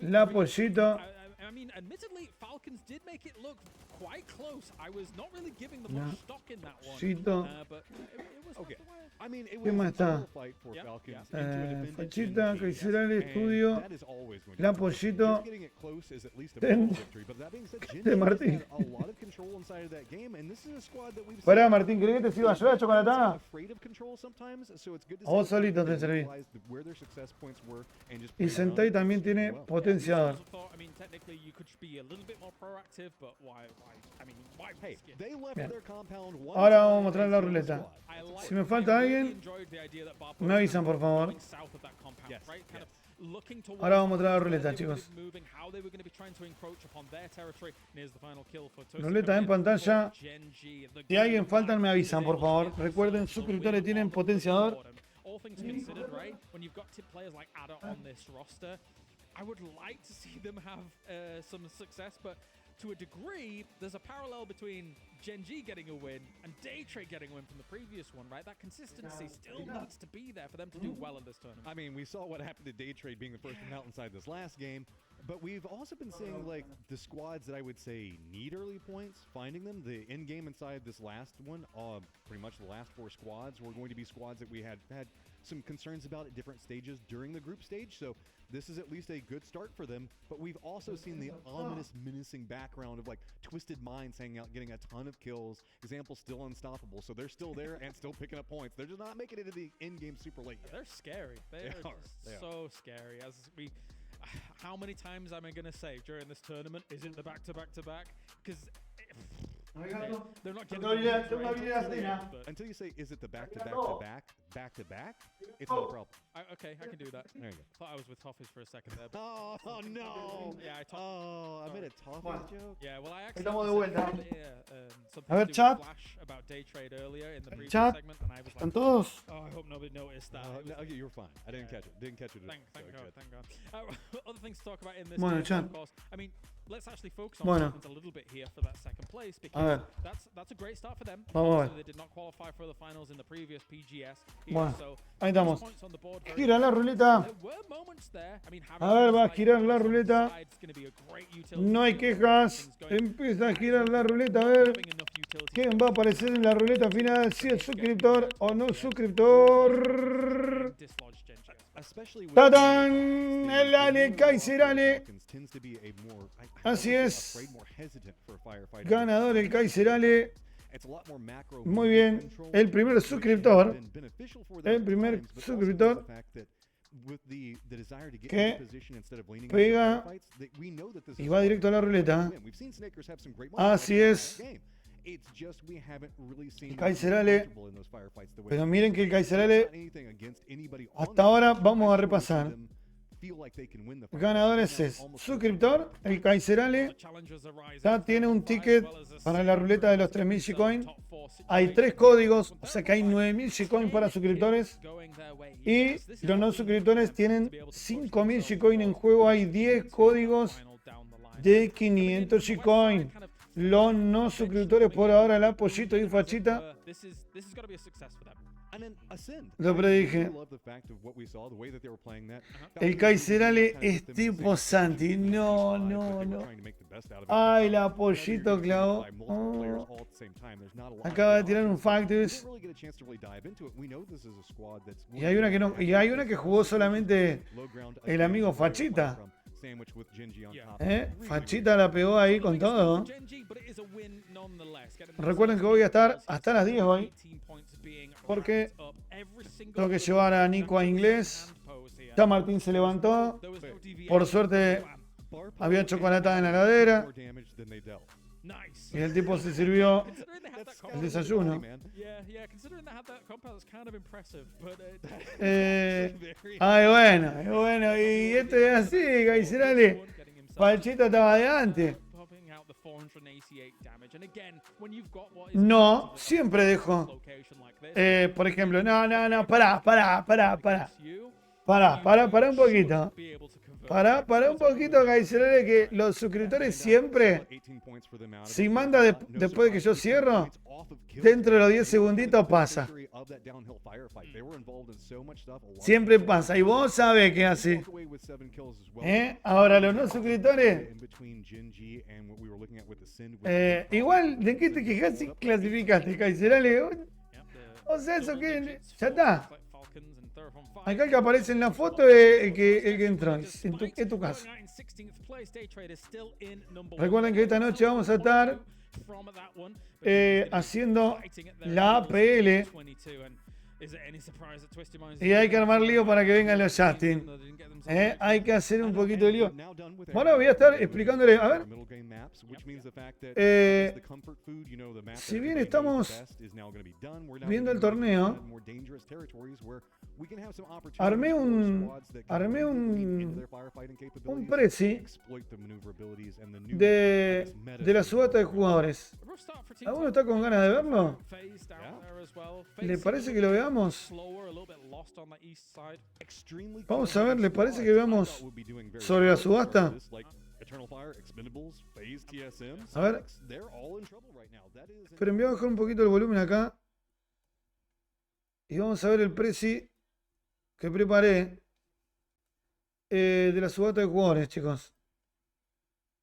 La pollito. I mean, admittedly, Falcons did make it look quite close. I was not really giving them much stock in that one. But it was okay. I mean, it ¿Qué más está? Fachita, Kaiserale, estudio, la pollito, de Martín. Pará, Martín, ¿crees que te sirva yo la chocolatada? A vos solito te serví. Y Sentai también tiene potenciador. Bien. Ahora vamos a mostrar la ruleta. Si me falta alguien, me avisan por favor. Ahora vamos a mostrar la ruleta, chicos. Ruleta en pantalla. Si alguien falta, me avisan por favor. Recuerden, suscriptores tienen potenciador. I would like to see them have some success, but to a degree, there's a parallel between Gen G getting a win and Daytrade getting a win from the previous one, right? That consistency still needs to be there for them to do well in this tournament. I mean, we saw what happened to Daytrade being the first one out inside this last game, but we've also been seeing like the squads that I would say need early points, finding them. The end game inside this last one, pretty much the last 4 squads were going to be squads that we had some concerns about at different stages during the group stage, so this is at least a good start for them, but we've also seen the ominous, menacing background of like Twisted Minds hanging out, getting a ton of kills. Example, still unstoppable, so they're still there and still picking up points. They're just not making it into the end game super late yet. They're scary. They are so scary. How many times am I going to say during this tournament, is it the back-to-back-to-back? Because they're not getting until you say, is it the back-to-back-to-back, it's no problem. Okay, I can do that. There you go. Thought I was with Toffees for a second there. Oh no! Yeah, I made a Toffees joke. Yeah, well, I actually A ver, chat. about Daytrade earlier in the previous Chat. segment, and I was ¿Están todos? oh, I hope nobody noticed that. No, you were fine. I didn't catch it. Thank God. Other things to talk about in this Bueno, game, chat. of course. I mean, let's actually focus on Falcons a little bit here for that second place, because that's a great start for them. They did not qualify for the finals in the previous PGS. Bueno, so ahí estamos. points on the board. Gira la ruleta. There were moments there. I mean, A ver, va a girar la ruleta. No hay quejas. Empieza a girar la ruleta. A ver quién va a aparecer en la ruleta final. Si es suscriptor o no suscriptor. ¡Tatán! El Ale, Kaiser Ale. Así es. Ganador el Kaiser Ale. Muy bien. El primer suscriptor. El primer suscriptor que pega y va directo a la ruleta. Así es. El Kaiser Ale. Pero miren que el Kaiser Ale, hasta ahora vamos a repasar. Ganadores es suscriptor, el Kaiser Ale. Ya tiene un ticket para la ruleta de los 3000 G-Coin. Hay 3 códigos, o sea que hay 9000 G-Coin para suscriptores. Y los no suscriptores tienen 5000 G-Coin en juego. Hay 10 códigos de 500 G-Coin. Los no suscriptores por ahora, la pollito y fachita. Lo predije. El Kaiser Ale es tipo Santi. No. Ay, la pollito clavó. Acaba de tirar un Factus. Y hay una que no. Y hay una que jugó solamente el amigo Fachita. sandwich with Genji on top. Fachita la pegó ahí con todo. Recuerden que voy a estar hasta las 10 hoy. Porque tengo que llevar a Nico a inglés. Ya Martín se levantó. Por suerte había chocolatada en la heladera. Y el tipo se sirvió el desayuno. Bueno. Y esto es así, Gaiserale. Fachita estaba de antes. No, siempre dejo. Por ejemplo, no, pará un poquito. Pará un poquito, Gaiserale, que los suscriptores siempre, si manda después de que yo cierro, dentro de los 10 segunditos pasa. Siempre pasa. Y vos sabés que así. Ahora, los no suscriptores, igual, ¿de qué te quejas si clasificaste, Gaiserale? O sea, eso que ya está. Acá el que aparece en la foto es el que entró, en tu caso. Recuerden que esta noche vamos a estar haciendo la APL. Y hay que armar lío para que vengan los Justin. Hay que hacer un poquito de lío. Bueno, voy a estar explicándole. A ver. Si bien estamos viendo el torneo, armé un presi de la subasta de jugadores. ¿Alguno está con ganas de verlo? ¿Le parece que lo veamos? Vamos a ver, ¿le parece que veamos sobre la subasta? A ver. Pero voy a bajar un poquito el volumen acá. Y vamos a ver el preci que preparé de la subasta de jugadores, chicos.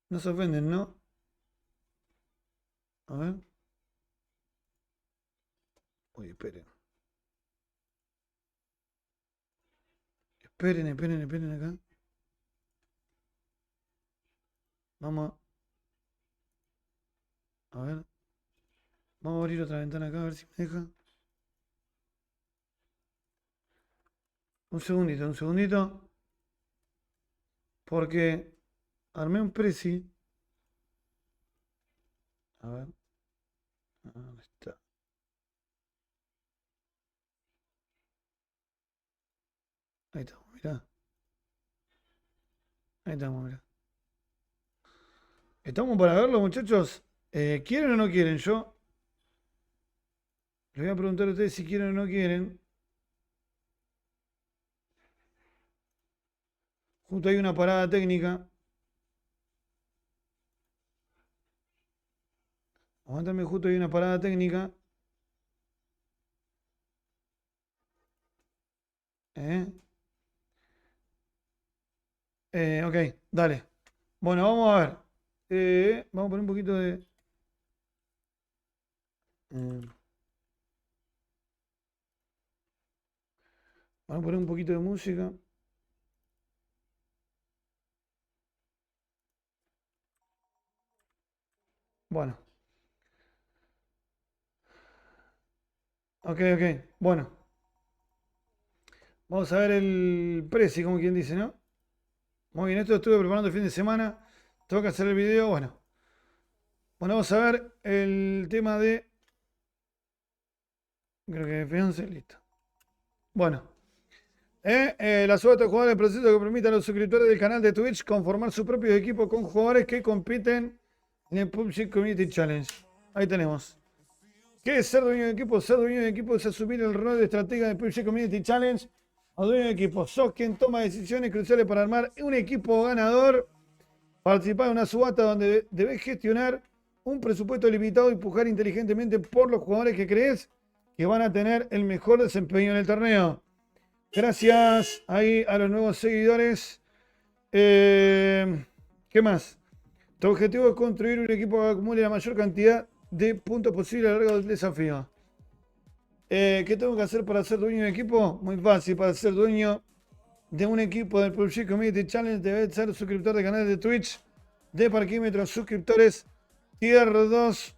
No se ofenden, ¿no? A ver. Uy, esperen. Esperen acá. Vamos a ver. Vamos a abrir otra ventana acá, a ver si me deja. Un segundito. Porque armé un presi. A ver. ¿Dónde está? Ahí estamos, mirá. Ahí estamos, mirá. ¿Estamos para verlo, muchachos? ¿Quieren o no quieren? Yo les voy a preguntar a ustedes si quieren o no quieren. Justo hay una parada técnica. Aguántame, justo hay una parada técnica. Ok, dale. Bueno, vamos a ver. Vamos a poner un poquito de... vamos a poner un poquito de música. Bueno. Ok. Bueno. Vamos a ver el preci, como quien dice, ¿no? Muy bien, esto estuve preparando el fin de semana. Tengo que hacer el video, bueno. Bueno, vamos a ver el tema de... Creo que F11, listo. Bueno. La subasta de jugadores, el proceso que permite a los suscriptores del canal de Twitch conformar su propio equipo con jugadores que compiten en el PUBG Community Challenge. Ahí tenemos. ¿Qué es ser dueño de equipo? Ser dueño de equipo es asumir el rol de estratega de PUBG Community Challenge. O dueño de equipo, sos quien toma decisiones cruciales para armar un equipo ganador. Participar en una subasta donde debes gestionar un presupuesto limitado y pujar inteligentemente por los jugadores que crees que van a tener el mejor desempeño en el torneo. Gracias ahí a los nuevos seguidores. ¿Qué más? Tu objetivo es construir un equipo que acumule la mayor cantidad de puntos posible a lo largo del desafío. ¿Qué tengo que hacer para ser dueño de equipo? Muy fácil, para ser dueño de un equipo del PUBG Community Challenge debe ser suscriptor de canales de Twitch de parquímetros. Suscriptores Tier 2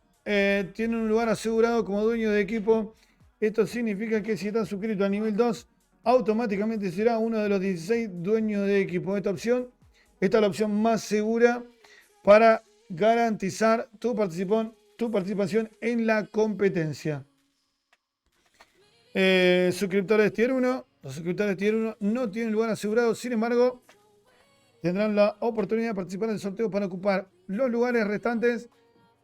tienen un lugar asegurado como dueño de equipo. Esto significa que si estás suscrito a nivel 2, automáticamente será uno de los 16 dueños de equipo. Esta es la opción más segura para garantizar tu participación en la competencia. Suscriptores Tier 1. Los suscriptores Tier 1 no tienen lugar asegurado, sin embargo, tendrán la oportunidad de participar en el sorteo para ocupar los lugares restantes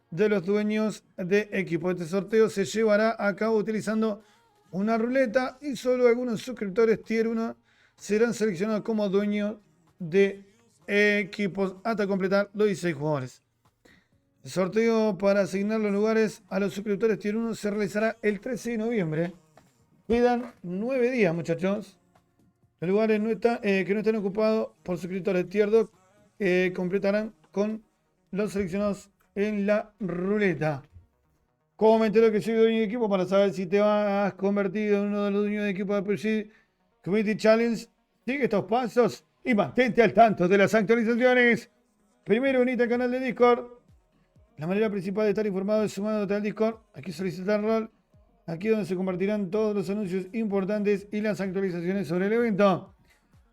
de los dueños de equipo. Este sorteo se llevará a cabo utilizando una ruleta y solo algunos suscriptores Tier 1 serán seleccionados como dueños de equipos hasta completar los 16 jugadores. El sorteo para asignar los lugares a los suscriptores Tier 1 se realizará el 13 de noviembre. Quedan 9 días, muchachos. Los lugares que no estén ocupados por suscriptores Tier 2 completarán con los seleccionados en la ruleta. ¿Cómo me entero que soy dueño de equipo? Para saber si te has convertido en uno de los dueños de equipo de PUBG Community Challenge. Sigue estos pasos y mantente al tanto de las actualizaciones. Primero, unite al canal de Discord. La manera principal de estar informado es sumándote al Discord. Aquí solicitar rol. Aquí donde se compartirán todos los anuncios importantes y las actualizaciones sobre el evento.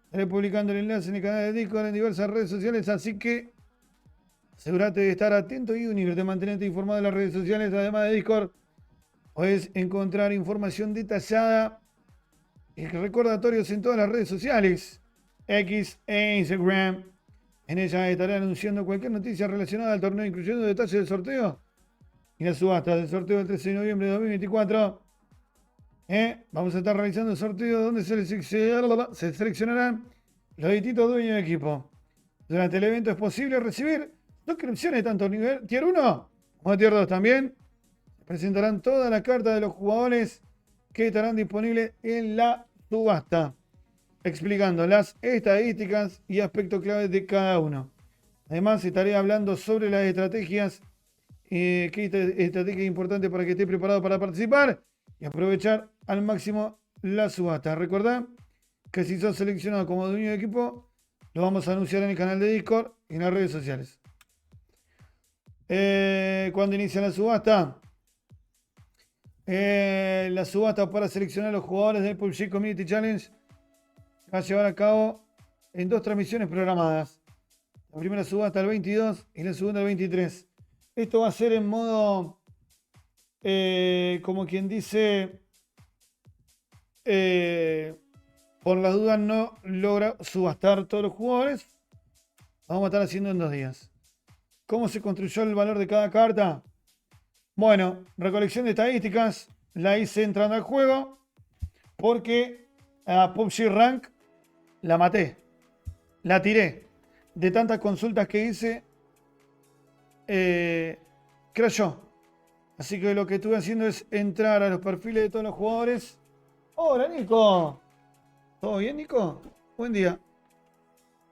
Estaré publicando el enlace en el canal de Discord en diversas redes sociales, así que asegúrate de estar atento y unirte, mantenerte informado en las redes sociales. Además de Discord, puedes encontrar información detallada y recordatorios en todas las redes sociales, X e Instagram. En ella estaré anunciando cualquier noticia relacionada al torneo, incluyendo detalles del sorteo y la subasta del sorteo del 13 de noviembre de 2024. Vamos a estar realizando el sorteo donde se seleccionarán los distintos dueños de equipo. Durante el evento es posible recibir suscripciones tanto a nivel Tier 1 como Tier 2 también. Presentarán todas las cartas de los jugadores que estarán disponibles en la subasta, explicando las estadísticas y aspectos claves de cada uno. Además, estaré hablando sobre las estrategias. ¿Qué estrategia es importante para que estés preparado para participar y aprovechar al máximo la subasta? Recordá que si sos seleccionado como dueño de equipo, lo vamos a anunciar en el canal de Discord y en las redes sociales. ¿Cuándo inicia la subasta? La subasta para seleccionar a los jugadores del PUBG Community Challenge va a llevar a cabo en 2 transmisiones programadas. La primera subasta el 22 y la segunda el 23. Esto va a ser en modo, como quien dice, por las dudas no logra subastar todos los jugadores. Vamos a estar haciendo en 2 días. ¿Cómo se construyó el valor de cada carta? Bueno, recolección de estadísticas la hice entrando al juego porque a PUBG Rank la maté, la tiré. De tantas consultas que hice, crashó. Así que lo que estuve haciendo es entrar a los perfiles de todos los jugadores. Hola, Nico. ¿Todo bien, Nico? Buen día.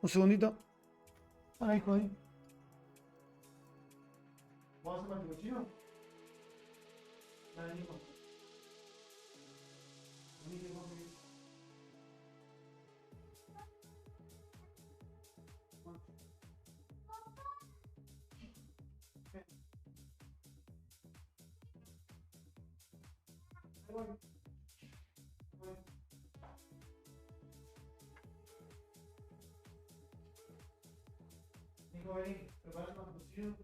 Un segundito. Hola, hijo. ¿Vamos a hacer más cochino? Dale, Nico. Nico, vení, prepara más cochino.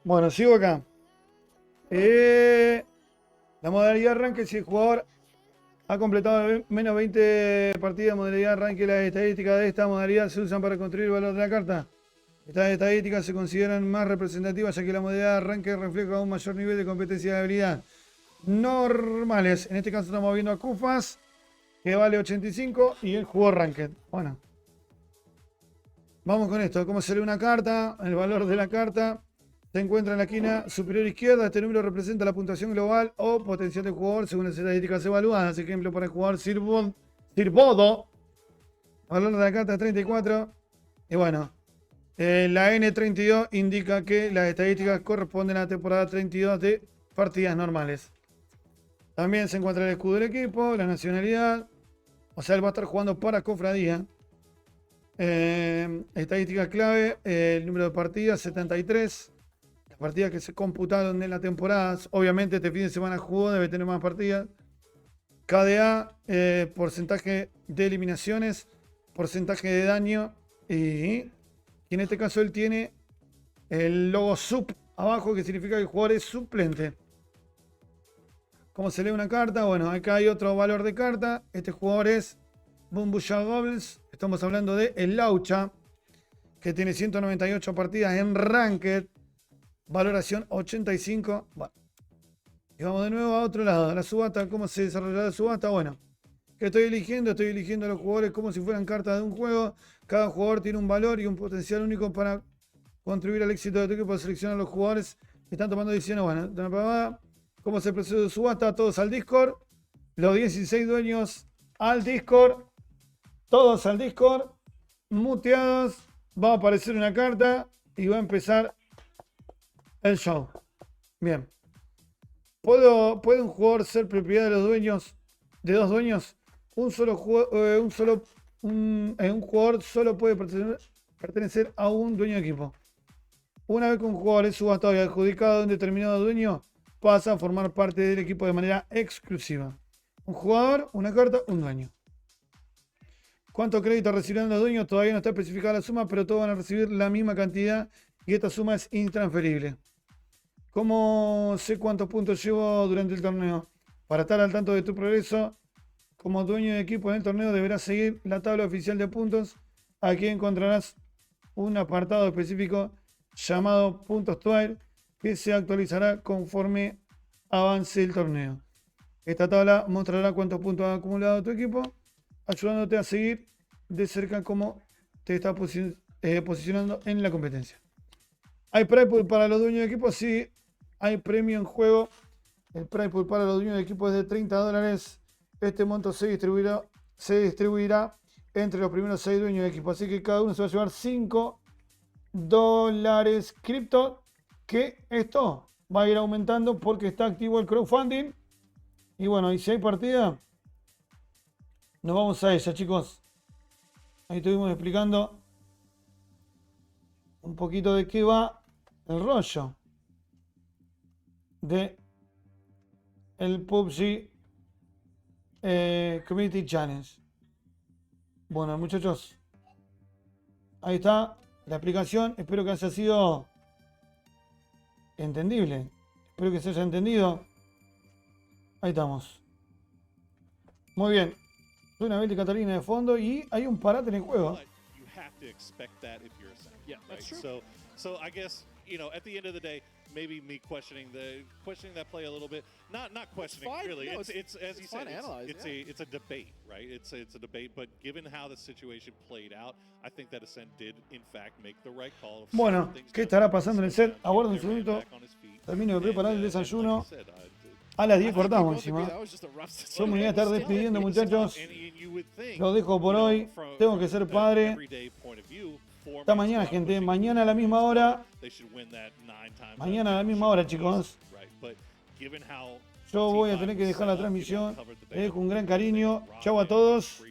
Bueno, sigo acá. La modalidad arranque si el jugador Ha completado menos 20 partidas de modalidad ranking. Las estadísticas de esta modalidad se usan para construir el valor de la carta. Estas estadísticas se consideran más representativas ya que la modalidad ranking refleja un mayor nivel de competencia de habilidad. Normales. En este caso estamos viendo a Kufas, que vale 85 y él jugó ranked. Bueno. Vamos con esto. ¿Cómo se lee una carta? El valor de la carta se encuentra en la esquina superior izquierda. Este número representa la puntuación global o potencial del jugador según las estadísticas evaluadas. Ejemplo para el jugador Sirbodo. El valor de la carta es 34. Y bueno, la N32 indica que las estadísticas corresponden a la temporada 32 de partidas normales. También se encuentra el escudo del equipo, la nacionalidad. O sea, él va a estar jugando para cofradía. Estadísticas clave, el número de partidas, 73. Las partidas que se computaron en la temporada. Obviamente este fin de semana jugó, debe tener más partidas. KDA, porcentaje de eliminaciones, porcentaje de daño. Y en este caso él tiene el logo sub abajo, que significa que el jugador es suplente. ¿Cómo se lee una carta? Bueno, acá hay otro valor de carta. Este jugador es Bumbusha Gobles. Estamos hablando de el Laucha, que tiene 198 partidas en Ranked. Valoración 85. Bueno. Y vamos de nuevo a otro lado. La subasta, ¿cómo se desarrolla la subasta? Bueno, ¿qué estoy eligiendo? Estoy eligiendo a los jugadores como si fueran cartas de un juego. Cada jugador tiene un valor y un potencial único para contribuir al éxito de tu equipo. Seleccionar a los jugadores que están tomando decisiones. Bueno, de una pavada. ¿Cómo se procede de subasta? Todos al Discord. Los 16 dueños al Discord. Todos al Discord. Muteados. Va a aparecer una carta y va a empezar el show. Bien. ¿Puede un jugador ser propiedad de los dueños? ¿De dos dueños? Un jugador solo puede pertenecer a un dueño de equipo. Una vez que un jugador es subastado y adjudicado a un determinado dueño, pasa a formar parte del equipo de manera exclusiva. Un jugador, una carta, un dueño. ¿Cuánto crédito recibirán los dueños? Todavía no está especificada la suma, pero todos van a recibir la misma cantidad y esta suma es intransferible. ¿Cómo sé cuántos puntos llevo durante el torneo? Para estar al tanto de tu progreso, como dueño de equipo en el torneo deberás seguir la tabla oficial de puntos. Aquí encontrarás un apartado específico llamado puntos Twitter, que se actualizará conforme avance el torneo. Esta tabla mostrará cuántos puntos ha acumulado tu equipo, ayudándote a seguir de cerca cómo te está posicionando en la competencia. ¿Hay prize pool para los dueños de equipo? Sí, hay premio en juego. El prize pool para los dueños de equipo es de $30. Este monto se distribuirá entre los primeros 6 dueños de equipo. Así que cada uno se va a llevar $5 cripto. Que esto va a ir aumentando porque está activo el crowdfunding. Y bueno, y si hay partida, nos vamos a ella, chicos. Ahí estuvimos explicando un poquito de qué va el rollo de el PUBG Community Challenge. Bueno, muchachos, ahí está la explicación. Espero que haya sido entendible. Espero que se haya entendido. Ahí estamos. Muy bien. Suena Betty Catalina de fondo y hay un parate en el juego. Yeah, that's true. So I guess, you know, at the end of the day, maybe me questioning that play a little bit. Not questioning, really. No, it's as you said, it's a debate, right? It's a debate, but given how the situation played out, I think that Ascent did in fact make the right call. Bueno, ¿qué estará pasando en el set? Aguarden un segundito. Termino de preparar el desayuno. A las 10 cortamos encima. Yo me voy a estar despidiendo, muchachos. Los dejo por hoy. Tengo que ser padre. Hasta mañana, gente. Mañana a la misma hora. Mañana a la misma hora, chicos. Yo voy a tener que dejar la transmisión. Les dejo un gran cariño. Chau a todos.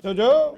Chau, chau.